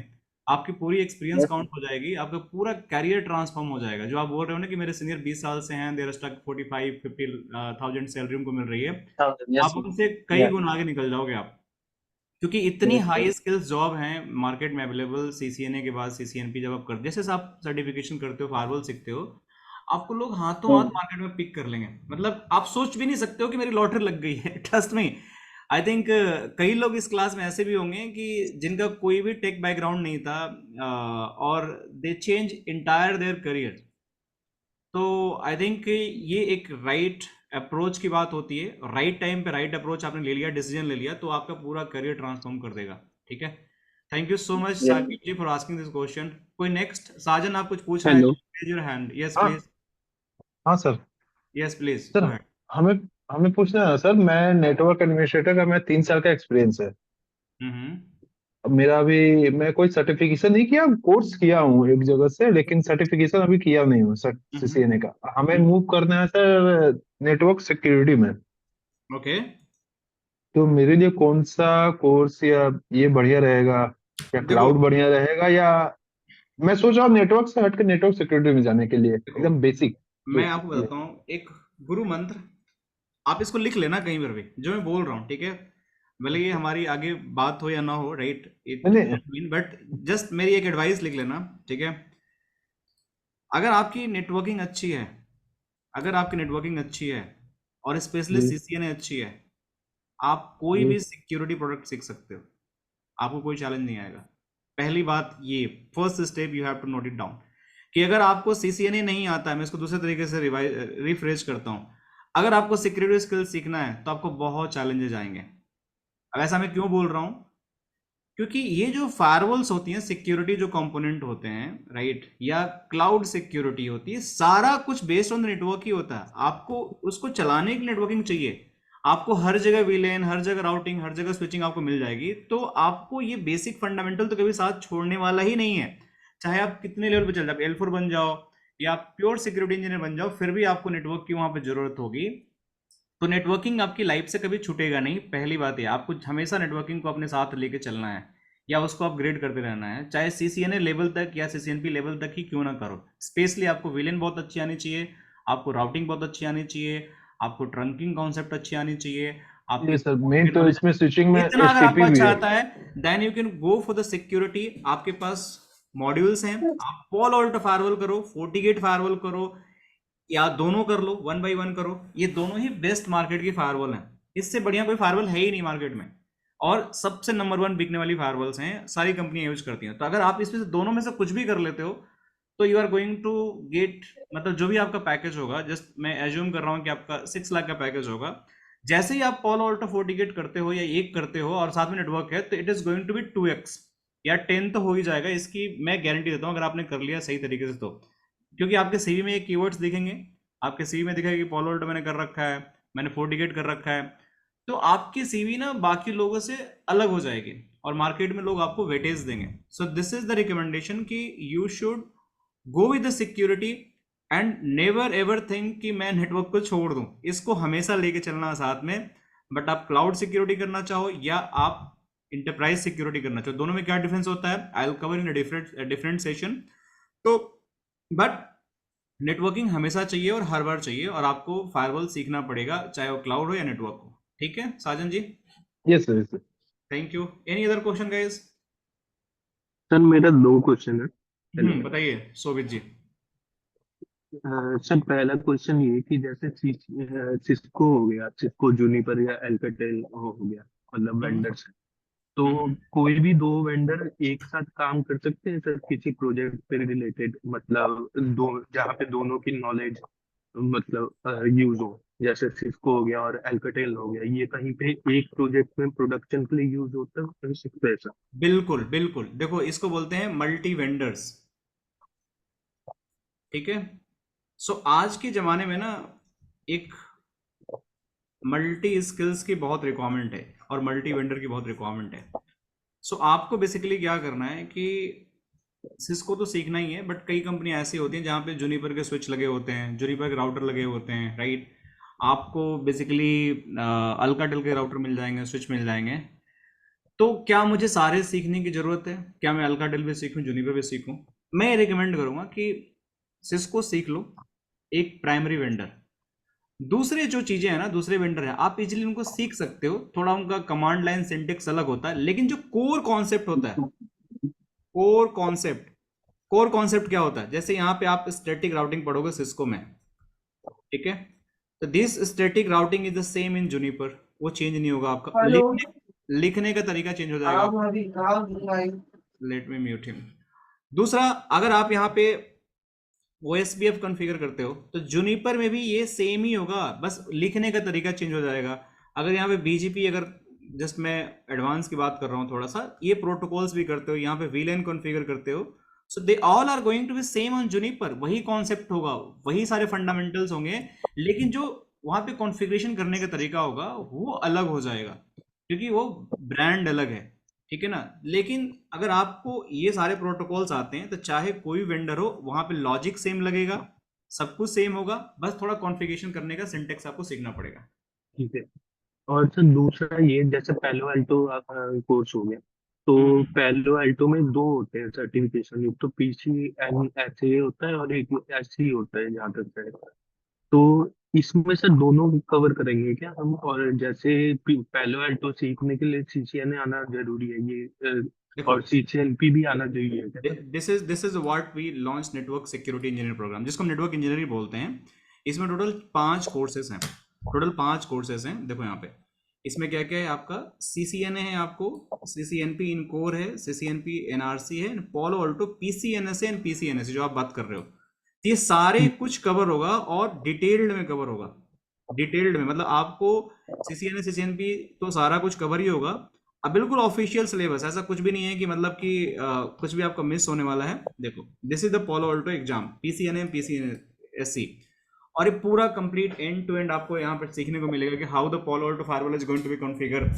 आपकी पूरी एक्सपीरियंस यस काउंट हो जाएगी, आपका पूरा कैरियर ट्रांसफॉर्म हो जाएगा। जो आप बोल रहे हो ना कि मेरे सीनियर 20 साल से हैं, देर स्टक 45-50 सैलरी उनको मिल रही है, सर। यस आप सर। उनसे कई यस गुण आगे निकल जाओगे आप, क्योंकि इतनी yes sir. High skills job हैं मार्केट में अवेलेबल। सीसीएनए के बाद सीसीएनपी जब आप करते, जैसे आप सर्टिफिकेशन करते हो, फार्वल सीखते हो, आपको लोग हाथों हाथ मार्केट में पिक कर लेंगे। मतलब आप सोच भी नहीं सकते हो कि मेरी लॉटरी लग गई है। ट्रस्ट मी, आई थिंक कई लोग इस क्लास में ऐसे भी होंगे कि जिनका कोई भी टेक बैकग्राउंड नहीं था, और दे चेंज इंटायर देयर करियर। तो आई थिंक ये एक राइट अप्रोच की बात होती है। राइट टाइम पे राइट अप्रोच आपने ले लिया, डिसीजन ले लिया, तो आपका पूरा करियर ट्रांसफॉर्म कर देगा, ठीक है। Thank you so much yes. Saqib ji for asking this question. कोई नेक्स्ट? साजन, आप कुछ पूछना है? Hello. Raise your hand. Yes हाँ प्लीज। हाँ sir. Yes please sir go ahead. हमें हमें पूछना है सर, मैं नेटवर्क एडमिनिस्ट्रेटर का मैं 3 साल का एक्सपीरियंस है। हम्म। अब मेरा अभी मैं कोई सर्टिफिकेशन नहीं किया, कोर्स किया हूँ एक जगह से, लेकिन सर्टिफिकेशन अभी किया नहीं हूँ सर सीसीएनए का। हमें मूव करना है सर नेटवर्क सिक्योरिटी में। ओके। तो मेरे लिए कौन सा कोर्स या ये बढ़िया रहेगा, या देखो क्लाउड बढ़िया रहेगा, या मैं सोच रहा हूँ नेटवर्क से हटकर नेटवर्क सिक्योरिटी में जाने के लिए, देखो एकदम बेसिक। मैं आपको बताता हूँ एक गुरु मंत्र, आप इसको लिख लेना कहीं पर भी जो मैं बोल रहा हूँ, ठीक है। भले ये हमारी आगे बात हो या ना हो, राइट, इट मैंने मीन, बट जस्ट मेरी एक एडवाइस लिख लेना, ठीक है? अगर आपकी नेटवर्किंग अच्छी है, अगर आपकी नेटवर्किंग अच्छी है और स्पेशली जी सीसीएनए अच्छी है, आप कोई जी भी सिक्योरिटी प्रोडक्ट सीख सकते हो, आपको कोई चैलेंज नहीं आएगा। पहली बात ये, first step you have to note it down, कि अगर आपको सीसीएनए नहीं आता है, मैं इसको दूसरे तरीके से रिफ्रेश करता हूँ, अगर आपको सिक्योरिटी स्किल सीखना है तो आपको बहुत चैलेंजेस आएंगे। अब ऐसा मैं क्यों बोल रहा हूँ? क्योंकि ये जो फायरवॉल्स होती हैं, सिक्योरिटी जो कंपोनेंट होते हैं, राइट, या क्लाउड सिक्योरिटी होती है, सारा कुछ बेस्ड ऑन नेटवर्क ही होता है। आपको उसको चलाने की नेटवर्किंग चाहिए। आपको हर जगह वीलेन, हर जगह राउटिंग, हर जगह स्विचिंग आपको मिल जाएगी, तो आपको ये बेसिक फंडामेंटल तो कभी साथ छोड़ने वाला ही नहीं है। चाहे आप कितने लेवल पे चल जाओ, L4 बन जाओ या प्योर सिक्योरिटी इंजीनियर बन जाओ, फिर भी आपको नेटवर्क की वहां पे जरूरत होगी। तो नेटवर्किंग आपकी लाइफ से कभी छूटेगा नहीं। पहली बात है, आपको हमेशा नेटवर्किंग को अपने साथ लेके चलना है या उसको अपग्रेड करते रहना है, चाहे सीसीएनए लेवल तक या सीसीएनपी लेवल तक ही क्यों ना करो। स्पेशली आपको विलेन बहुत अच्छी आनी चाहिए, आपको राउटिंग बहुत अच्छी आनी चाहिए, आपको ट्रंकिंग कॉन्सेप्ट अच्छी आनी चाहिए, आपकी ये सर मेन तो नॉलेज। इसमें स्विचिंग में इतना अगर आपको एसटीपी भी अच्छा है। आता है, then you can go for the security. आपके पास मॉड्यूल्स हैं, आप पॉल आउट फायरवॉल करो, फोर्टीगेट फायरवॉल करो, या दोनों कर लो, 1 by 1 करो। ये दोनों ही बेस्ट मार्केट की फायरवॉल हैं, इससे बढ़िया कोई फायरवॉल है ही नहीं मार्केट में, और सबसे नंबर 1 बिकने वाली फायरवॉल्स हैं, सारी कंपनियां यूज करती हैं। तो अगर आप इसमें से दोनों में से कुछ भी कर लेते हो, तो you are going to get, मतलब जो भी आपका पैकेज होगा, जस्ट मैं एज्यूम कर रहा हूँ कि आपका 6 लाख का पैकेज होगा, जैसे ही आप पॉल ऑल्टो फोर्टिगेट करते हो या एक करते हो और साथ में नेटवर्क है, तो it is going to be 2x या 10 तो हो ही जाएगा, इसकी मैं गारंटी देता हूँ, अगर आपने कर लिया सही तरीके से तो। क्योंकि आपके सीवी में ये कीवर्ड्स दिखेंगे, आपके सीवी में दिखेगा कि पॉल ऑल्टो मैंने कर रखा है, मैंने फोर्टिगेट कर रखा है, तो आपकी सीवी ना बाकी लोगों से अलग हो जाएगी और मार्केट में लोग आपको वेटेज देंगे। So this is the recommendation कि you should go with the security and never ever think कि मैं नेटवर्क को छोड़ दूं, इसको हमेशा लेके चलना साथ में। बट आप क्लाउड सिक्योरिटी करना चाहो या आप इंटरप्राइज सिक्योरिटी करना चाहो, दोनों में क्या डिफरेंस होता है, I will cover in different session. तो बट नेटवर्किंग हमेशा चाहिए और हर बार चाहिए, और आपको फायरवॉल सीखना पड़ेगा, चाहे वो क्लाउड हो या नेटवर्क हो। ठीक है Sajan ji, yes sir, yes sir. Thank you. Any other question guys? Sir मेरा 2 क्वेश्चन है। हेलो बताइए सोभित जी। सर, पहला क्वेश्चन ये कि जैसे सिस्को हो गया, सिस्को जूनिपर या एल्काटेल हो गया, मतलब हम्म, वेंडर्स। तो हम्म, कोई भी 2 वेंडर एक साथ काम कर सकते हैं सर किसी प्रोजेक्ट पे रिलेटेड, मतलब दो जहाँ पे दोनों की नॉलेज मतलब यूज हो, जैसे सिस्को हो गया और एल्काटेल हो गया, ये कहीं पे एक प्रोजेक्ट में प्रोडक्शन के लिए यूज होता है, कर सकते हैं सर? बिल्कुल बिल्कुल, देखो इसको बोलते हैं मल्टी वेंडर्स, ठीक है? सो आज के जमाने में ना एक मल्टी स्किल्स की बहुत रिक्वायरमेंट है और मल्टी वेंडर की बहुत रिक्वायरमेंट है। सो आपको बेसिकली क्या करना है कि सिस्को तो सीखना ही है, बट कई कंपनियां ऐसी होती हैं जहाँ पे जूनिपर के स्विच लगे होते हैं, जूनिपर के राउटर लगे होते हैं, राइट। आपको बेसिकली अल्काटेल के राउटर मिल जाएंगे, स्विच मिल जाएंगे। तो क्या मुझे सारे सीखने की जरूरत है? क्या मैं अल्काटेल भी सीखूं, जूनिपर भी सीखूं? मैं रिकमेंड करूंगा कि सिस्को सीख लो, एक प्राइमरी वेंडर। दूसरे जो चीजें हैं ना, दूसरे वेंडर हैं, आप इजीली उनको सीख सकते हो, थोड़ा उनका कमांड लाइन सिंटेक्स अलग होता है, लेकिन जो कोर कॉन्सेप्ट होता है, कोर कॉन्सेप्ट, कोर कॉन्सेप्ट क्या होता है, जैसे यहाँ पे आप स्टैटिक राउटिंग पढ़ोगे सिस्को में, ठीक है? तो this static routing is the same in Juniper, वो चेंज नहीं होगा, आपका लिखने का तरीका चेंज हो जाएगा। Late me mute him. दूसरा, अगर आप यहाँ पे OSPF कॉन्फ़िगर करते हो, तो जूनिपर में भी ये सेम ही होगा, बस लिखने का तरीका चेंज हो जाएगा। अगर यहाँ पे BGP, अगर जस्ट मैं एडवांस की बात कर रहा हूँ थोड़ा सा, ये प्रोटोकॉल्स भी करते हो, यहाँ पे VLAN कॉन्फ़िगर करते हो, so they all are going to be same on Juniper, वही कॉन्सेप्ट होगा, वही सारे फंडामेंटल्स होंगे, लेकिन जो वहाँ पे कॉन्फ़िगरेशन करने का तरीका होगा वो अलग हो जाएगा, क्योंकि वो ब्रांड अलग है, ठीक है ना? लेकिन अगर आपको ये सारे प्रोटोकॉल्स आते हैं, तो चाहे कोई वेंडर हो, वहां पे लॉजिक सेम लगेगा, सब कुछ सेम होगा, बस थोड़ा कॉन्फ़िगरेशन करने का सिंटेक्स आपको सीखना पड़ेगा। ठीक है। और सर दूसरा ये, जैसे पैलो अल्टो कोर्स हो गया, तो हम्म, पैलो अल्टो में 2 होते हैं सर्टिफिकेशन, एक तो PCNSA होता है और एक SC होता है जहाँ तक है। तो इसमें से दोनों कवर करेंगे क्या हम? और जैसे पहले अल्टो सीखने के लिए सीसीएनए आना जरूरी है ये देखो, और सीसीएनपी भी आना चाहिए क्या? This is what we launch network security engineer program, जिसको हम नेटवर्क इंजीनियरिंग बोलते हैं। इसमें टोटल 5 कोर्सेज हैं, देखो यहाँ पे इसमें क्या क्या है आपका। सीसीएनए है, आपको सीसीएनपी इन कोर है, सीसीएनपी एनआरसी है, पालो अल्टो पीसीएनएस है एंड पीसीएनएस जो आप बात कर रहे हो। तो ये सारे कुछ कवर होगा और डिटेल्ड में कवर होगा। डिटेल्ड में मतलब आपको सीसीएनए सीसीएनपी तो सारा कुछ कवर ही होगा। अब बिल्कुल ऑफिशियल सिलेबस, ऐसा कुछ भी नहीं है कि मतलब कि कुछ भी आपका मिस होने वाला है। देखो, this is the Palo Alto exam PCNA PCNSC, और ये पूरा कंप्लीट एंड टू एंड आपको यहाँ पर सीखने को मिलेगा कि how the Palo Alto firewall is going to be configure,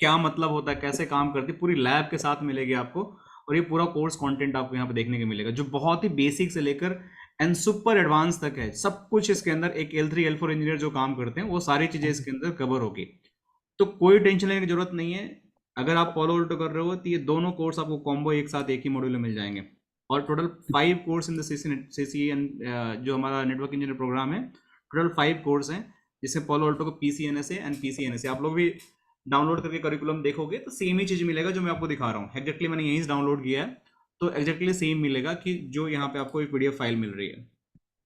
क्या मतलब होता है, कैसे काम करती है, पूरी लैब के साथ मिलेगी आपको। और ये पूरा कोर्स कंटेंट आपको यहाँ पे देखने को मिलेगा, जो बहुत ही बेसिक से लेकर एंड सुपर एडवांस तक है। सब कुछ इसके अंदर, एक L3 L4 इंजीनियर जो काम करते हैं वो सारी चीजें इसके अंदर कवर होगी। तो कोई टेंशन लेने की जरूरत नहीं है। अगर आप पालो अल्टो कर रहे हो तो ये दोनों कोर्स आपको कॉम्बो एक साथ एक ही मॉड्यूल में मिल जाएंगे। और total 5 course in the CCN जो हमारा नेटवर्क इंजीनियर प्रोग्राम है, टोटल 5 कोर्स हैं, जिसमें पालो अल्टो को पीसीएनएस एंड पीसीएनएस। आप लोग भी डाउनलोड करके करिकुलम देखोगे तो सेम ही चीज मिलेगा जो मैं आपको दिखा रहा हूँ। एग्जैक्टली मैंने यहीं से डाउनलोड किया है, तो एग्जैक्टली सेम मिलेगा कि जो यहाँ पे आपको एक पीडीएफ फाइल मिल रही है।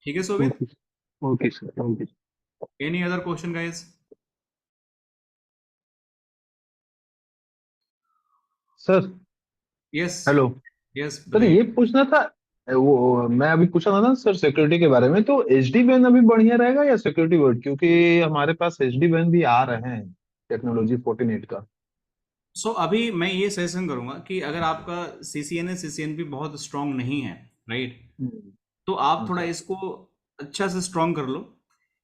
ठीक है Shobhit? Okay sir, okay. Any other question guys? Sir yes hello yes sir, ये पूछना था, वो मैं अभी पूछा था ना सर सिक्योरिटी के बारे में, तो एचडी वैन अभी बढ़िया रहेगा या सिक्योरिटी वर्ड? क्योंकि हमारे पास एचडी वैन भी आ रहे हैं टेक्नोलॉजी 48 का। सो अभी मैं ये सजेशन करूंगा कि अगर आपका सीसीएनए सीसीएनपी बहुत स्ट्रांग नहीं है, राइट, तो आप थोड़ा सर इसको अच्छा से स्ट्रांग कर लो।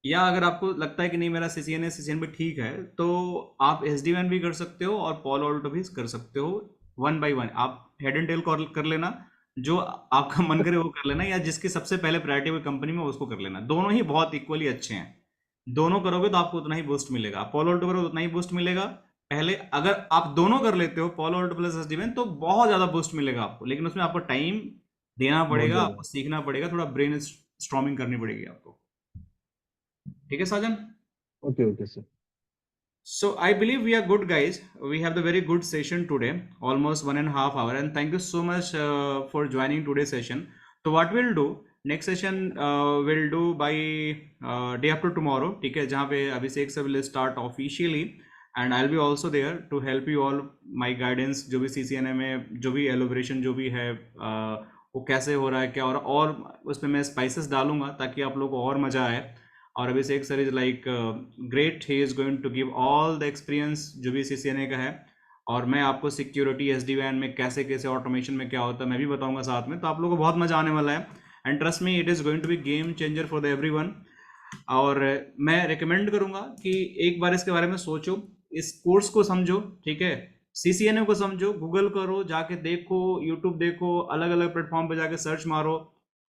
या अगर आपको लगता है कि नहीं मेरा सीसीएनए सीसीएनपी ठीक है, तो आप एसडीवैन भी कर सकते हो और पालो अल्टो भी कर सकते हो। 1 by 1 आप हेड एंड टेल कॉल कर लेना, जो आपका मन करे वो कर लेना, या जिसकी सबसे पहले प्रायोरिटी हुई कंपनी में उसको कर लेना। दोनों ही बहुत इक्वली अच्छे हैं। दोनों करोगे तो आपको उतना ही बूस्ट मिलेगा, पालो अल्टो करोगे उतना ही बूस्ट मिलेगा। पहले अगर आप दोनों कर लेते हो, पालो अल्टो प्लस एसडीवैन, तो बहुत ज्यादा बूस्ट मिलेगा आपको, लेकिन उसमें आपको टाइम देना बहुत पड़ेगा, ज्यादा। आपको सीखना पड़ेगा, थोड़ा ब्रेन स्ट्रॉमिंग करनी पड़ेगी आपको। ठीक है साजन? Okay okay sir. So I believe we are good guys. We have the very good session today, almost 1.5 hour, and thank you so much for joining today's session. So what we'll do, next session we'll do by day after tomorrow, ठीक है, जहाँ पे अभिषेक sir will start officially, and I'll be also there to help you all, my guidance, जो भी CCNA में जो भी elaboration जो भी है वो कैसे हो रहा है, क्या हो रहा है, और उसमें मैं स्पाइसेस डालूंगा ताकि आप लोगों को और मजा आए। और Abhishek sir is like great, he is going to give all the experience जो भी सीसीएनए का है, और मैं आपको सिक्योरिटी एसडीवैन में कैसे कैसे ऑटोमेशन में क्या होता है मैं भी बताऊंगा साथ में। तो आप लोगों को बहुत मजा आने वाला है, and trust me it is going to be game changer for the everyone. और मैं रिकमेंड करूंगा कि एक बार इसके बारे में सोचो, इस कोर्स को समझो, ठीक है, सीसीएनए को समझो, गूगल करो, जाके देखो, यूट्यूब देखो, अलग अलग प्लेटफॉर्म पे जाके सर्च मारो,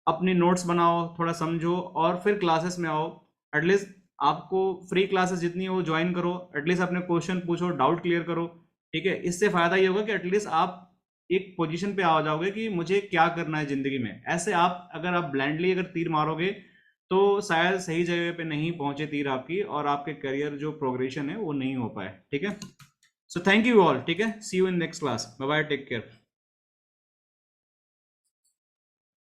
अपनी नोट्स बनाओ, थोड़ा समझो, और फिर क्लासेस में आओ। एटलीस्ट आपको फ्री क्लासेस जितनी हो ज्वाइन करो, एटलीस्ट अपने क्वेश्चन पूछो, डाउट क्लियर करो, ठीक है। इससे फायदा ये होगा कि एटलीस्ट आप एक पोजीशन पे आ जाओगे कि मुझे क्या करना है जिंदगी में। ऐसे आप अगर आप ब्लाइंडली अगर तीर मारोगे तो शायद सही जगह पे नहीं पहुंचे तीर आपकी, और आपके करियर जो प्रोग्रेशन है वो नहीं हो पाए, ठीक है। सो थैंक यू ऑल, ठीक है, see you in next class, bye bye, take care.